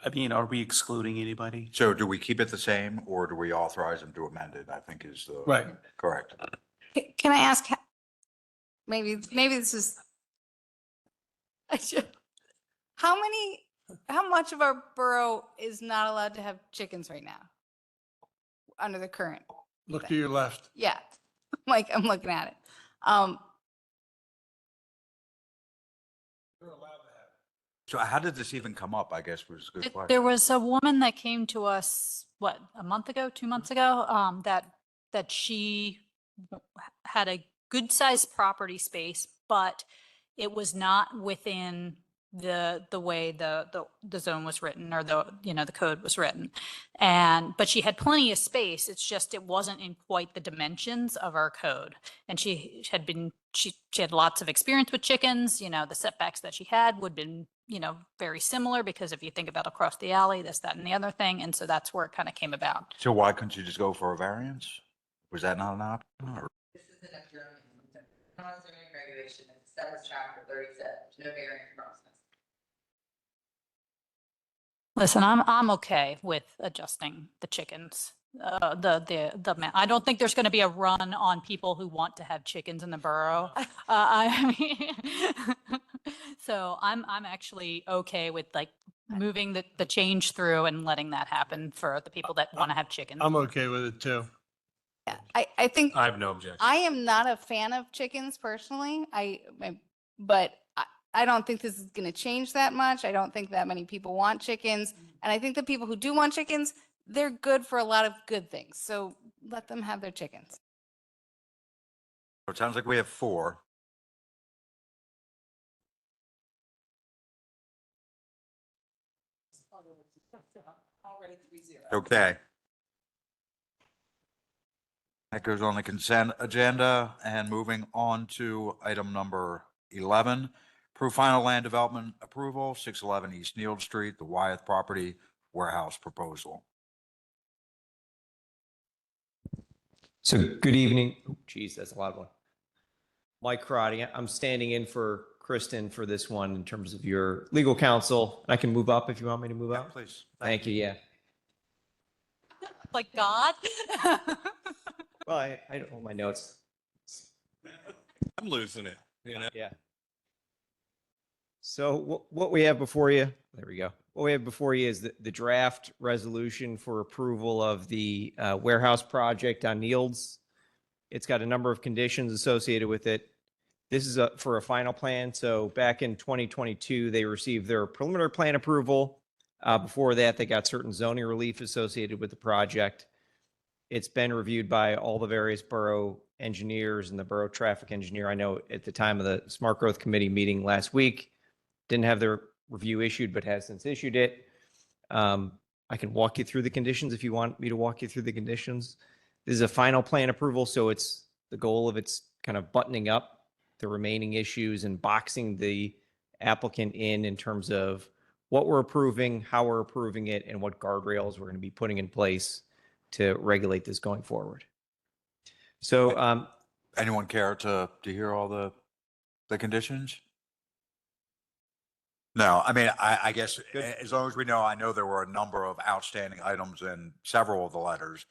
I mean, are we excluding anybody? So do we keep it the same or do we authorize them to amend it? I think is the. Right. Correct. Can I ask, maybe this is, how much of our borough is not allowed to have chickens right now? Under the current? Look to your left. Yeah, I'm looking at it. So how did this even come up, I guess was a good question. There was a woman that came to us, what, a month ago, 2 months ago, that she had a good sized property space, but it was not within the way the zone was written, or the code was written. But she had plenty of space. It's just it wasn't in quite the dimensions of our code. And she had lots of experience with chickens. The setbacks that she had would have been very similar, because if you think about across the alley, this, that, and the other thing. And so that's where it kind of came about. So why couldn't you just go for a variance? Was that not an option? Or? This isn't a zoning regulation, it's chapter 37, no variance process. Listen, I'm okay with adjusting the chickens. I don't think there's going to be a run on people who want to have chickens in the borough. I mean, so I'm actually okay with like moving the change through and letting that happen for the people that want to have chickens. I'm okay with it too. I think I have no objection. I am not a fan of chickens personally. But I don't think this is going to change that much. I don't think that many people want chickens. And I think the people who do want chickens, they're good for a lot of good things. So let them have their chickens. It sounds like we have 4. Okay. That goes on the consent agenda, and moving on to item number 11. Approve final land development approval, 611 East Neal Street, the Wyeth property warehouse proposal. So good evening. Oh, geez, that's a loud one. Mike Karate. I'm standing in for Kristen for this one in terms of your legal counsel. I can move up if you want me to move up. Please. Thank you. Yeah. Like God. Well, I don't hold my notes. I'm losing it. Yeah. So what we have before you, there we go. What we have before you is the draft resolution for approval of the warehouse project on Nields. It's got a number of conditions associated with it. This is for a final plan. So back in 2022, they received their preliminary plan approval. Before that, they got certain zoning relief associated with the project. It's been reviewed by all the various borough engineers and the borough traffic engineer. I know at the time of the Smart Growth Committee meeting last week, didn't have their review issued, but has since issued it. I can walk you through the conditions if you want me to walk you through the conditions. This is a final plan approval, so it's the goal of it's kind of buttoning up the remaining issues and boxing the applicant in terms of what we're approving, how we're approving it, and what guardrails we're going to be putting in place to regulate this going forward. So anyone care to hear all the conditions? No, I mean, I guess as long as we know, I know there were a number of outstanding items in several of the letters.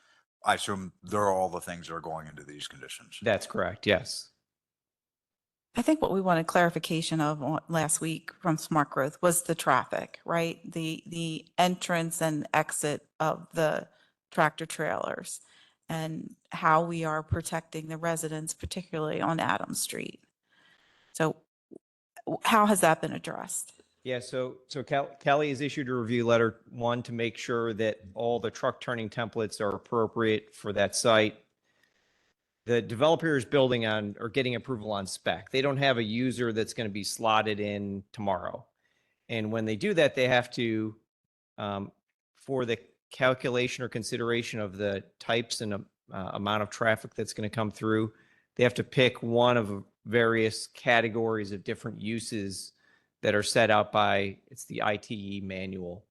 I assume they're all the things that are going into these conditions. That's correct. Yes. I think what we wanted clarification of last week from Smart Growth was the traffic, right? The entrance and exit of the tractor trailers and how we are protecting the residents, particularly on Adams Street. So how has that been addressed? Yeah, so Kelly has issued a review letter, one, to make sure that all the truck turning templates are appropriate for that site. The developer is building on or getting approval on spec. They don't have a user that's going to be slotted in tomorrow. And when they do that, they have to, for the calculation or consideration of the types and amount of traffic that's going to come through, they have to pick one of various categories of different uses that are set out by, it's the ITE manual,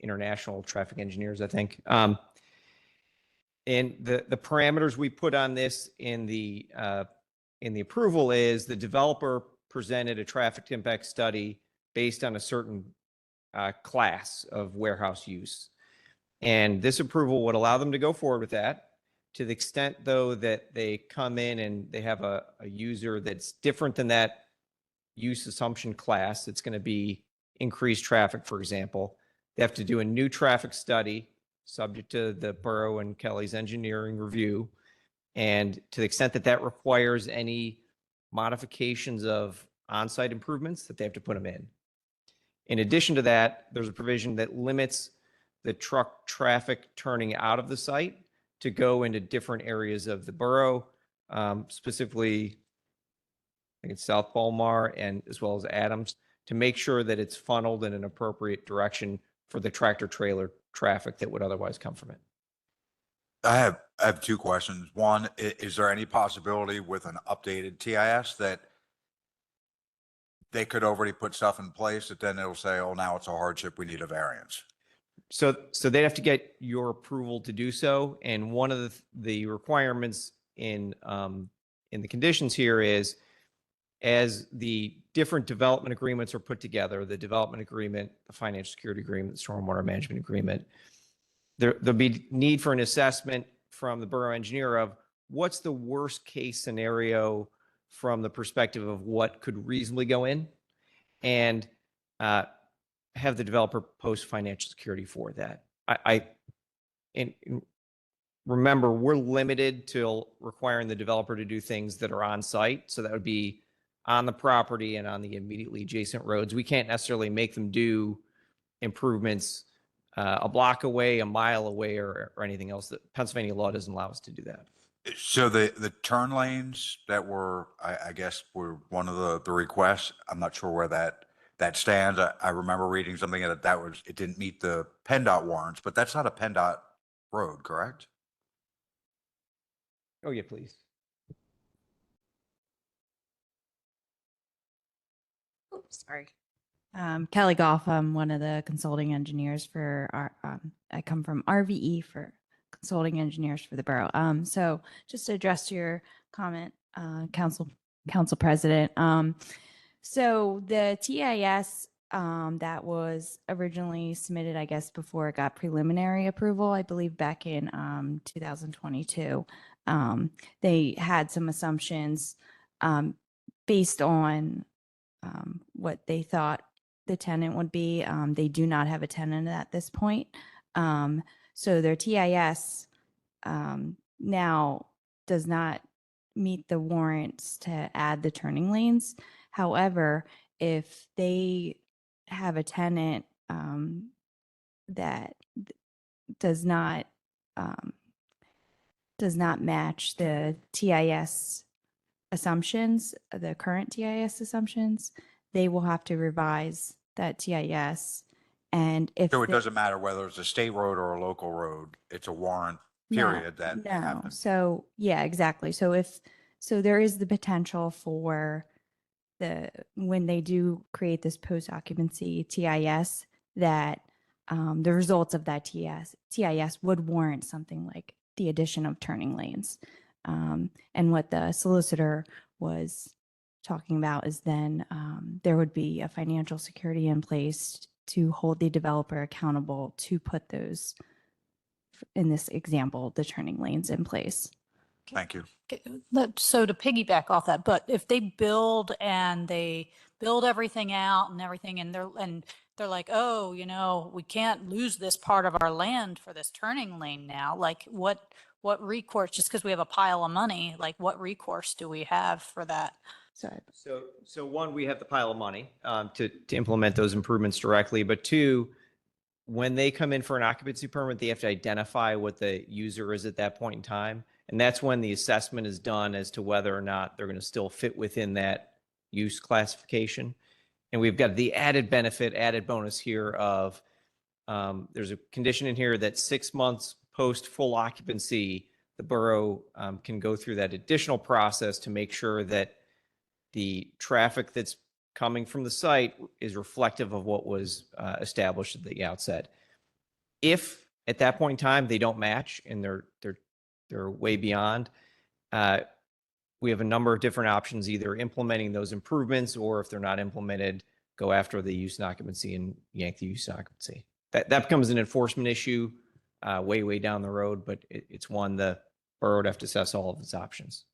International Traffic Engineers, I think. And the parameters we put on this in the approval is the developer presented a traffic impact study based on a certain class of warehouse use. And this approval would allow them to go forward with that. To the extent, though, that they come in and they have a user that's different than that use assumption class, it's going to be increased traffic, for example, they have to do a new traffic study subject to the borough and Kelly's engineering review. And to the extent that that requires any modifications of on-site improvements, that they have to put them in. In addition to that, there's a provision that limits the truck traffic turning out of the site to go into different areas of the borough. specifically, I think it's South Palmar and as well as Adams, to make sure that it's funneled in an appropriate direction for the tractor trailer traffic that would otherwise come from it. I have two questions. One, is there any possibility with an updated TIS that they could already put stuff in place that then it'll say, oh, now it's a hardship, we need a variance? So they'd have to get your approval to do so. And one of the requirements in the conditions here is, as the different development agreements are put together, the development agreement, the financial security agreement, the stormwater management agreement, there'll be need for an assessment from the borough engineer of what's the worst case scenario from the perspective of what could reasonably go in, and have the developer post financial security for that. And remember, we're limited to requiring the developer to do things that are on site. So that would be on the property and on the immediately adjacent roads. We can't necessarily make them do improvements a block away, a mile away, or anything else. That Pennsylvania law doesn't allow us to do that. So the turn lanes that were, I guess, were one of the requests. I'm not sure where that stands. I remember reading something that it didn't meet the PennDOT warrants, but that's not a PennDOT road, correct? Oh yeah, please. Oops, sorry. Kelly Goff, I'm one of the consulting engineers for our, I come from RVE for consulting engineers for the borough. So just to address your comment, Council President. So the TIS that was originally submitted, I guess, before it got preliminary approval, I believe back in 2022, they had some assumptions based on what they thought the tenant would be. They do not have a tenant at this point. So their TIS now does not meet the warrants to add the turning lanes. However, if they have a tenant that does not match the TIS assumptions, the current TIS assumptions, they will have to revise that TIS. And if So it doesn't matter whether it's a state road or a local road, it's a warrant period that no. happens. So yeah, exactly. So there is the potential for when they do create this post occupancy TIS, that the results of that TIS would warrant something like the addition of turning lanes. And what the solicitor was talking about is then there would be a financial security in place to hold the developer accountable to put those, in this example, the turning lanes in place. Thank you. So to piggyback off that, but if they build everything out and everything, and they're like, oh, we can't lose this part of our land for this turning lane now. Like what recourse, just because we have a pile of money, like what recourse do we have for that? So one, we have the pile of money to implement those improvements directly. But two, when they come in for an occupancy permit, they have to identify what the user is at that point in time. And that's when the assessment is done as to whether or not they're going to still fit within that use classification. And we've got the added benefit, added bonus here of there's a condition in here that 6 months post full occupancy, the borough can go through that additional process to make sure that the traffic that's coming from the site is reflective of what was established at the outset. If at that point in time they don't match and they're way beyond, we have a number of different options, either implementing those improvements, or if they're not implemented, go after the use and occupancy and yank the use and occupancy. That becomes an enforcement issue way down the road, but it's one the borough would have to assess all of its options.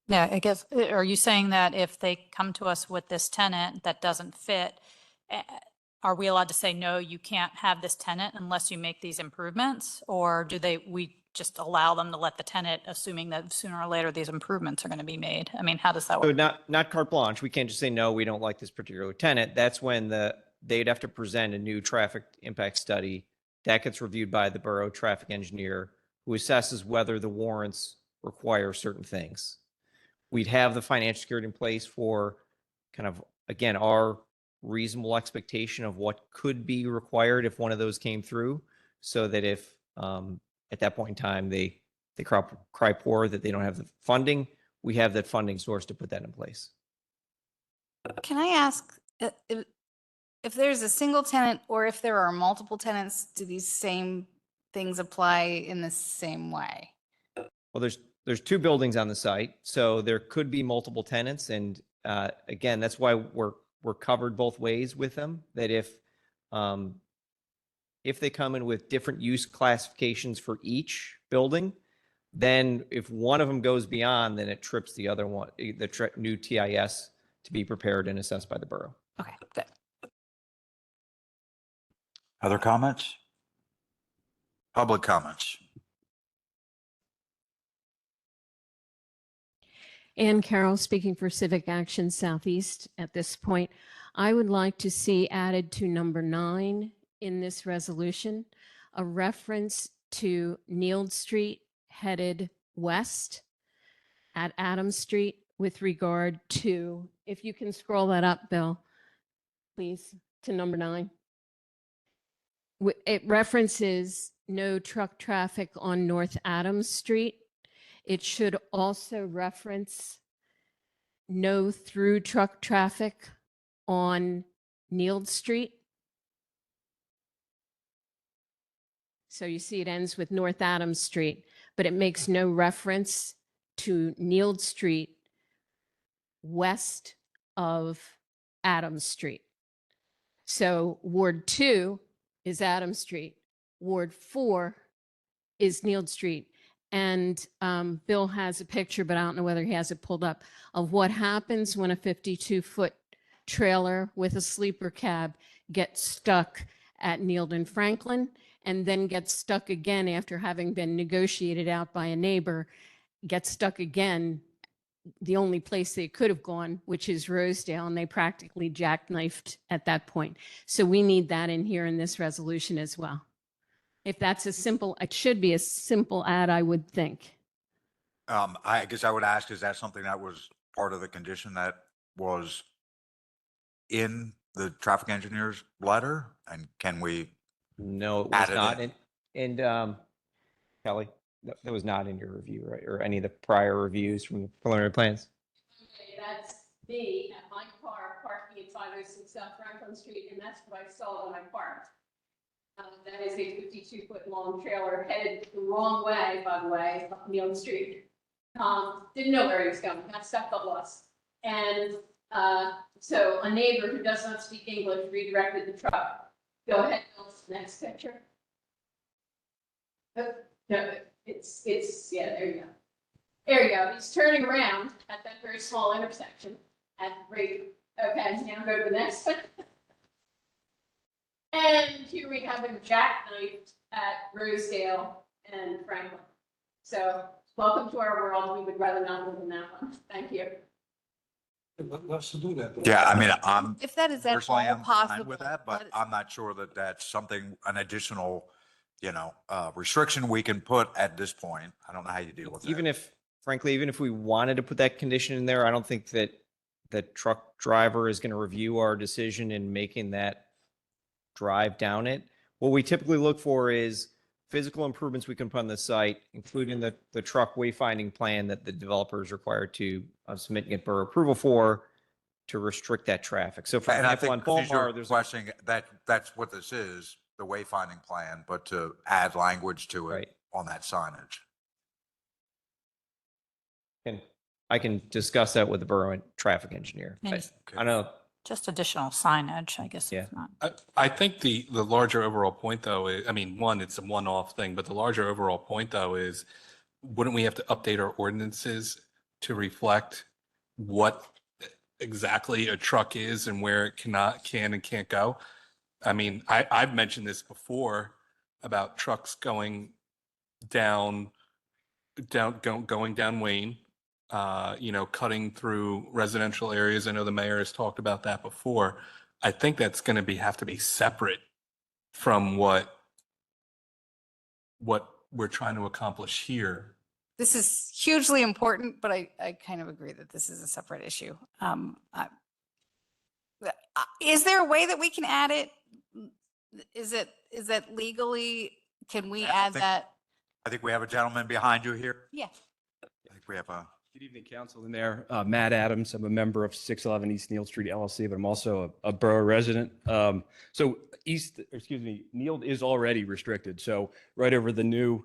Yeah, I guess, are you saying that if they come to us with this tenant that doesn't fit, are we allowed to say, no, you can't have this tenant unless you make these improvements? Or we just allow them to let the tenant, assuming that sooner or later these improvements are going to be made? I mean, how does that work? So not carte blanche. We can't just say, no, we don't like this particular tenant. That's when they'd have to present a new traffic impact study that gets reviewed by the borough traffic engineer, who assesses whether the warrants require certain things. We'd have the financial security in place for kind of, again, our reasonable expectation of what could be required if one of those came through, so that if at that point in time they cry poor that they don't have the funding, we have that funding source to put that in place. Can I ask if there's a single tenant or if there are multiple tenants, do these same things apply in the same way? Well, there's two buildings on the site, so there could be multiple tenants, and again, that's why we're covered both ways with them. That if they come in with different use classifications for each building, then if one of them goes beyond, then it trips the other one, the new TIS to be prepared and assessed by the borough. Okay, good. Other comments? Public comments? Ann Carroll, speaking for Civic Action Southeast. At this point, I would like to see added to number 9 in this resolution, a reference to Neild Street headed west at Adams Street with regard to, if you can scroll that up, Bill, please, to number 9. It references no truck traffic on North Adams Street. It should also reference no through truck traffic on Neild Street. So you see it ends with North Adams Street, but it makes no reference to Neild Street west of Adams Street. So Ward 2 is Adams Street. Ward 4 is Neild Street. And Bill has a picture, but I don't know whether he has it pulled up, of what happens when a 52-foot trailer with a sleeper cab gets stuck at Neild and Franklin, and then gets stuck again after having been negotiated out by a neighbor, gets stuck again the only place they could have gone, which is Rosedale, and they practically jackknifed at that point. So we need that in here in this resolution as well. If that's a simple, it should be a simple add, I would think. I guess I would ask, is that something that was part of the condition that was in the traffic engineer's letter? And can we? No, it was not. And Kelly, that was not in your review, right? Or any of the prior reviews from the preliminary plans? Okay, that's me at my car parking at 506 South Franklin Street, and that's what I saw when I parked. That is a 52-foot long trailer headed the wrong way, by the way, up Neild Street. Didn't know where he was going, got stuck, got lost. And so a neighbor who does not speak English redirected the truck. Go ahead, Bill, next picture. Oh, no, it's, yeah, there you go. There you go. He's turning around at that very small intersection at rate. Okay, now go to the next one. And here we have him jackknifed at Rosedale and Franklin. So welcome to our world. We would rather not live in that one. Thank you. Let's do that. Yeah, I mean, I'm If that is at personally all am fine possible. with that, but I'm not sure that that's something, an additional, restriction we can put at this point. I don't know how you deal with that. Even if, frankly, even if we wanted to put that condition in there, I don't think that the truck driver is going to review our decision in making that drive down it. What we typically look for is physical improvements we can put on the site, including the truck wayfinding plan that the developer is required to submit and get borough approval for, to restrict that traffic. So for And I example, on think you're Palmar, there's questioning that's what this is, the wayfinding plan, but to add language to it Right. on that signage. and I can discuss that with the borough and traffic engineer. And I know. just additional signage, I guess. Yeah. It's not. I think the larger overall point though, I mean, one, it's a one-off thing, but the larger overall point though is, wouldn't we have to update our ordinances to reflect what exactly a truck is and where it can and can't go? I mean, I've mentioned this before about trucks going down Wayne, cutting through residential areas. I know the mayor has talked about that before. I think that's going to have to be separate from what we're trying to accomplish here. this is hugely important, but I kind of agree that this is a separate issue. Is there a way that we can add it? Is that legally, can we add that? I think we have a gentleman behind you here. Yeah. I think we have a. Good evening, Council and Mayor. Matt Adams. I'm a member of 611 East Neal Street LLC, but I'm also a borough resident. So Neal is already restricted. So right over the new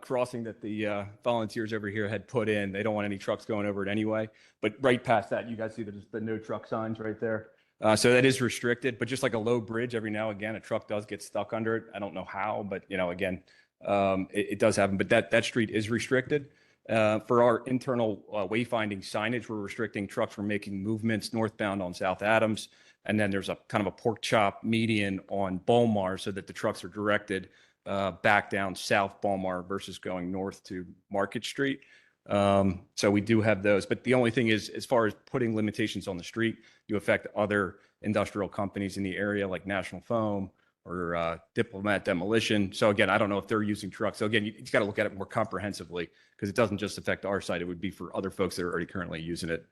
crossing that the volunteers over here had put in, they don't want any trucks going over it anyway. But right past that, you guys see the no truck signs right there. So that is restricted, but just like a low bridge, every now and again, a truck does get stuck under it. I don't know how, but again, it does happen. But that street is restricted. For our internal wayfinding signage, we're restricting trucks from making movements northbound on South Adams. And then there's a kind of a pork chop median on Bolmar so that the trucks are directed back down South Bolmar versus going north to Market Street. So we do have those. But the only thing is, as far as putting limitations on the street, you affect other industrial companies in the area like National Foam or Diplomat Demolition. So again, I don't know if they're using trucks. So again, you got to look at it more comprehensively because it doesn't just affect our site. It would be for other folks that are already currently using it.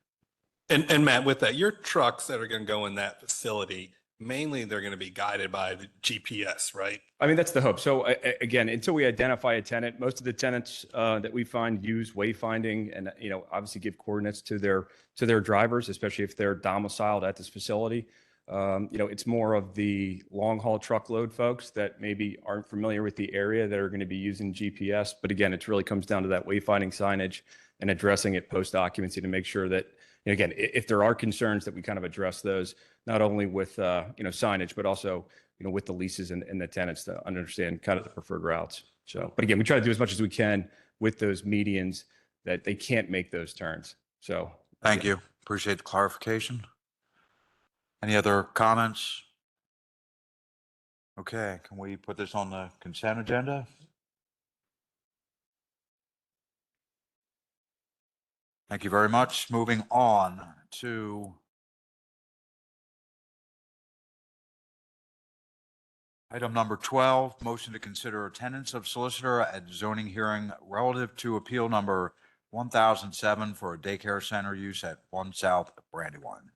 And Matt, with that, your trucks that are going to go in that facility, mainly they're going to be guided by the GPS, right? I mean, that's the hope. So again, until we identify a tenant, most of the tenants that we find use wayfinding and, obviously give coordinates to their drivers, especially if they're domiciled at this facility. It's more of the long haul truckload folks that maybe aren't familiar with the area that are going to be using GPS. But again, it really comes down to that wayfinding signage and addressing it post occupancy to make sure that, again, if there are concerns that we kind of address those, not only with, signage, but also, with the leases and the tenants to understand kind of the preferred routes. So, but again, we try to do as much as we can with those medians that they can't make those turns. So. Thank you. Appreciate the clarification. Any other comments? Okay, can we put this on the consent agenda? Thank you very much. Moving on to item number 12, motion to consider attendance of solicitor at zoning hearing relative to appeal number 1007 for a daycare center use at 1 South Brandywine.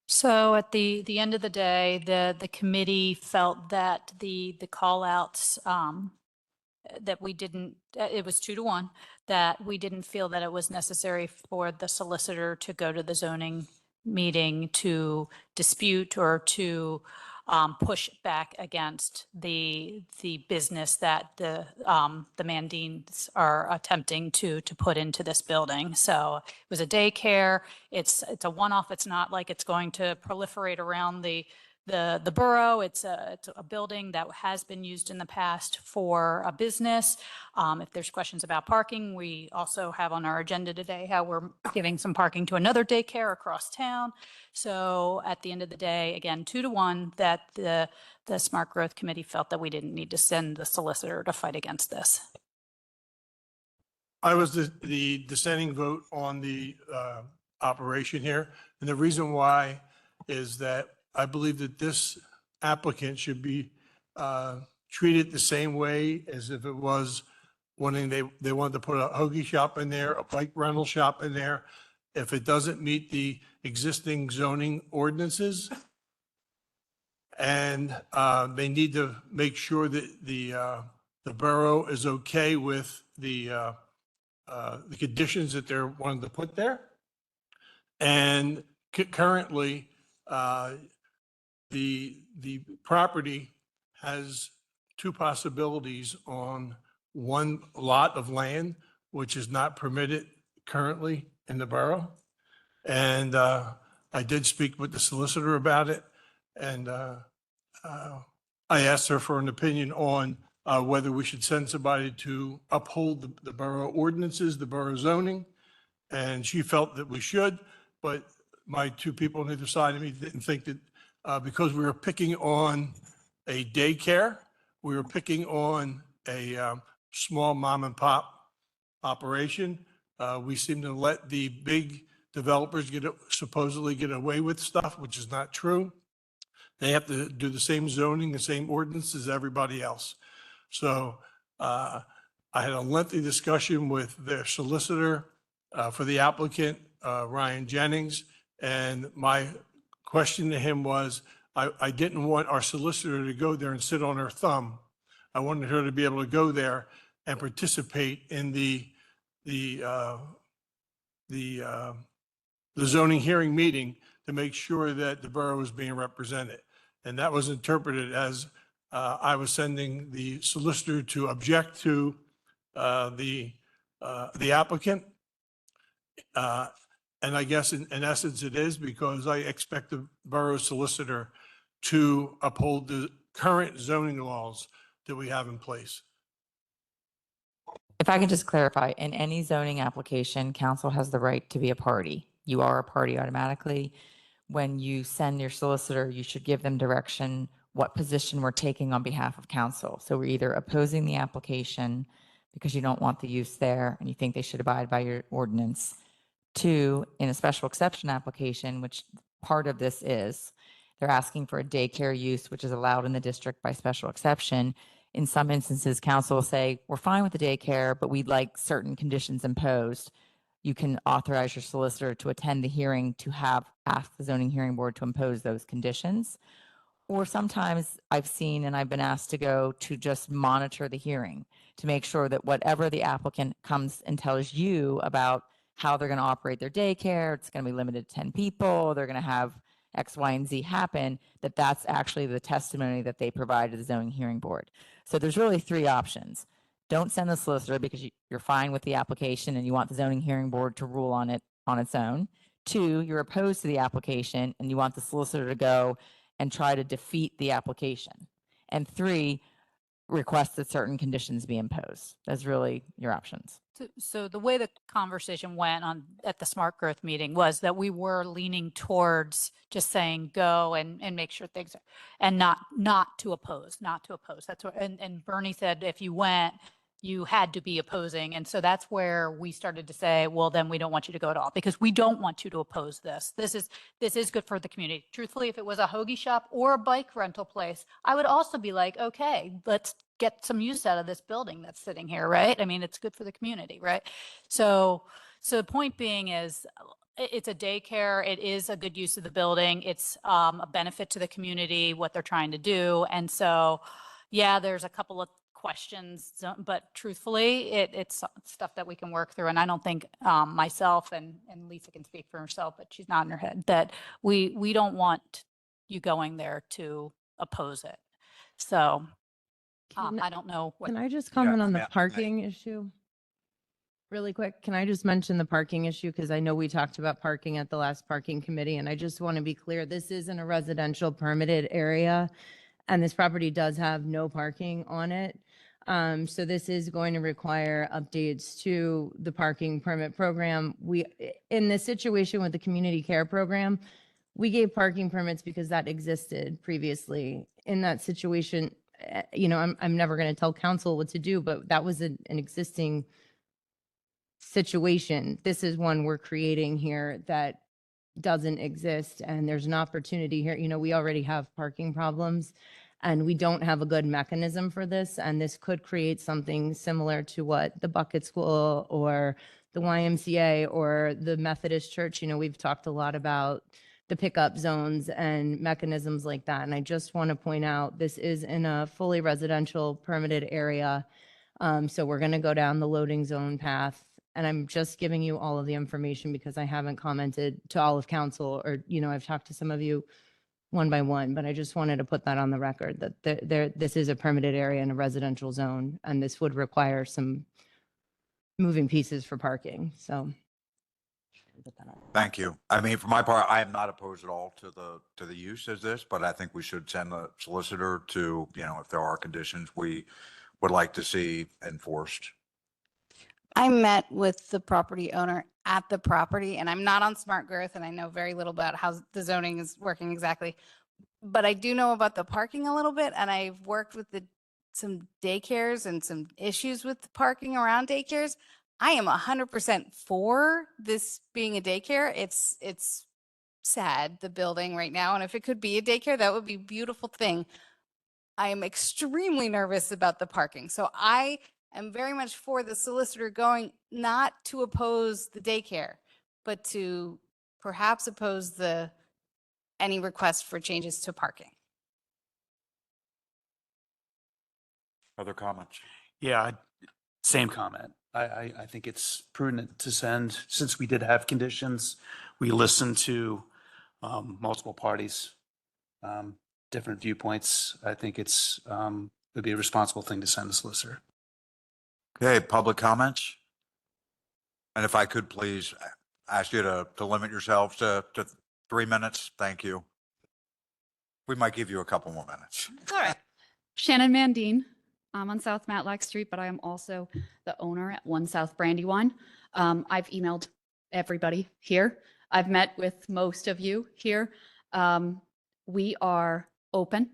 So at the end of the day, the committee felt that the call outs that we didn't, it was 2-1, that we didn't feel that it was necessary for the solicitor to go to the zoning meeting to dispute or to push back against the business that the Mandines are attempting to put into this building. So it was a daycare. It's a one-off. It's not like it's going to proliferate around the borough. It's a building that has been used in the past for a business. If there's questions about parking, we also have on our agenda today how we're giving some parking to another daycare across town. So at the end of the day, again, 2-1, that the Smart Growth Committee felt that we didn't need to send the solicitor to fight against this. I was the dissenting vote on the operation here. And the reason why is that I believe that this applicant should be treated the same way as if it was they wanted to put a hoagie shop in there, a bike rental shop in there. If it doesn't meet the existing zoning ordinances, and they need to make sure that the borough is okay with the conditions that they're wanting to put there. And currently, the property has two possibilities on one lot of land, which is not permitted currently in the borough. And I did speak with the solicitor about it. And I asked her for an opinion on whether we should send somebody to uphold the borough ordinances, the borough zoning. And she felt that we should, but my two people on either side of me didn't think that because we were picking on a daycare, we were picking on a small mom and pop operation. We seem to let the big developers supposedly get away with stuff, which is not true. They have to do the same zoning, the same ordinance as everybody else. So I I had a lengthy discussion with their solicitor for the applicant, Ryan Jennings, and my question to him was, I didn't want our solicitor to go there and sit on her thumb. I wanted her to be able to go there and participate in the zoning hearing meeting to make sure that the borough was being represented. And that was interpreted as I was sending the solicitor to object to the applicant. And I guess in essence it is, because I expect the borough solicitor to uphold the current zoning laws that we have in place. If I can just clarify, in any zoning application, council has the right to be a party. You are a party automatically. When you send your solicitor, you should give them direction what position we're taking on behalf of council. So we're either opposing the application because you don't want the use there and you think they should abide by your ordinance. Two, in a special exception application, which part of this is, they're asking for a daycare use, which is allowed in the district by special exception. In some instances, council will say, we're fine with the daycare, but we'd like certain conditions imposed. You can authorize your solicitor to attend the hearing to ask the zoning hearing board to impose those conditions. Or sometimes I've seen and I've been asked to go to just monitor the hearing to make sure that whatever the applicant comes and tells you about how they're going to operate their daycare, it's going to be limited to 10 people, they're going to have X, Y, and Z happen, that's actually the testimony that they provide to the zoning hearing board. So there's really three options. Don't send the solicitor because you're fine with the application and you want the zoning hearing board to rule on it on its own. Two, you're opposed to the application and you want the solicitor to go and try to defeat the application. And three, request that certain conditions be imposed. That's really your options. So the way the conversation went at the smart growth meeting was that we were leaning towards just saying go and make sure things are, and not to oppose. That's what, and Bernie said if you went, you had to be opposing. And so that's where we started to say, well, then we don't want you to go at all because we don't want you to oppose this. This is good for the community. Truthfully, if it was a hoagie shop or a bike rental place, I would also be like, okay, let's get some use out of this building that's sitting here, right? I mean, it's good for the community, right? So the point being is it's a daycare. It is a good use of the building. It's a benefit to the community, what they're trying to do. And so, yeah, there's a couple of questions, but truthfully, it's stuff that we can work through. And I don't think myself and Lisa can speak for herself, but she's nodding her head, that we don't want you going there to oppose it. So I don't know. Can I just comment on the parking issue? Really quick, can I just mention the parking issue? Because I know we talked about parking at the last parking committee, and I just want to be clear, this isn't a residential permitted area, and this property does have no parking on it. So this is going to require updates to the parking permit program. In the situation with the community care program, we gave parking permits because that existed previously. In that situation, I'm never going to tell council what to do, but that was an existing situation. This is one we're creating here that doesn't exist, and there's an opportunity here. We already have parking problems and we don't have a good mechanism for this, and this could create something similar to what the Bucket School or the YMCA or the Methodist Church, we've talked a lot about the pickup zones and mechanisms like that. And I just want to point out, this is in a fully residential permitted area. So we're going to go down the loading zone path. And I'm just giving you all of the information because I haven't commented to all of council, or, I've talked to some of you one by one, but I just wanted to put that on the record that this is a permitted area in a residential zone, and this would require some moving pieces for parking. So. Thank you. I mean, for my part, I am not opposed at all to the use as this, but I think we should send the solicitor to, if there are conditions we would like to see enforced. I met with the property owner at the property, and I'm not on smart growth, and I know very little about how the zoning is working exactly, but I do know about the parking a little bit, and I've worked with some daycares and some issues with the parking around daycares. I am 100% for this being a daycare. It's sad, the building right now, and if it could be a daycare, that would be a beautiful thing. I am extremely nervous about the parking. So I am very much for the solicitor going not to oppose the daycare, but to perhaps oppose any request for changes to parking. Other comments? Yeah, same comment. I think it's prudent to send, since we did have conditions, we listened to multiple parties, different viewpoints. I think it'd be a responsible thing to send the solicitor. Okay, public comments? And if I could please ask you to limit yourselves to 3 minutes, thank you. We might give you a couple more minutes. All right. Shannon Mandine. I'm on South Matlack Street, but I am also the owner at 1 South Brandywine. I've emailed everybody here. I've met with most of you here. We are open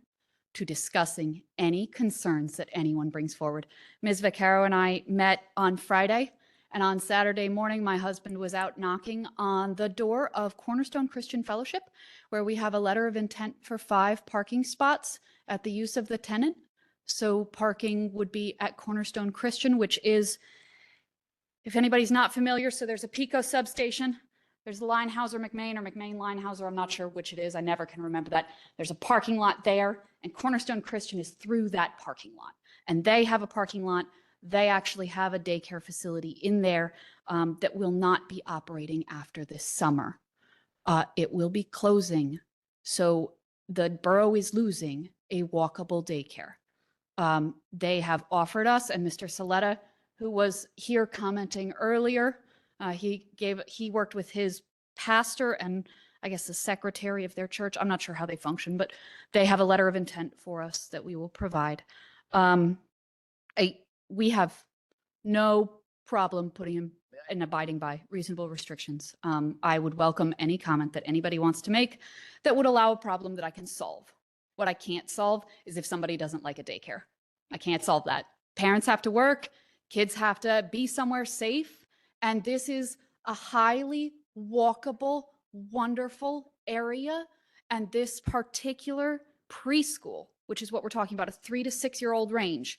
to discussing any concerns that anyone brings forward. Ms. Vaccaro and I met on Friday, and on Saturday morning, my husband was out knocking on the door of Cornerstone Christian Fellowship, where we have a letter of intent for 5 parking spots at the use of the tenant. So parking would be at Cornerstone Christian, which is, if anybody's not familiar, so there's a Pico substation. There's Linehauser McMain or McMain Linehauser. I'm not sure which it is. I never can remember that. There's a parking lot there, and Cornerstone Christian is through that parking lot. And they have a parking lot. They actually have a daycare facility in there that will not be operating after this summer. It will be closing. So the borough is losing a walkable daycare. They have offered us, and Mr. Saletta, who was here commenting earlier, he worked with his pastor and I guess the secretary of their church. I'm not sure how they function, but they have a letter of intent for us that we will provide. We have no problem putting him and abiding by reasonable restrictions. I would welcome any comment that anybody wants to make that would allow a problem that I can solve. What I can't solve is if somebody doesn't like a daycare. I can't solve that. Parents have to work, kids have to be somewhere safe, and this is a highly walkable, wonderful area. And this particular preschool, which is what we're talking about, a 3 to 6 year old range,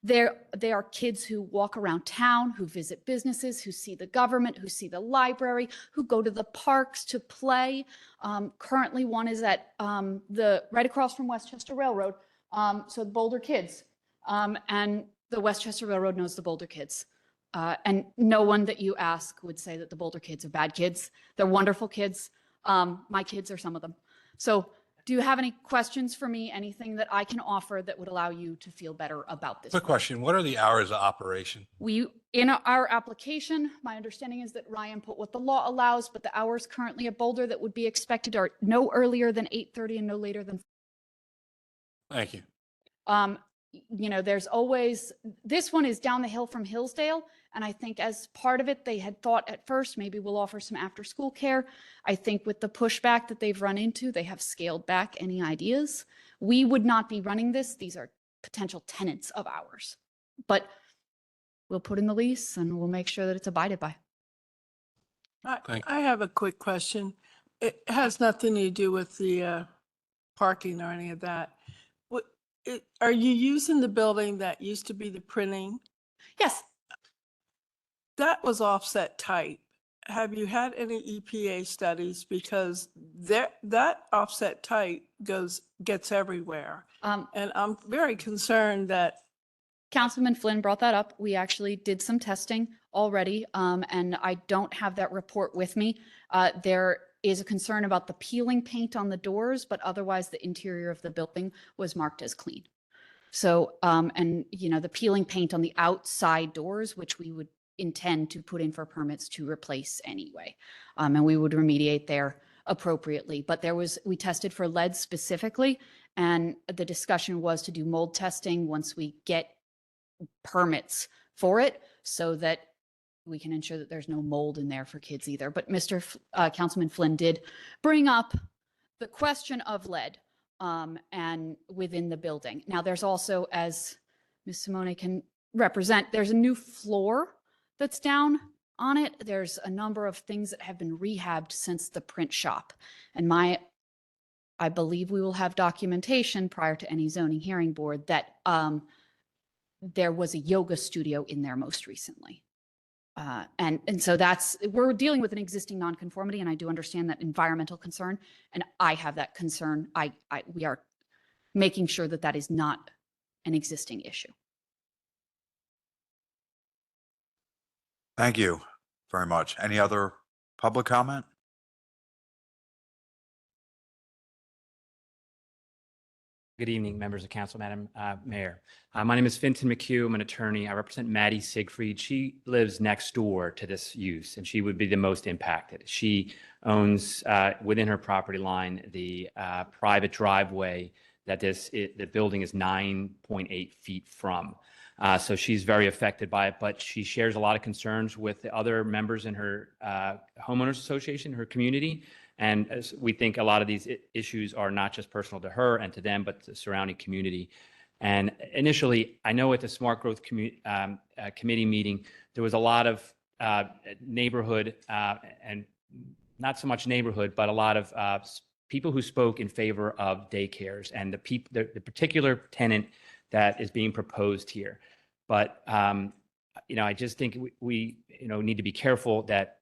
they are kids who walk around town, who visit businesses, who see the government, who see the library, who go to the parks to play. Currently, one is at right across from Westchester Railroad, so the Boulder kids. And the Westchester Railroad knows the Boulder kids. And no one that you ask would say that the Boulder kids are bad kids. They're wonderful kids. My kids are some of them. So do you have any questions for me? Anything that I can offer that would allow you to feel better about this? Quick question. What are the hours of operation? In our application, my understanding is that Ryan put what the law allows, but the hours currently at Boulder that would be expected are no earlier than 8:30 and no later than. Thank you. There's always, this one is down the hill from Hillsdale. And I think as part of it, they had thought at first, maybe we'll offer some after school care. I think with the pushback that they've run into, they have scaled back any ideas. We would not be running this. These are potential tenants of ours, but we'll put in the lease and we'll make sure that it's abided by. I have a quick question. It has nothing to do with the parking or any of that. Are you using the building that used to be the printing? Yes. That was offset type. Have you had any EPA studies? Because that offset type gets everywhere. And I'm very concerned that. Councilman Flynn brought that up. We actually did some testing already, and I don't have that report with me. There is a concern about the peeling paint on the doors, but otherwise the interior of the building was marked as clean. So, the peeling paint on the outside doors, which we would intend to put in for permits to replace anyway. And we would remediate there appropriately. But we tested for lead specifically, and the discussion was to do mold testing once we get permits for it so that we can ensure that there's no mold in there for kids either. But Councilman Flynn did bring up the question of lead and within the building. Now there's also, as Ms. Simone can represent, there's a new floor that's down on it. There's a number of things that have been rehabbed since the print shop. And I believe we will have documentation prior to any zoning hearing board that there was a yoga studio in there most recently. And so we're dealing with an existing nonconformity, and I do understand that environmental concern, and I have that concern. We are making sure that that is not an existing issue. Thank you very much. Any other public comment? Good evening, members of council, Madam Mayor. My name is Finton McHugh. I'm an attorney. I represent Maddie Siegfried. She lives next door to this use, and she would be the most impacted. She owns within her property line the private driveway that the building is 9.8 feet from. So she's very affected by it, but she shares a lot of concerns with the other members in her homeowners association, her community. And as we think a lot of these issues are not just personal to her and to them, but the surrounding community. And initially, I know at the Smart Growth Committee meeting, there was a lot of neighborhood and not so much neighborhood, but a lot of people who spoke in favor of daycares and the particular tenant that is being proposed here. But I just think we need to be careful that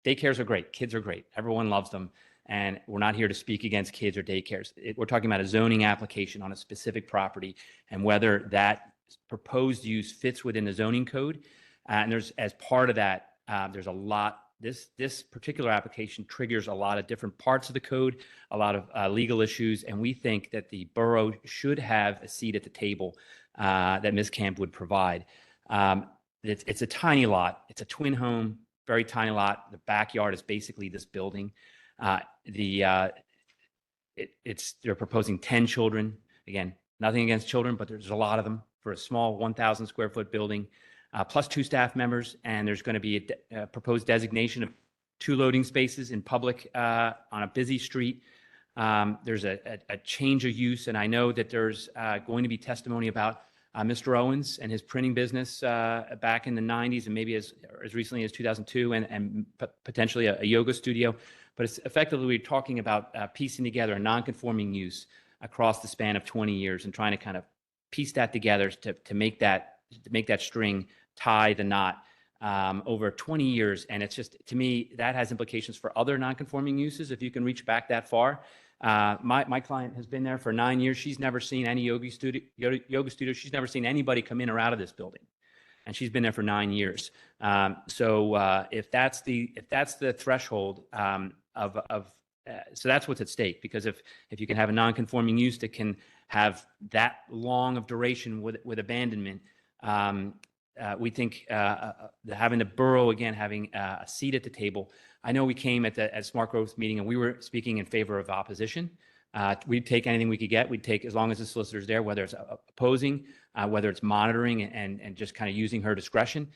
daycares are great. Kids are great. Everyone loves them. And we're not here to speak against kids or daycares. We're talking about a zoning application on a specific property and whether that proposed use fits within the zoning code. And as part of that, there's a lot. This particular application triggers a lot of different parts of the code, a lot of legal issues. And we think that the borough should have a seat at the table that Ms. Camp would provide. It's a tiny lot. It's a twin home. Very tiny lot. The backyard is basically this building. They're proposing 10 children. Again, nothing against children, but there's a lot of them for a small 1,000 square foot building, plus 2 staff members. And there's going to be a proposed designation of 2 loading spaces in public on a busy street. There's a change of use. And I know that there's going to be testimony about Mr. Owens and his printing business back in the 90s and maybe as recently as 2002 and potentially a yoga studio. But it's effectively we're talking about piecing together a non-conforming use across the span of 20 years and trying to kind of piece that together to make that string tie the knot over 20 years. And it's just, to me, that has implications for other non-conforming uses if you can reach back that far. My client has been there for 9 years. She's never seen any yoga studio. She's never seen anybody come in or out of this building, and she's been there for 9 years. So if that's the threshold so that's what's at stake. Because if you can have a non-conforming use that can have that long of duration with abandonment, we think having the borough again having a seat at the table. I know we came at Smart Growth meeting and we were speaking in favor of opposition. We'd take anything we could get. We'd take as long as the solicitor's there, whether it's opposing, whether it's monitoring and just kind of using her discretion.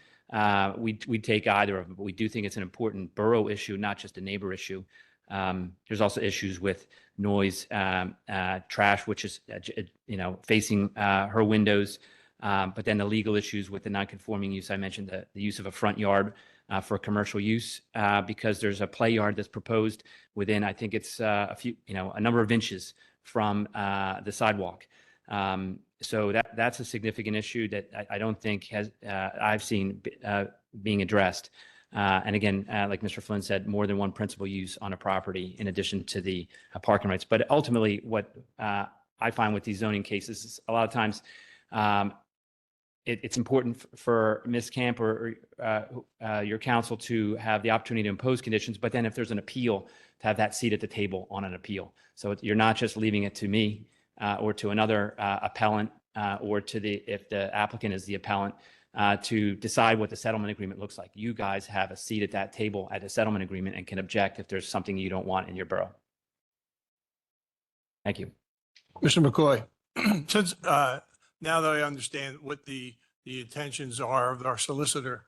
We'd take either of them, but we do think it's an important borough issue, not just a neighbor issue. There's also issues with noise, trash, which is facing her windows. But then the legal issues with the non-conforming use, I mentioned the use of a front yard for commercial use because there's a play yard that's proposed within, I think it's a number of inches from the sidewalk. So that's a significant issue that I don't think I've seen being addressed. And again, like Mr. Flynn said, more than one principal use on a property in addition to the parking rights. But ultimately, what I find with these zoning cases is a lot of times it's important for Ms. Camp or your council to have the opportunity to impose conditions, but then if there's an appeal, to have that seat at the table on an appeal. So you're not just leaving it to me or to another appellant or if the applicant is the appellant to decide what the settlement agreement looks like. You guys have a seat at that table at a settlement agreement and can object if there's something you don't want in your borough. Thank you. Mr. McCoy, since now that I understand what the intentions are of our solicitor,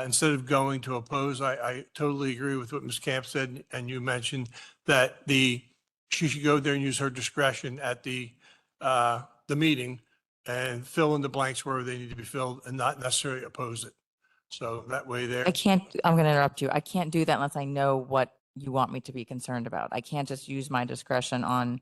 instead of going to oppose, I totally agree with what Ms. Camp said, and you mentioned that she should go there and use her discretion at the meeting and fill in the blanks wherever they need to be filled and not necessarily oppose it. So that way there. I'm going to interrupt you. I can't do that unless I know what you want me to be concerned about. I can't just use my discretion on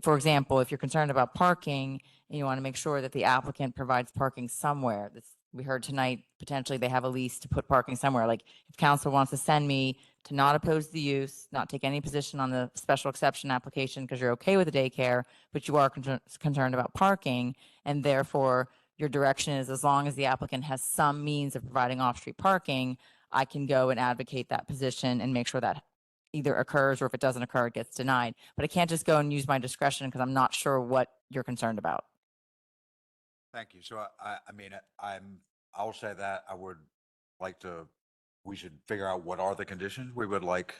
for example, if you're concerned about parking and you want to make sure that the applicant provides parking somewhere, we heard tonight, potentially they have a lease to put parking somewhere. Like if council wants to send me to not oppose the use, not take any position on the special exception application because you're okay with the daycare, but you are concerned about parking, and therefore your direction is as long as the applicant has some means of providing off-street parking, I can go and advocate that position and make sure that either occurs, or if it doesn't occur, it gets denied. But I can't just go and use my discretion because I'm not sure what you're concerned about. Thank you. So I mean, I'll say that I would like to, we should figure out what are the conditions we would like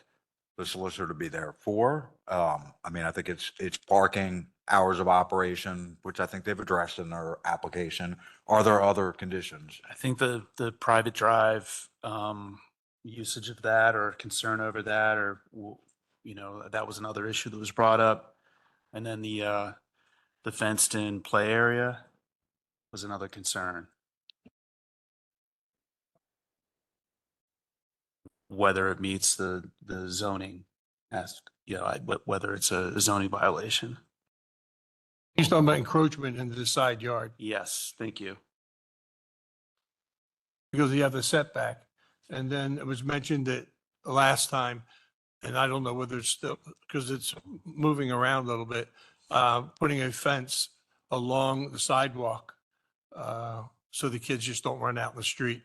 the solicitor to be there for. I mean, I think it's parking, hours of operation, which I think they've addressed in their application. Are there other conditions? I think the private drive, usage of that or concern over that, or, you know, that was another issue that was brought up. And then the fenced in play area was another concern. Whether it meets the zoning, as, you know, whether it's a zoning violation. He's talking about encroachment into the side yard Yes, thank you. because you have the setback. And then it was mentioned that last time, and I don't know whether it's still, because it's moving around a little bit, putting a fence along the sidewalk so the kids just don't run out in the street,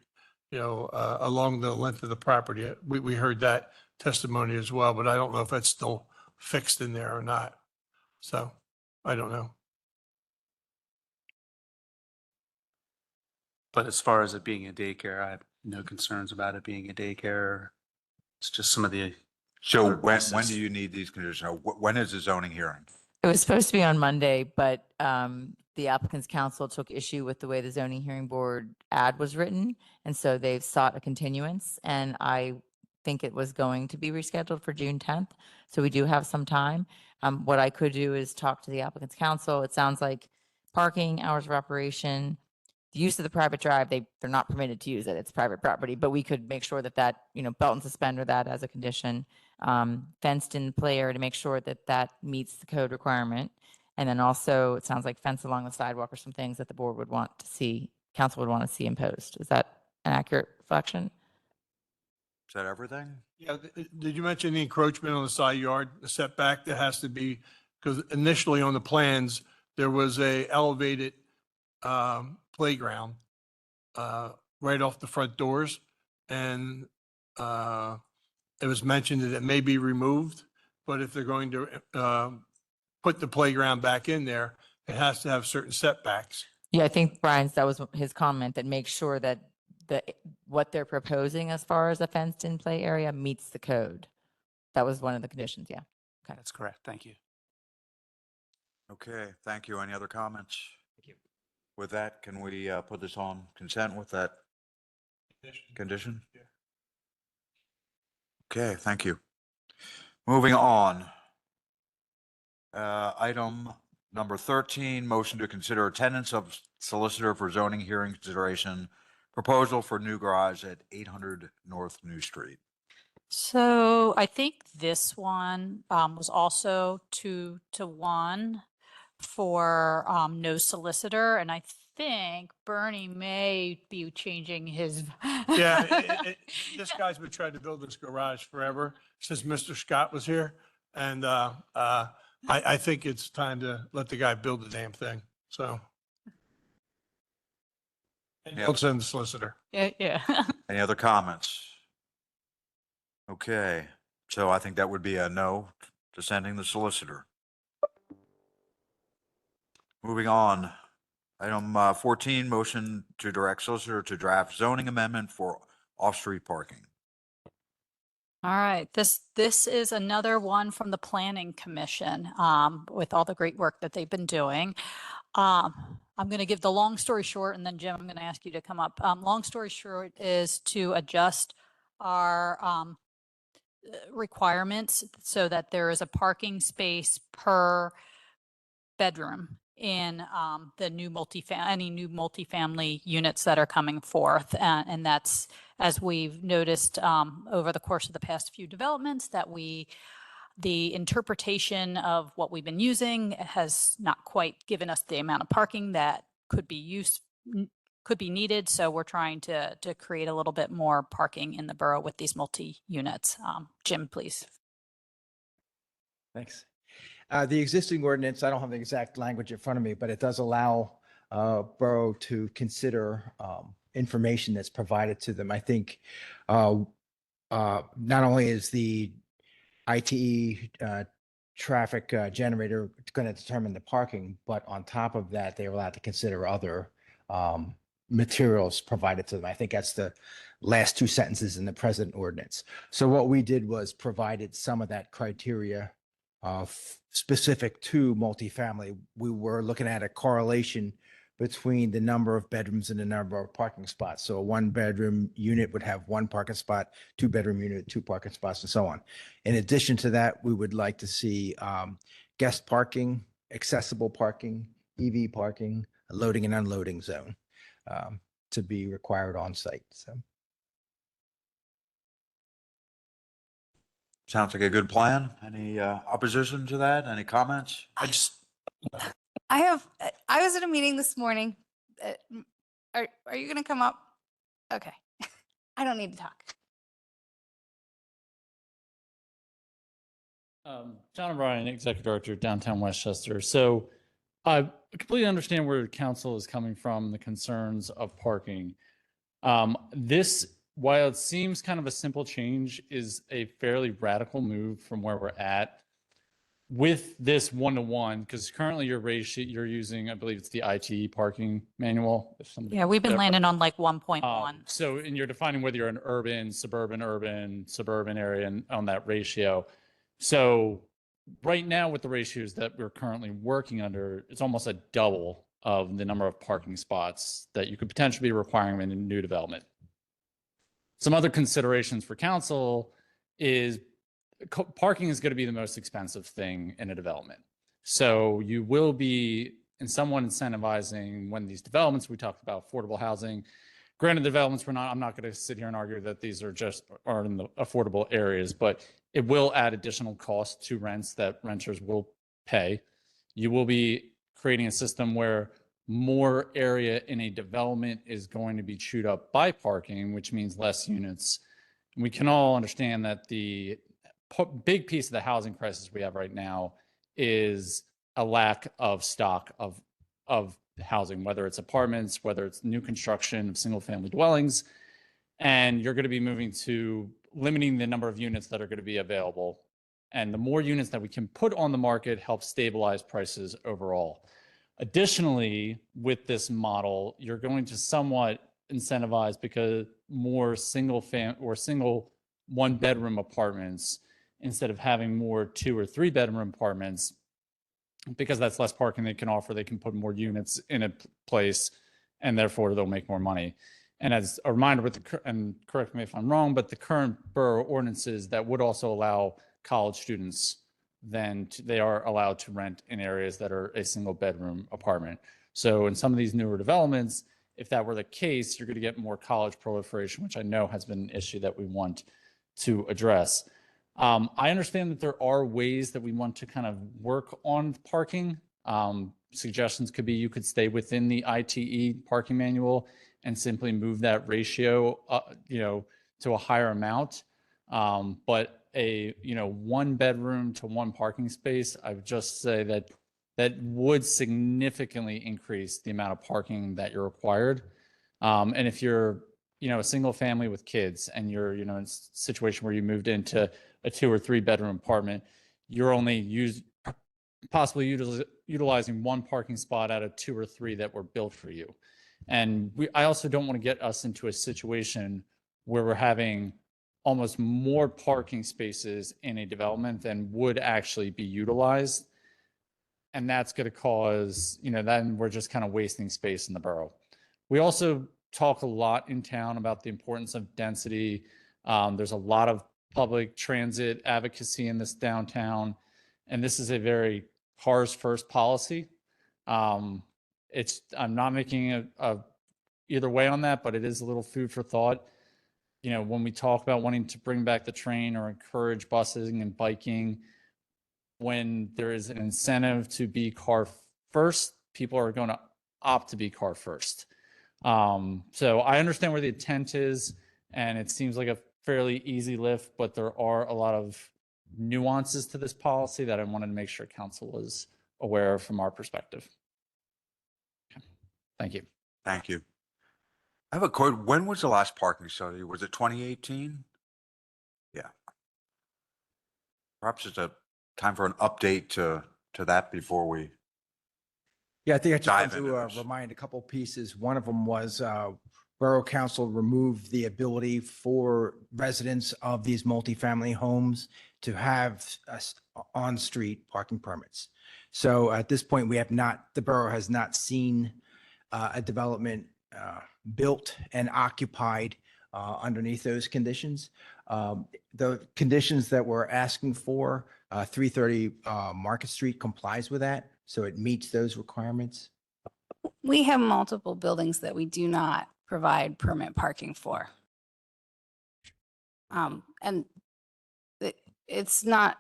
you know, along the length of the property. We heard that testimony as well, but I don't know if that's still fixed in there or not. So I don't know. But as far as it being a daycare, I have no concerns about it being a daycare. It's just some of the. So other when pieces. do you need these conditions? Or when is the zoning hearing? It was supposed to be on Monday, but the applicant's counsel took issue with the way the zoning hearing board ad was written. And so they've sought a continuance, and I think it was going to be rescheduled for June 10th. So we do have some time. What I could do is talk to the applicant's counsel. It sounds like parking, hours of operation, the use of the private drive, they're not permitted to use it. It's private property, but we could make sure that, you know, belt and suspender that as a condition. Fenced in play area to make sure that meets the code requirement. And then also, it sounds like fence along the sidewalk or some things that the board would want to see, council would want to see imposed. Is that an accurate reflection? Is that everything? Yeah, did you mention the encroachment on the side yard, the setback that has to be, because initially on the plans, there was a elevated playground right off the front doors. And it was mentioned that it may be removed, but if they're going to put the playground back in there, it has to have certain setbacks. Yeah, I think Brian's, that was his comment, that make sure that what they're proposing as far as a fenced in play area meets the code. That was one of the conditions, yeah. Okay. That's correct. Thank you. Okay, thank you. Any other comments? Thank you. With that, can we put this on consent with that condition? Yeah. Okay, thank you. Moving on. Item number 13, motion to consider attendance of solicitor for zoning hearing consideration, proposal for new garage at 800 North New Street. So I think this one was also 2-1 for no solicitor, and I think Bernie may be changing his. Yeah, this guy's been trying to build this garage forever since Mr. Scott was here. And I think it's time to let the guy build the damn thing. So. And don't send the solicitor. Yeah. Any other comments? Okay, so I think that would be a no to sending the solicitor. Moving on, item 14, motion to direct solicitor to draft zoning amendment for off-street parking. All right, this is another one from the Planning Commission with all the great work that they've been doing. I'm going to give the long story short, and then Jim, I'm going to ask you to come up. Long story short is to adjust our requirements so that there is a parking space per bedroom in the new any new multifamily units that are coming forth. And that's, as we've noticed over the course of the past few developments, that we The interpretation of what we've been using has not quite given us the amount of parking that could be needed. So we're trying to create a little bit more parking in the borough with these multi-units. Jim, please. Thanks. The existing ordinance, I don't have the exact language in front of me, but it does allow borough to consider information that's provided to them. I think not only is the ITE traffic generator going to determine the parking, but on top of that, they're allowed to consider other materials provided to them. I think that's the last two sentences in the present ordinance. So what we did was provided some of that criteria specific to multifamily. We were looking at a correlation between the number of bedrooms and the number of parking spots. So a 1-bedroom unit would have 1 parking spot, 2-bedroom unit, 2 parking spots, and so on. In addition to that, we would like to see guest parking, accessible parking, EV parking, a loading and unloading zone to be required on site. So. Sounds like a good plan. Any opposition to that? Any comments? I was at a meeting this morning. Are you going to come up? Okay. I don't need to talk. John O'Brien, Executive Director, Downtown Westchester. So I completely understand where council is coming from, the concerns of parking. This, while it seems kind of a simple change, is a fairly radical move from where we're at with this 1-to-1, because currently your ratio you're using, I believe it's the ITE parking manual. If somebody Yeah, we've been landing on like 1.1. So, and you're defining whether you're an urban, suburban area and on that ratio. So right now with the ratios that we're currently working under, it's almost a double of the number of parking spots that you could potentially be requiring in a new development. Some other considerations for council is parking is going to be the most expensive thing in a development. So you will be in somewhat incentivizing when these developments, we talked about affordable housing. Granted, developments, I'm not going to sit here and argue that these are in the affordable areas, but it will add additional costs to rents that renters will pay. You will be creating a system where more area in a development is going to be chewed up by parking, which means less units. And we can all understand that the big piece of the housing crisis we have right now is a lack of stock of housing, whether it's apartments, whether it's new construction of single family dwellings. And you're going to be moving to limiting the number of units that are going to be available. And the more units that we can put on the market helps stabilize prices overall. Additionally, with this model, you're going to somewhat incentivize because more single 1-bedroom apartments instead of having more 2- or 3-bedroom apartments, because that's less parking they can offer. They can put more units in a place and therefore they'll make more money. And as a reminder, and correct me if I'm wrong, but the current borough ordinances that would also allow college students, then they are allowed to rent in areas that are a 1-bedroom apartment. So in some of these newer developments, if that were the case, you're going to get more college proliferation, which I know has been an issue that we want to address. I understand that there are ways that we want to kind of work on parking. Suggestions could be you could stay within the ITE parking manual and simply move that ratio, to a higher amount. But a 1-bedroom to 1 parking space, I would just say that would significantly increase the amount of parking that you're required. And if you're, a single family with kids and you're, in a situation where you moved into a 2- or 3-bedroom apartment, you're only possibly utilizing 1 parking spot out of 2 or 3 that were built for you. And I also don't want to get us into a situation where we're having almost more parking spaces in a development than would actually be utilized. And that's going to cause, then we're just kind of wasting space in the borough. We also talk a lot in town about the importance of density. There's a lot of public transit advocacy in this downtown, and this is a very cars first policy. I'm not making either way on that, but it is a little food for thought. When we talk about wanting to bring back the train or encourage busing and biking, when there is an incentive to be car first, people are going to opt to be car first. So I understand where the intent is, and it seems like a fairly easy lift, but there are a lot of nuances to this policy that I wanted to make sure council was aware of from our perspective. Okay. Thank you. Thank you. I have a quote. When was the last parking study? Was it 2018? Yeah. Perhaps it's a time for an update to that before we. Yeah, I think I just Dive want into to this. remind a couple pieces. One of them was Borough Council removed the ability for residents of these multifamily homes to have on-street parking permits. So at this point, the borough has not seen a development built and occupied underneath those conditions. The conditions that we're asking for, 330 Market Street complies with that. So it meets those requirements. We have multiple buildings that we do not provide permit parking for. And it's not,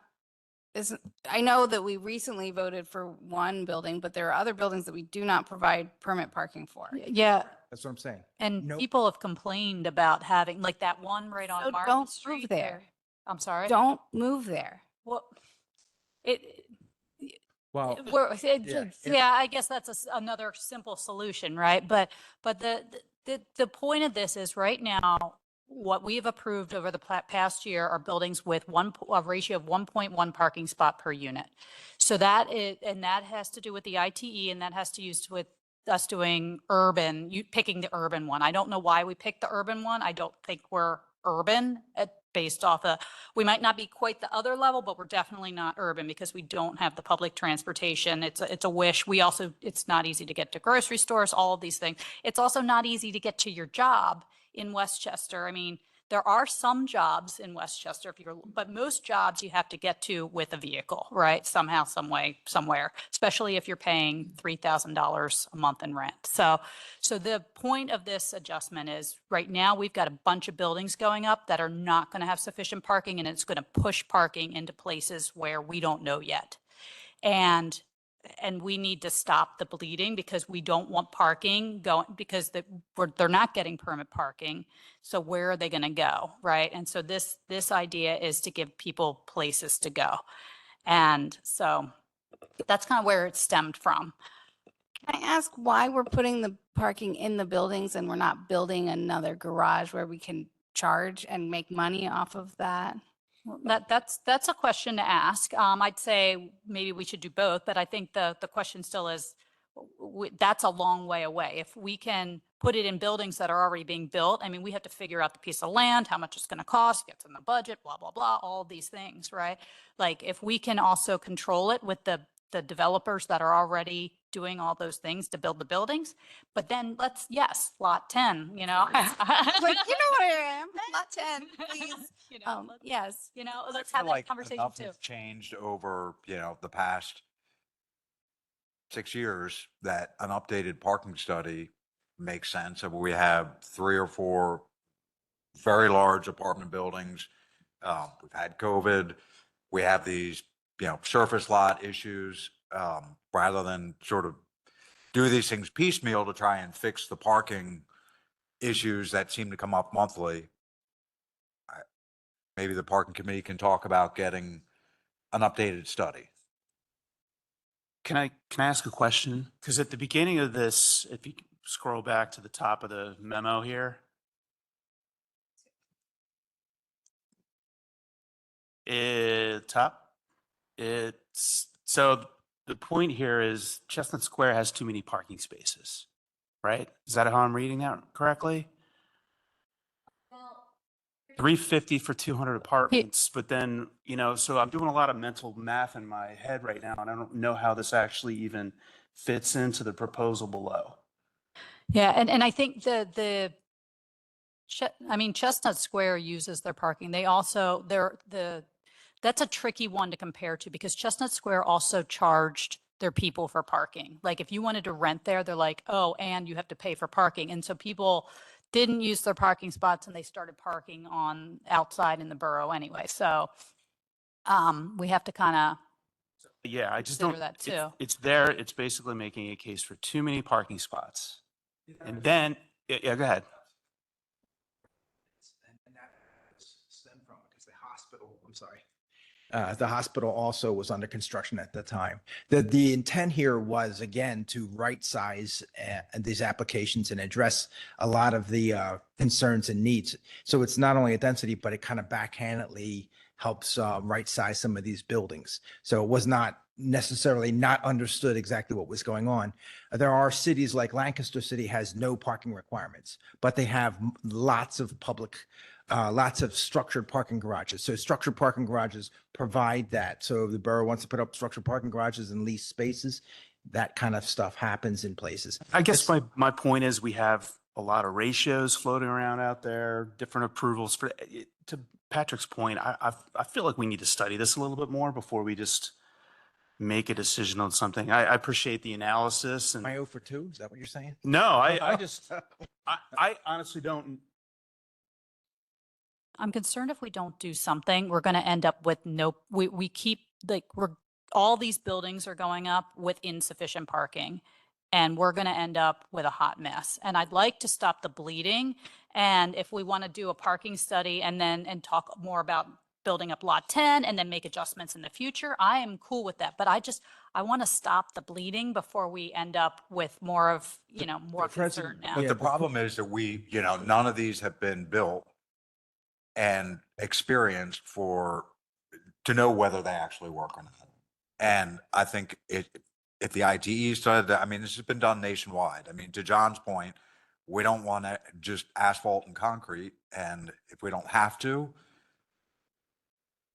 I know that we recently voted for one building, but there are other buildings that we do not provide permit parking for. Yeah. That's what I'm saying. And Nope. people have complained about having, like that one right on So Market don't Street move there. I'm sorry? Don't move there. Well, it, Well, yeah, I guess that's another simple solution, right? But the point of this is right now, what we've approved over the past year are buildings with a ratio of 1.1 parking spot per unit. So that has to do with the ITE, and that has to use with us doing urban, picking the urban one. I don't know why we picked the urban one. I don't think we're urban based off we might not be quite the other level, but we're definitely not urban because we don't have the public transportation. It's a wish. It's not easy to get to grocery stores, all of these things. It's also not easy to get to your job in Westchester. I mean, there are some jobs in Westchester, but most jobs you have to get to with a vehicle, right? Somehow, some way, somewhere, especially if you're paying $3,000 a month in rent. So the point of this adjustment is right now we've got a bunch of buildings going up that are not going to have sufficient parking, and it's going to push parking into places where we don't know yet. And we need to stop the bleeding because we don't want parking going because they're not getting permit parking. So where are they going to go, right? And so this idea is to give people places to go. And so that's kind of where it stemmed from. Can I ask why we're putting the parking in the buildings and we're not building another garage where we can charge and make money off of that? Well, that's a question to ask. I'd say maybe we should do both, but I think the question still is that's a long way away. If we can put it in buildings that are already being built, I mean, we have to figure out the piece of land, how much it's going to cost, gets in the budget, blah, blah, blah, all of these things, right? Like if we can also control it with the developers that are already doing all those things to build the buildings, but then lot 10, Like, you know what I am, lot 10, please. Yes. Let's I have feel that conversation enough too. has changed over, the past 6 years that an updated parking study makes sense. So we have 3 or 4 very large apartment buildings. We've had COVID. We have these, surface lot issues. Rather than sort of do these things piecemeal to try and fix the parking issues that seem to come up monthly. Maybe the parking committee can talk about getting an updated study. Can I ask a question? Because at the beginning of this, if you scroll back to the top of the memo here, so the point here is Chestnut Square has too many parking spaces, right? Is that how I'm reading that correctly? 350 for 200 apartments, but then, so I'm doing a lot of mental math in my head right now, and I don't know how this actually even fits into the proposal below. Yeah, and I think Chestnut Square uses their parking. They also, that's a tricky one to compare to because Chestnut Square also charged their people for parking. Like if you wanted to rent there, they're like, oh, and you have to pay for parking. And so people didn't use their parking spots and they started parking on outside in the borough anyway. So we have to kind of Yeah, I just consider don't, that it's, too. it's there. It's basically making a case for too many parking spots. And then, yeah, go ahead. And that stemmed from, because the hospital, I'm sorry. The hospital also was under construction at the time. The intent here was, again, to right size these applications and address a lot of the concerns and needs. So it's not only a density, but it kind of backhandedly helps right size some of these buildings. So it was not necessarily not understood exactly what was going on. There are cities like Lancaster City has no parking requirements, but they have lots of lots of structured parking garages. So structured parking garages provide that. So if the borough wants to put up structured parking garages and lease spaces, that kind of stuff happens in places. I guess my point is we have a lot of ratios floating around out there, different approvals for, to Patrick's point, I feel like we need to study this a little bit more before we just make a decision on something. I appreciate the analysis and. Am I 0 for 2? Is that what you're saying? No, I just, I honestly don't. I'm concerned if we don't do something, we're going to end up with we keep like, all these buildings are going up with insufficient parking. And we're going to end up with a hot mess. And I'd like to stop the bleeding. And if we want to do a parking study and talk more about building up lot 10 and then make adjustments in the future, I am cool with that. But I want to stop the bleeding before we end up with more of, more concern now. But the problem is that none of these have been built and experienced to know whether they actually work or not. And I think if the ITE started, this has been done nationwide. To John's point, we don't want to just asphalt and concrete. And if we don't have to.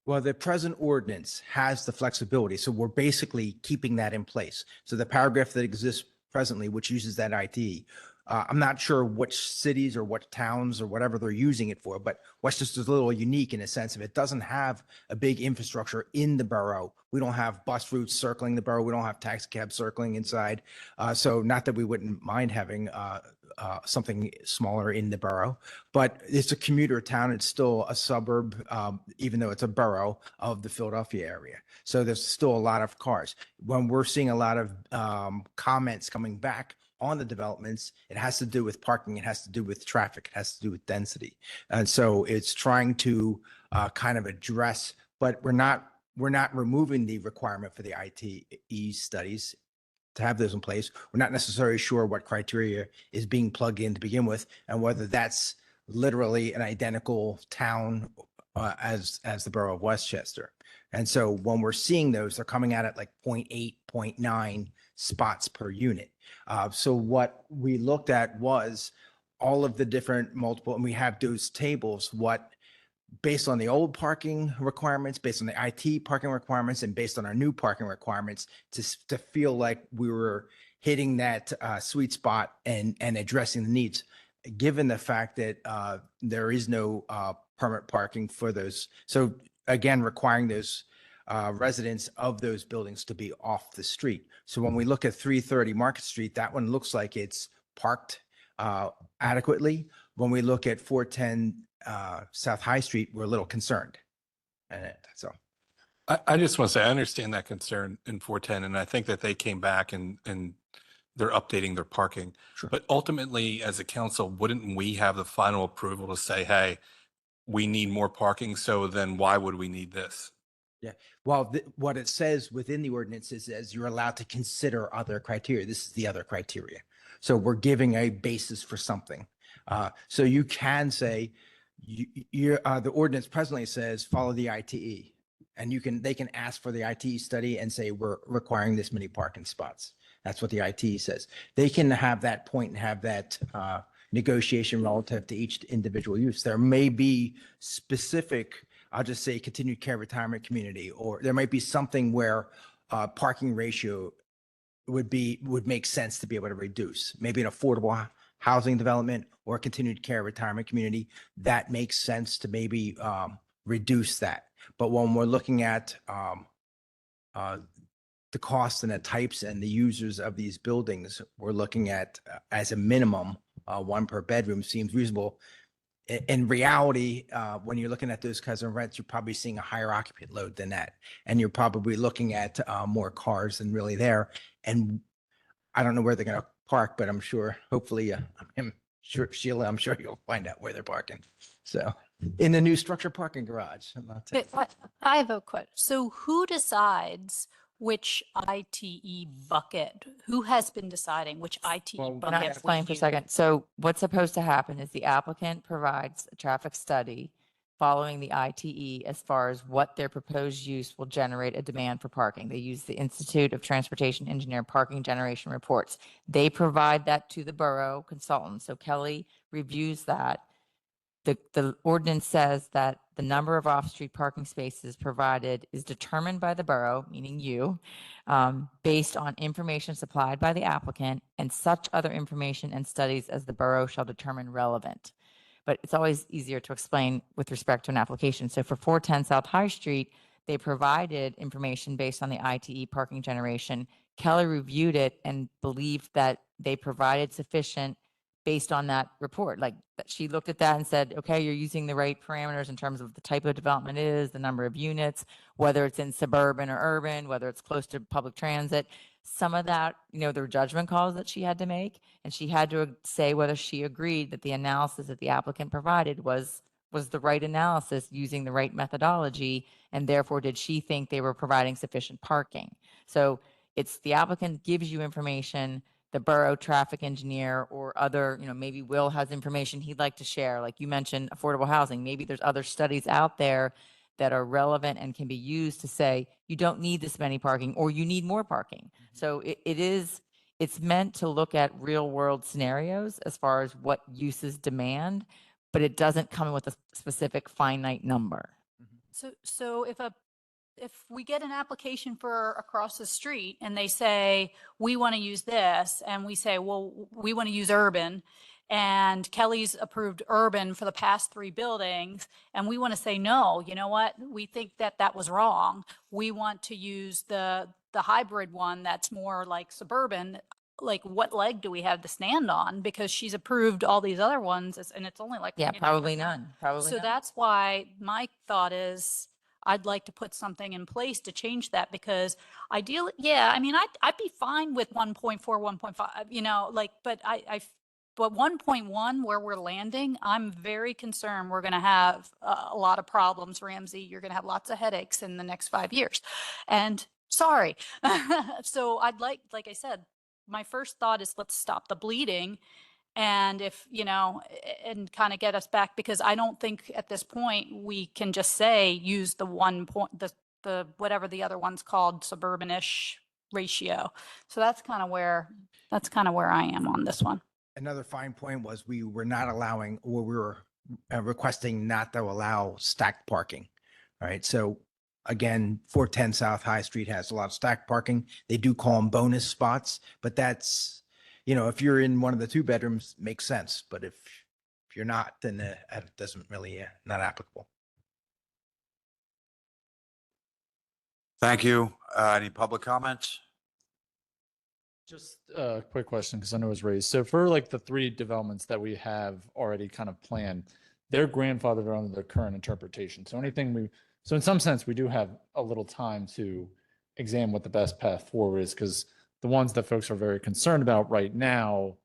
Well, the present ordinance has the flexibility. So we're basically keeping that in place. So the paragraph that exists presently, which uses that ITE, I'm not sure which cities or what towns or whatever they're using it for, but Westchester's a little unique in a sense of it doesn't have a big infrastructure in the borough. We don't have bus routes circling the borough. We don't have taxi cabs circling inside. So not that we wouldn't mind having something smaller in the borough, but it's a commuter town. It's still a suburb, even though it's a borough of the Philadelphia area. So there's still a lot of cars. When we're seeing a lot of comments coming back on the developments, it has to do with parking, it has to do with traffic, it has to do with density. And so it's trying to kind of address, but we're not removing the requirement for the ITE studies to have those in place. We're not necessarily sure what criteria is being plugged in to begin with, and whether that's literally an identical town as the borough of Westchester. And so when we're seeing those, they're coming out at like 0.8, 0.9 spots per unit. So what we looked at was all of the different multiple, and we have those tables, what based on the old parking requirements, based on the IT parking requirements, and based on our new parking requirements to feel like we were hitting that sweet spot and addressing the needs, given the fact that there is no permit parking for those. So again, requiring those residents of those buildings to be off the street. So when we look at 330 Market Street, that one looks like it's parked adequately. When we look at 410 South High Street, we're a little concerned. So I just want to say, I understand that concern in 410, and I think that they came back and they're updating their parking. Sure. But ultimately, as a council, wouldn't we have the final approval to say, hey, we need more parking, so then why would we need this? yeah, well, what it says within the ordinance is you're allowed to consider other criteria. This is the other criteria. So we're giving a basis for something. So you can say, the ordinance presently says follow the ITE, and they can ask for the ITE study and say we're requiring this many parking spots. That's what the ITE says. They can have that point and have that negotiation relative to each individual use. There may be specific, I'll just say continued care retirement community, or there might be something where parking ratio would make sense to be able to reduce. Maybe an affordable housing development or a continued care retirement community, that makes sense to maybe reduce that. But when we're looking at the cost and the types and the users of these buildings, we're looking at as a minimum, one per bedroom seems reasonable. in reality, when you're looking at those kinds of rents, you're probably seeing a higher occupant load than that. And you're probably looking at more cars than really there. And I don't know where they're going to park, but I'm sure, hopefully, I'm sure, Sheila, I'm sure you'll find out where they're parking. So in the new structure parking garage. I have a question. So who decides which ITE bucket? Who has been deciding which ITE Can I bucket? we explain for a use? second? So what's supposed to happen is the applicant provides a traffic study following the ITE as far as what their proposed use will generate a demand for parking. They use the Institute of Transportation Engineer parking generation reports. They provide that to the borough consultant. So Kelly reviews that. The ordinance says that the number of off-street parking spaces provided is determined by the borough, meaning you, based on information supplied by the applicant and such other information and studies as the borough shall determine relevant. But it's always easier to explain with respect to an application. So for 410 South High Street, they provided information based on the ITE parking generation. Kelly reviewed it and believed that they provided sufficient based on that report. Like she looked at that and said, okay, you're using the right parameters in terms of the type of development it is, the number of units, whether it's in suburban or urban, whether it's close to public transit. Some of that, there were judgment calls that she had to make, and she had to say whether she agreed that the analysis that the applicant provided was the right analysis using the right methodology, and therefore did she think they were providing sufficient parking. So it's the applicant gives you information, the borough traffic engineer or other, maybe Will has information he'd like to share. Like you mentioned, affordable housing. Maybe there's other studies out there that are relevant and can be used to say, you don't need this many parking or you need more parking. So it's meant to look at real world scenarios as far as what uses demand, but it doesn't come in with a specific finite number. So if we get an application for across the street and they say, we want to use this, and we say, well, we want to use urban, and Kelly's approved urban for the past 3 buildings, and we want to say, no, you know what? We think that that was wrong. We want to use the hybrid one that's more like suburban. Like, what leg do we have to stand on? Because she's approved all these other ones, and it's only like. Yeah, probably none. Probably So none. that's why my thought is I'd like to put something in place to change that, because ideally, yeah, I mean, I'd be fine with 1.4, 1.5, but 1.1 where we're landing, I'm very concerned we're going to have a lot of problems, Ramsey. You're going to have lots of headaches in the next 5 years. And sorry. So I'd like I said, my first thought is let's stop the bleeding. And if, and kind of get us back, because I don't think at this point we can just say, use the the whatever the other one's called, suburban-ish ratio. So that's kind of where I am on this one. Another fine point was we were not allowing, or we were requesting not to allow stacked parking. All right. So again, 410 South High Street has a lot of stacked parking. They do call them bonus spots, but that's, if you're in one of the 2 bedrooms, makes sense. But if you're not, then it doesn't really, not applicable. Thank you. Any public comments? Just a quick question, because I know it was raised. So for like the 3 developments that we have already kind of planned, they're grandfathered under the current interpretation. So so in some sense, we do have a little time to examine what the best path forward is, because the ones that folks are very concerned about right now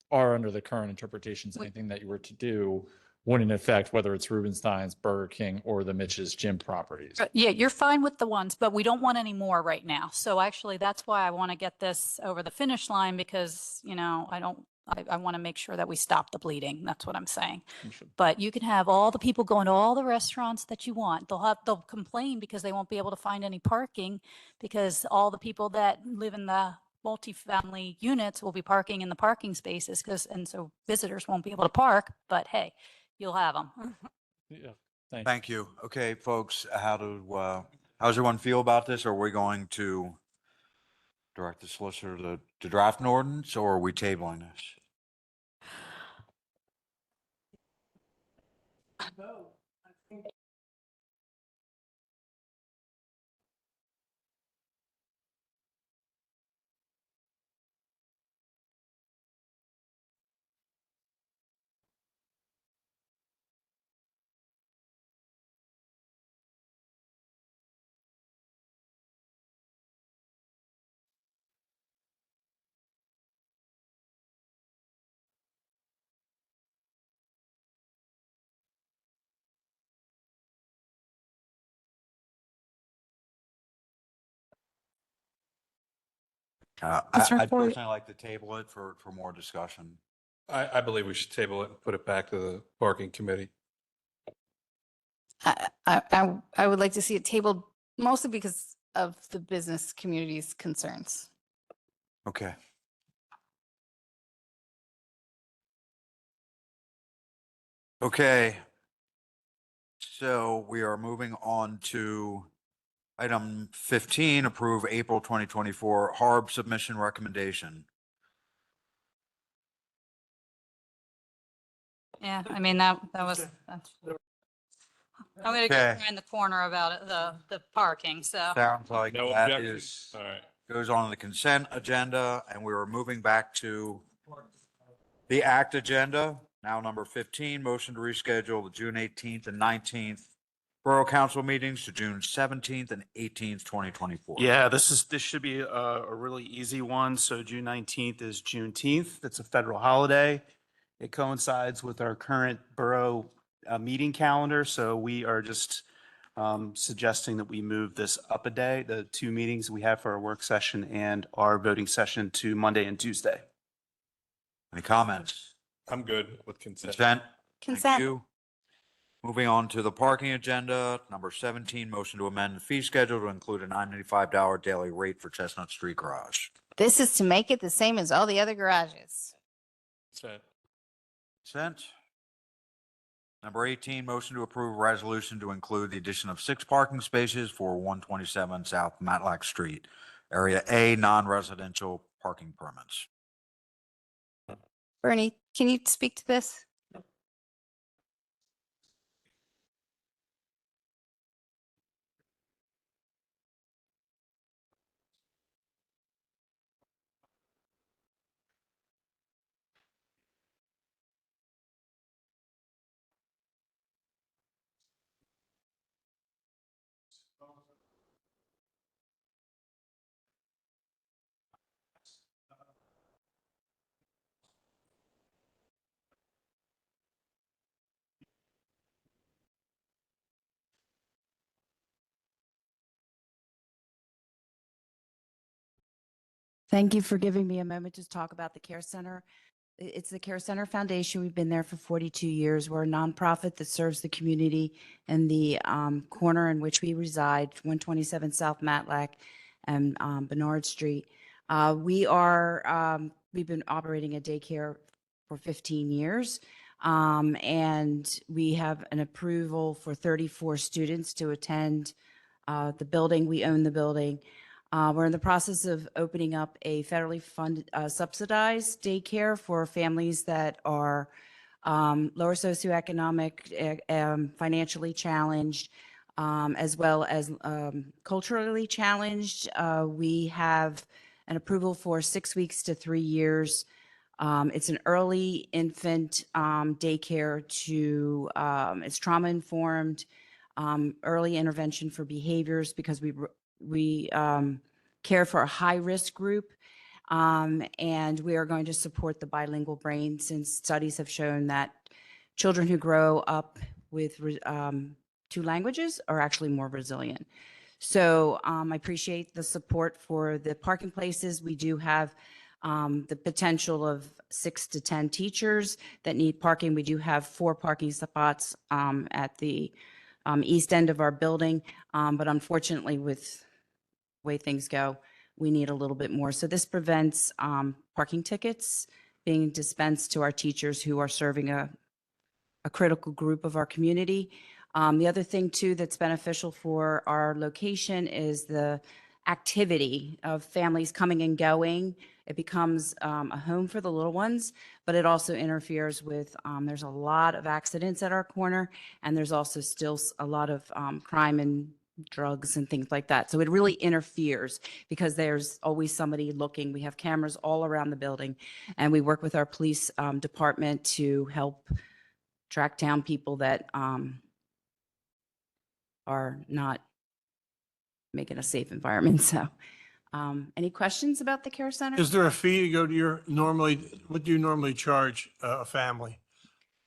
are under the current interpretations. Anything that you were to do wouldn't affect whether it's Rubenstein's, Burger King, or the Mitch's gym properties. Yeah, you're fine with the ones, but we don't want any more right now. So actually, that's why I want to get this over the finish line, because, I want to make sure that we stop the bleeding. That's what I'm saying. But you can have all the people going to all the restaurants that you want. They'll complain because they won't be able to find any parking, because all the people that live in the multifamily units will be parking in the parking spaces, and so visitors won't be able to park, but hey, you'll have them. Yeah. Thank you. Okay, folks, how's everyone feel about this? Are we going to direct the solicitor to draft an ordinance, or are we tabling this? I'd personally like to table it for more discussion. I believe we should table it and put it back to the parking committee. I would like to see it tabled mostly because of the business community's concerns. Okay. Okay. So we are moving on to item 15, approve April 2024 HARB submission recommendation. Yeah, I mean, that was, I'm gonna go Okay. behind the corner about it, the parking, so. Sounds like No that objection? is, All right. goes on the consent agenda, and we are moving back to the act agenda. Now number 15, motion to reschedule the June 18th and 19th Borough Council meetings to June 17th and 18th, 2024. Yeah, this should be a really easy one. So June 19th is Juneteenth. It's a federal holiday. It coincides with our current borough meeting calendar. So we are just suggesting that we move this up a day, the two meetings we have for our work session and our voting session, to Monday and Tuesday. Any comments? I'm good with consent. Consent? Consent. Thank you. Moving on to the parking agenda, number 17, motion to amend the fee schedule to include a $95 daily rate for Chestnut Street Garage. This is to make it the same as all the other garages. Consent. Consent. Number 18, motion to approve resolution to include the addition of 6 parking spaces for 127 South Matlack Street, Area A, non-residential parking permits. Bernie, can you speak to this? Thank you for giving me a moment to talk about the Care Center. It's the Care Center Foundation. We've been there for 42 years. We're a nonprofit that serves the community in the corner in which we reside, 127 South Matlack and Bernard Street. We've been operating a daycare for 15 years. And we have an approval for 34 students to attend the building. We own the building. We're in the process of opening up a federally funded, subsidized daycare for families that are lower socioeconomic, financially challenged, as well as culturally challenged. We have an approval for 6 weeks to 3 years. It's an early infant daycare to, it's trauma informed, early intervention for behaviors because we care for a high-risk group, and we are going to support the bilingual brain since studies have shown that children who grow up with 2 languages are actually more resilient. So I appreciate the support for the parking places. We do have the potential of 6 to 10 teachers that need parking. We do have 4 parking spots at the east end of our building, but unfortunately with way things go, we need a little bit more. So this prevents parking tickets being dispensed to our teachers who are serving a critical group of our community. The other thing too that's beneficial for our location is the activity of families coming and going. It becomes a home for the little ones, but it also interferes with, there's a lot of accidents at our corner, and there's also still a lot of crime and drugs and things like that. So it really interferes because there's always somebody looking. We have cameras all around the building, and we work with our police department to help track down people that are not making a safe environment. So any questions about the Care Center? Is there a fee to go to your what do you normally charge a family?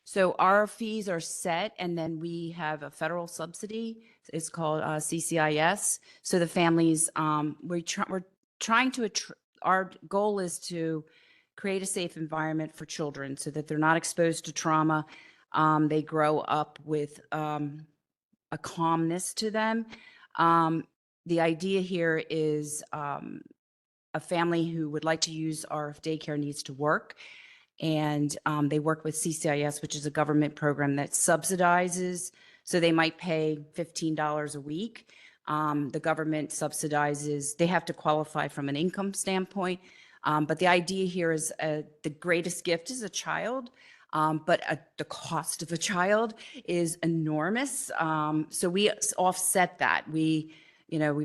So our fees are set, and then we have a federal subsidy. It's called CCIS. So the families, we're trying to our goal is to create a safe environment for children so that they're not exposed to trauma. They grow up with a calmness to them. The idea here is a family who would like to use our daycare needs to work. And they work with CCIS, which is a government program that subsidizes. So they might pay $15 a week. The government subsidizes, they have to qualify from an income standpoint. But the idea here is the greatest gift is a child. But the cost of a child is enormous. So we offset that. We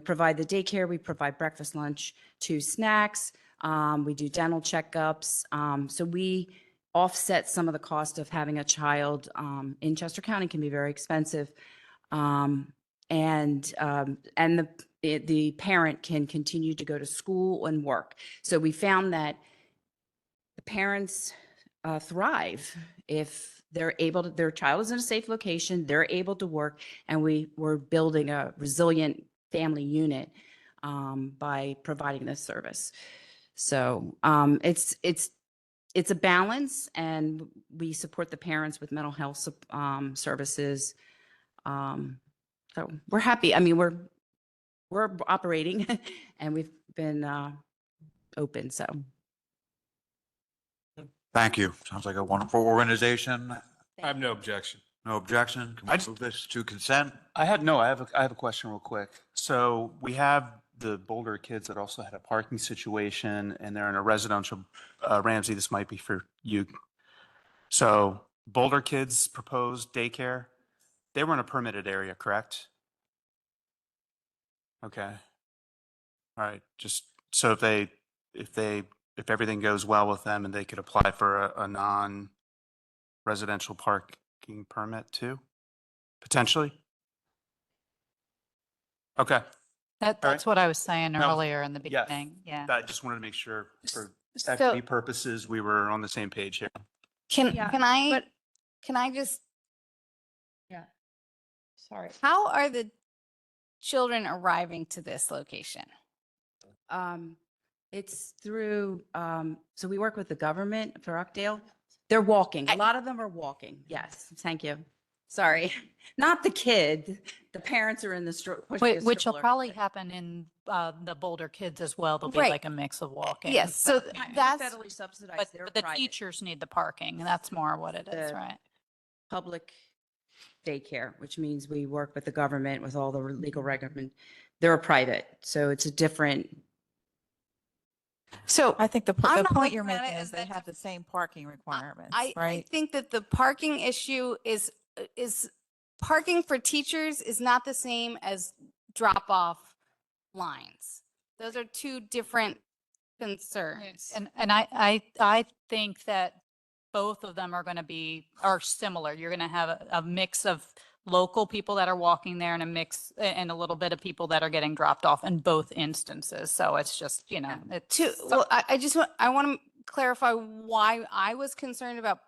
provide the daycare, we provide breakfast, lunch, 2 snacks. We do dental checkups. So we offset some of the cost of having a child in Chester County can be very expensive. And the parent can continue to go to school and work. So we found that the parents thrive if they're able to, their child is in a safe location, they're able to work, and we're building a resilient family unit by providing this service. So it's a balance, and we support the parents with mental health services. So we're happy. I mean, we're operating and we've been open. So. Thank you. Sounds like a wonderful organization. I have no objection. No objection. Can we move this to consent? I have a question real quick. So we have the Boulder kids that also had a parking situation, and they're in a residential, Ramsey, this might be for you. So Boulder kids proposed daycare. They were in a permitted area, correct? Okay. All right. Just so if everything goes well with them and they could apply for a non-residential parking permit too, potentially? Okay. That's what I was saying No. earlier in the Yes. beginning. Yeah. I just wanted to make sure for So- equity purposes, we were on the same page here. Can Yeah, I just, Yeah. Sorry. how are the children arriving to this location? It's through, so we work with the government for Rockdale. They're walking. A lot of them are walking. Yes, thank you. Sorry, not the kid. The parents are in the Which will probably happen in the Boulder kids as well. There'll be Right. like a mix of walking. Yes, so that's, federally subsidized. But They're the private. teachers need the parking. That's more what it is, The- right? Public daycare, which means we work with the government with all the legal requirements. They're a private, so it's a different. so I think the I'm not point you're looking at making it is as they that have the same parking requirements, I right? think that the parking issue is parking for teachers is not the same as drop off lines. Those are two different concerns. And I think that both of them are similar. You're going to have a mix of local people that are walking there and a little bit of people that are getting dropped off in both instances. So it's just, it's. Well, I want to clarify why I was concerned about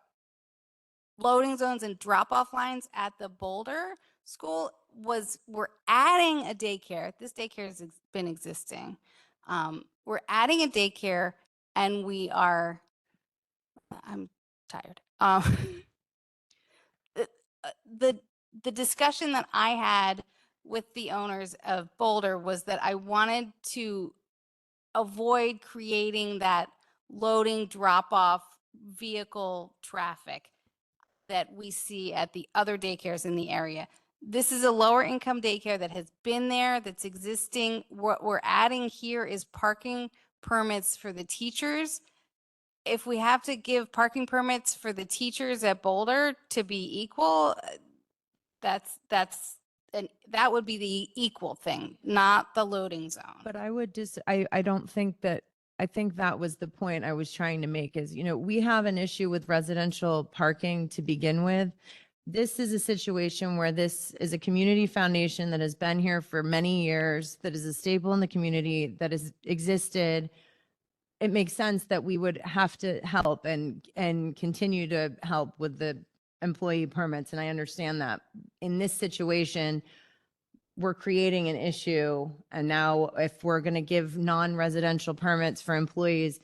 loading zones and drop off lines at the Boulder school was we're adding a daycare. This daycare has been existing. We're adding a daycare and I'm tired. The discussion that I had with the owners of Boulder was that I wanted to avoid creating that loading drop off vehicle traffic that we see at the other daycares in the area. This is a lower income daycare that has been there, that's existing. What we're adding here is parking permits for the teachers. If we have to give parking permits for the teachers at Boulder to be equal, that would be the equal thing, not the loading zone. But I would I don't think that, I think that was the point I was trying to make is, we have an issue with residential parking to begin with. This is a situation where this is a community foundation that has been here for many years, that is a staple in the community, that has existed. It makes sense that we would have to help and continue to help with the employee permits. And I understand that in this situation, we're creating an issue. And now if we're going to give non-residential permits for employees,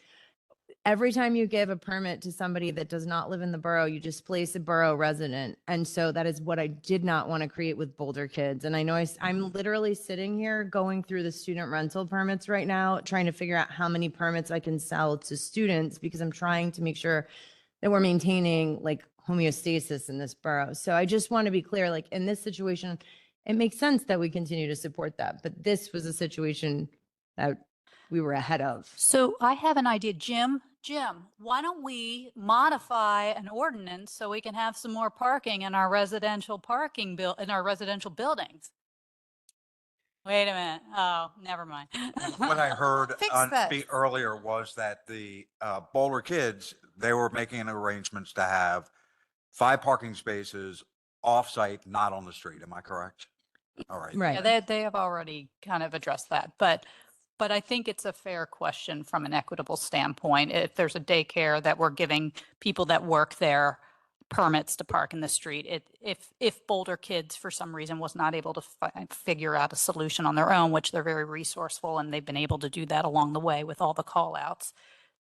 every time you give a permit to somebody that does not live in the borough, you displace a borough resident. And so that is what I did not want to create with Boulder Kids. And I know I'm literally sitting here going through the student rental permits right now, trying to figure out how many permits I can sell to students because I'm trying to make sure that we're maintaining like homeostasis in this borough. So I just want to be clear, like in this situation, it makes sense that we continue to support that. But this was a situation that we were ahead of. So I have an idea, Jim, why don't we modify an ordinance so we can have some more parking in our residential in our residential buildings? Wait a minute. Oh, never mind. What I heard Fix that. earlier was that the Boulder Kids, they were making arrangements to have 5 parking spaces off-site, not on the street. Am I correct? All right. Right. Yeah, they have already kind of addressed that, but I think it's a fair question from an equitable standpoint. If there's a daycare that we're giving people that work there permits to park in the street, if Boulder Kids for some reason was not able to figure out a solution on their own, which they're very resourceful and they've been able to do that along the way with all the call outs,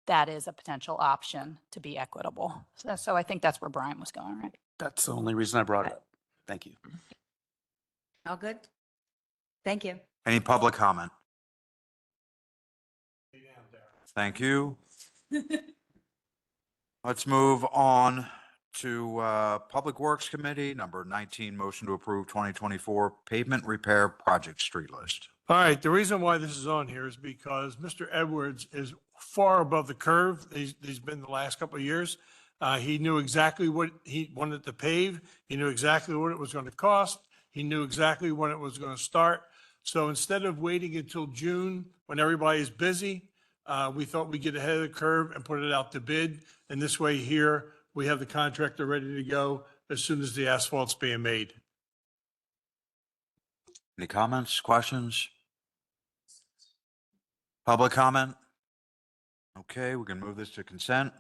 that is a potential option to be equitable. So I think that's where Brian was going, right? That's the only reason I brought it up. Thank you. All good? Thank you. Any public comment? Thank you. Let's move on to Public Works Committee, number 19, motion to approve 2024 pavement repair project street list. All right, the reason why this is on here is because Mr. Edwards is far above the curve. He's been the last couple of years. He knew exactly what he wanted to pave. He knew exactly what it was going to cost. He knew exactly when it was going to start. So instead of waiting until June when everybody is busy, we thought we'd get ahead of the curve and put it out to bid. And this way here, we have the contractor ready to go as soon as the asphalt's being made. Any comments, questions? Public comment? Okay, we can move this to consent.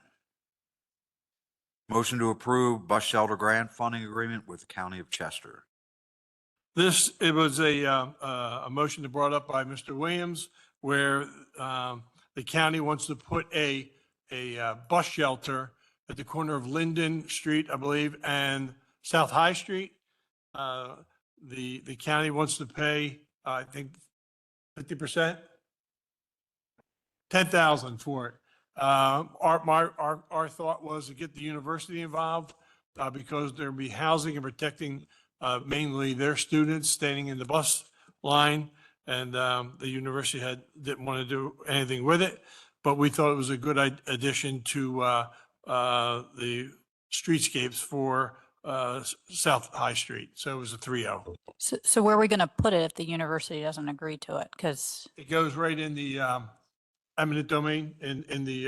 Motion to approve bus shelter grant funding agreement with the County of Chester. It was a motion that brought up by Mr. Williams where the county wants to put a bus shelter at the corner of Linden Street, I believe, and South High Street. The county wants to pay, I think, 50%, $10,000 for it. Our thought was to get the university involved because there'll be housing and protecting mainly their students standing in the bus line. And the university didn't want to do anything with it, but we thought it was a good addition to the streetscapes for South High Street. So it was a 3-0. So where are we going to put it if the university doesn't agree to it? Because It goes right in the eminent domain in the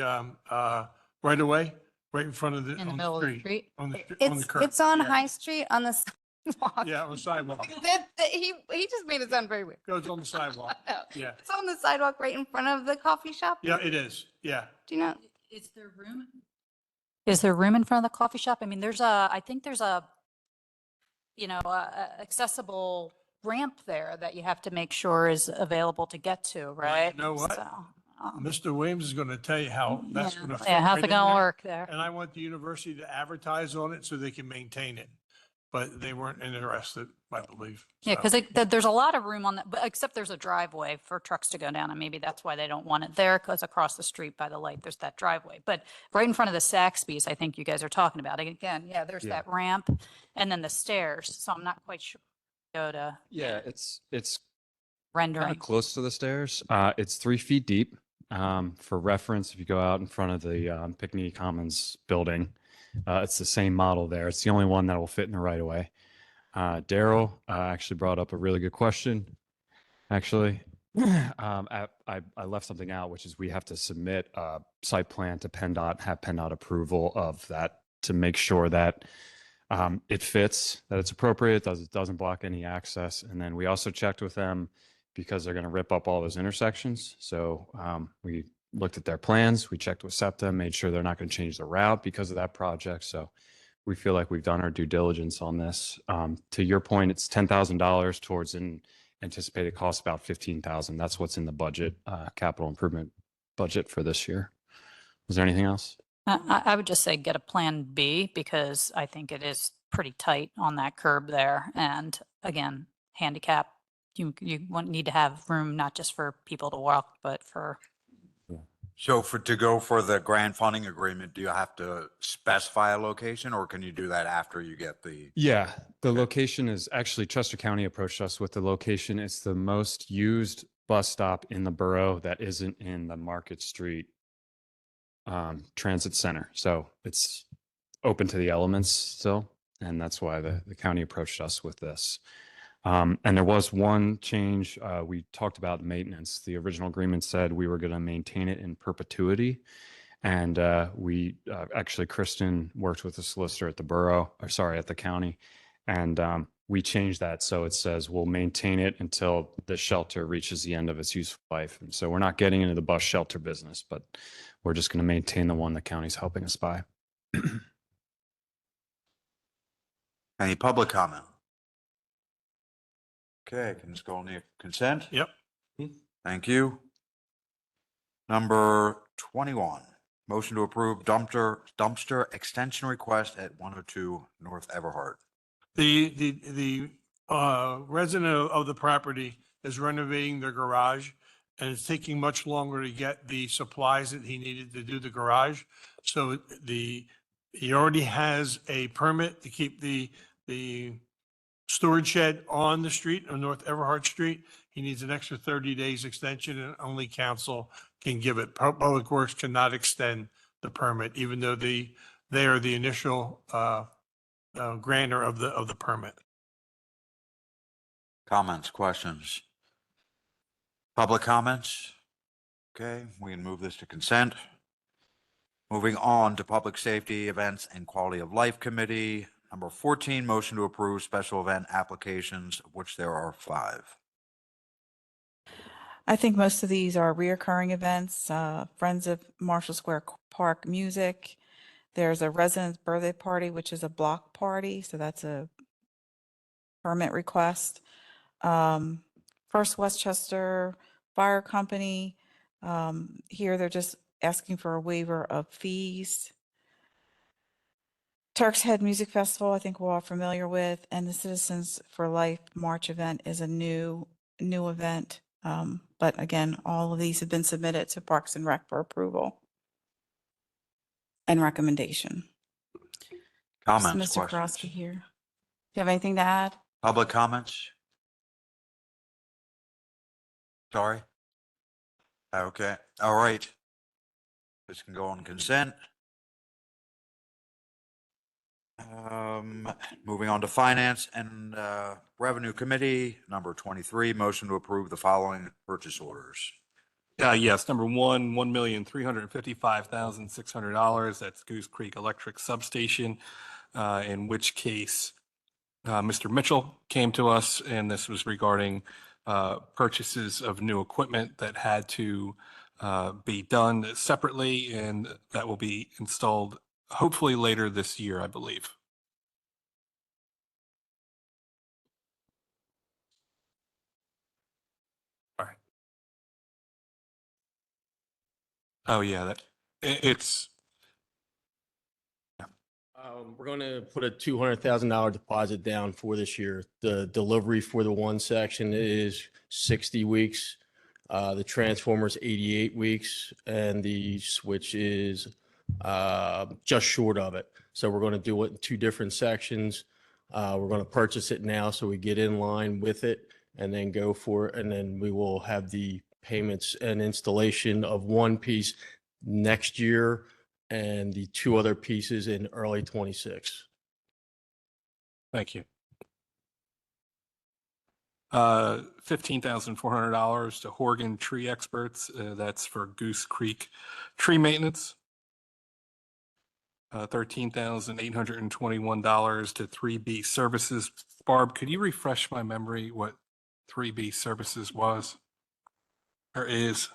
right away, right in front of the, in the on middle the of the street. street? On the curb. It's on Yeah. High Street on the sidewalk. Yeah, on the sidewalk. He just made it sound very weird. Goes on the sidewalk. Yeah. It's on the sidewalk right in front of the coffee shop. Yeah, it is. Yeah. Do you know? Is there room? Is there room in front of the coffee shop? I mean, I think there's a accessible ramp there that you have to make sure is available to get to, right? You know what? So, Mr. Williams is going to tell you how that's going to. Yeah, how's it going to work there? And I want the university to advertise on it so they can maintain it. But they weren't interested, I believe. Yeah, So, because there's a lot of room on that, but except there's a driveway for trucks to go down, and maybe that's why they don't want it there, because across the street by the light, there's that driveway. But right in front of the Saxby's, I think you guys are talking about. Again, yeah, there's that ramp and then the stairs, so I'm not quite sure. Go to Yeah, it's kind rendering. of close to the stairs. It's 3 feet deep. For reference, if you go out in front of the Picnic Commons building, it's the same model there. It's the only one that will fit in the right of way. Daryl actually brought up a really good question. Actually, I left something out, which is we have to submit a site plan to PennDOT, have PennDOT approval of that to make sure that it fits, that it's appropriate, it doesn't block any access. And then we also checked with them because they're going to rip up all those intersections. So we looked at their plans, we checked with SEPTA, made sure they're not going to change the route because of that project. So we feel like we've done our due diligence on this. To your point, it's $10,000 towards an anticipated cost about 15,000. That's what's in the budget, capital improvement budget for this year. Was there anything else? I would just say get a plan B because I think it is pretty tight on that curb there. And again, handicap, you need to have room not just for people to walk, but for. So to go for the grant funding agreement, do you have to specify a location or can you do that after you get the? Yeah, the location is actually Chester County approached us with the location. It's the most used bus stop in the borough that isn't in the Market Street transit center. So it's open to the elements still. And that's why the county approached us with this. And there was one change. We talked about maintenance. The original agreement said we were going to maintain it in perpetuity. And we actually, Kristen worked with the solicitor at the borough, or sorry, at the county. And we changed that. So it says we'll maintain it until the shelter reaches the end of its useful life. And so we're not getting into the bus shelter business, but we're just going to maintain the one the county's helping us buy. Any public comment? Okay, can just go on the consent? Yep. Thank you. Number 21, motion to approve dumpster extension request at 102 North Everhart. The resident of the property is renovating their garage and it's taking much longer to get the supplies that he needed to do the garage. So he already has a permit to keep the storage shed on the street, on North Everhart Street. He needs an extra 30 days extension and only council can give it. Public Works cannot extend the permit, even though they are the initial grantor of the permit. Comments, questions? Public comments? Okay, we can move this to consent. Moving on to Public Safety, Events, and Quality of Life Committee. Number 14, motion to approve special event applications, of which there are 5. I think most of these are reoccurring events. Friends of Marshall Square Park Music. There's a resident's birthday party, which is a block party, so that's a permit request. First Westchester Fire Company. Here they're just asking for a waiver of fees. Turk's Head Music Festival, I think we're all familiar with, and the Citizens for Life March event is a new event. But again, all of these have been submitted to Parks and Rec for approval and recommendation. Comments, Mr. questions? Korosky here. Do you have anything to add? Public comments? Sorry? Okay, all right. This can go on consent. Moving on to Finance and Revenue Committee, number 23, motion to approve the following purchase orders. Yes, number one, $1,355,600. That's Goose Creek Electric Substation, in which case Mr. Mitchell came to us, and this was regarding purchases of new equipment that had to be done separately, and that will be installed hopefully later this year, I believe. All right. Oh, yeah, it's. We're going to put a $200,000 deposit down for this year. The delivery for the one section is 60 weeks. The transformer is 88 weeks, and the switch is just short of it. So we're going to do it in 2 different sections. We're going to purchase it now so we get in line with it and then go for it. And then we will have the payments and installation of one piece next year and the 2 other pieces in early 26. Thank you. $15,400 to Horgan Tree Experts. That's for Goose Creek tree maintenance. $13,821 to 3B Services. Barb, could you refresh my memory what 3B Services was or is?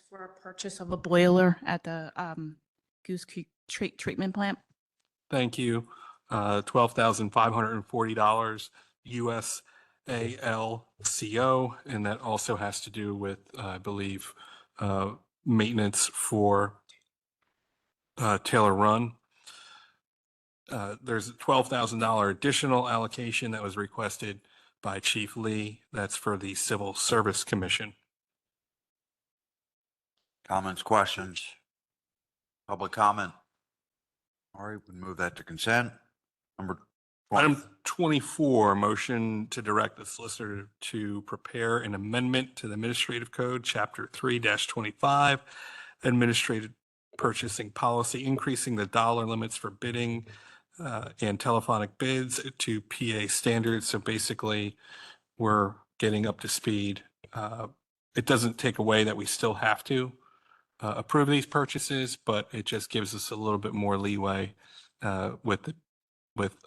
For a purchase of a boiler at the Goose Creek treatment plant. Thank you. $12,540. USALCO, and that also has to do with, I believe, maintenance for Taylor Run. There's a $12,000 additional allocation that was requested by Chief Lee. That's for the Civil Service Commission. Comments, questions? Public comment? All right, we move that to consent. Number 20. Item 24, motion to direct the solicitor to prepare an amendment to the Administrative Code, Chapter 3-25, Administrative Purchasing Policy, increasing the dollar limits for bidding and telephonic bids to PA standards. So basically, we're getting up to speed. It doesn't take away that we still have to approve these purchases, but it just gives us a little bit more leeway with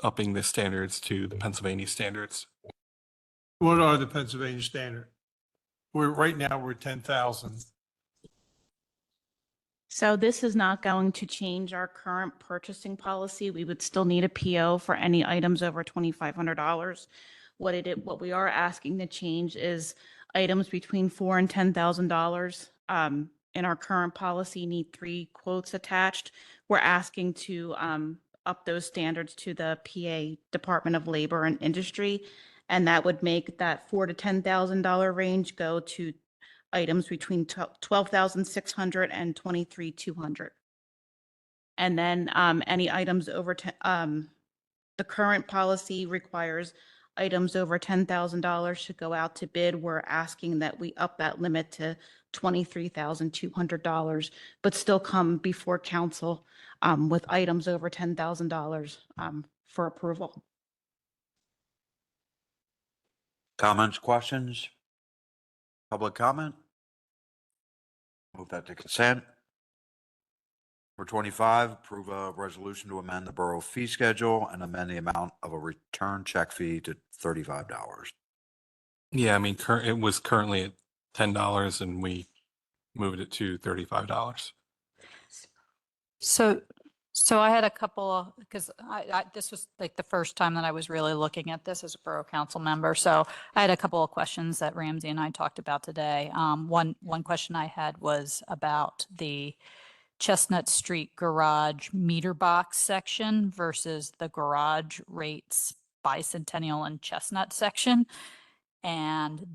upping the standards to the Pennsylvania standards. What are the Pennsylvania standard? Right now, we're 10,000. So this is not going to change our current purchasing policy. We would still need a PO for any items over $2,500. What we are asking to change is items between $4,000 and $10,000. In our current policy, need 3 quotes attached. We're asking to up those standards to the PA Department of Labor and Industry, and that would make that $4,000 to $10,000 range go to items between $12,600 and $23,200. And then any items over the current policy requires items over $10,000 should go out to bid. We're asking that we up that limit to $23,200, but still come before council with items over $10,000 for approval. Comments, questions? Public comment? Move that to consent. Number 25, approve a resolution to amend the borough fee schedule and amend the amount of a return check fee to $35. Yeah, I mean, it was currently at $10 and we moved it to $35. So I had a couple, because this was like the first time that I was really looking at this as a borough council member. So I had a couple of questions that Ramsey and I talked about today. One question I had was about the Chestnut Street garage meter box section versus the garage rates Bicentennial and Chestnut section. And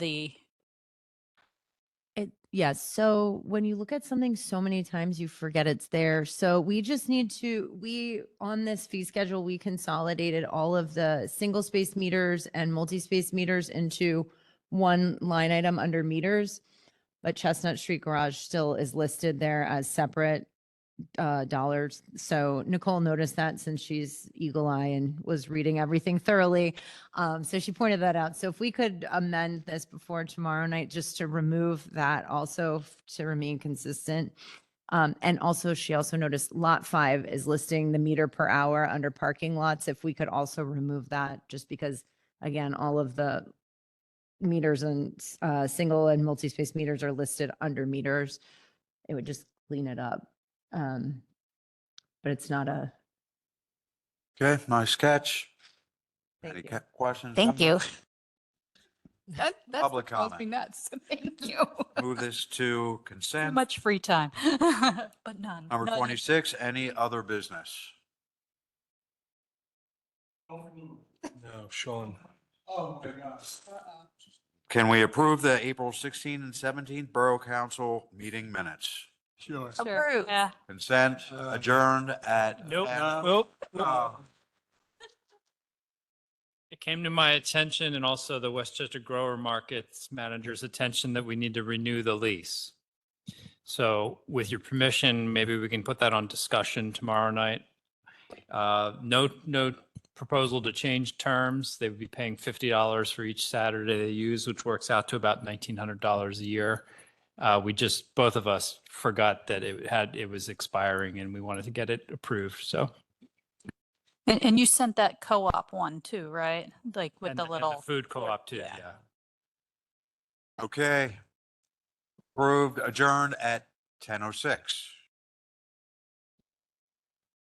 Yes. So when you look at something so many times, you forget it's there. So we just need to, on this fee schedule, we consolidated all of the single space meters and multi-space meters into one line item under meters. But Chestnut Street Garage still is listed there as separate dollars. So Nicole noticed that since she's eagle eye and was reading everything thoroughly. So she pointed that out. So if we could amend this before tomorrow night, just to remove that also to remain consistent. And also she also noticed lot 5 is listing the meter per hour under parking lots. If we could also remove that, just because again, all of the meters and single and multi-space meters are listed under meters, it would just clean it up. But it's not a. Okay, nice catch. Thank Any you. questions? thank you. That's Public drove comment. me nuts. Thank you. Move this to Too consent. much free time, but none. Number None. 26, any other business? No, Sean. Oh, my gosh. Can we approve the April 16 and 17 Borough Council meeting minutes? Sure. Sure. Yeah. Consent adjourned at. Nope. It came to my attention and also the Westchester Grower Markets manager's attention that we need to renew the lease. So with your permission, maybe we can put that on discussion tomorrow night. No proposal to change terms. They would be paying $50 for each Saturday they use, which works out to about $1,900 a year. We just, both of us forgot that it was expiring and we wanted to get it approved. So. And you sent that co-op one too, right? Like with And the and little. food co-op too, yeah. Okay. Approved, adjourned at 10:06.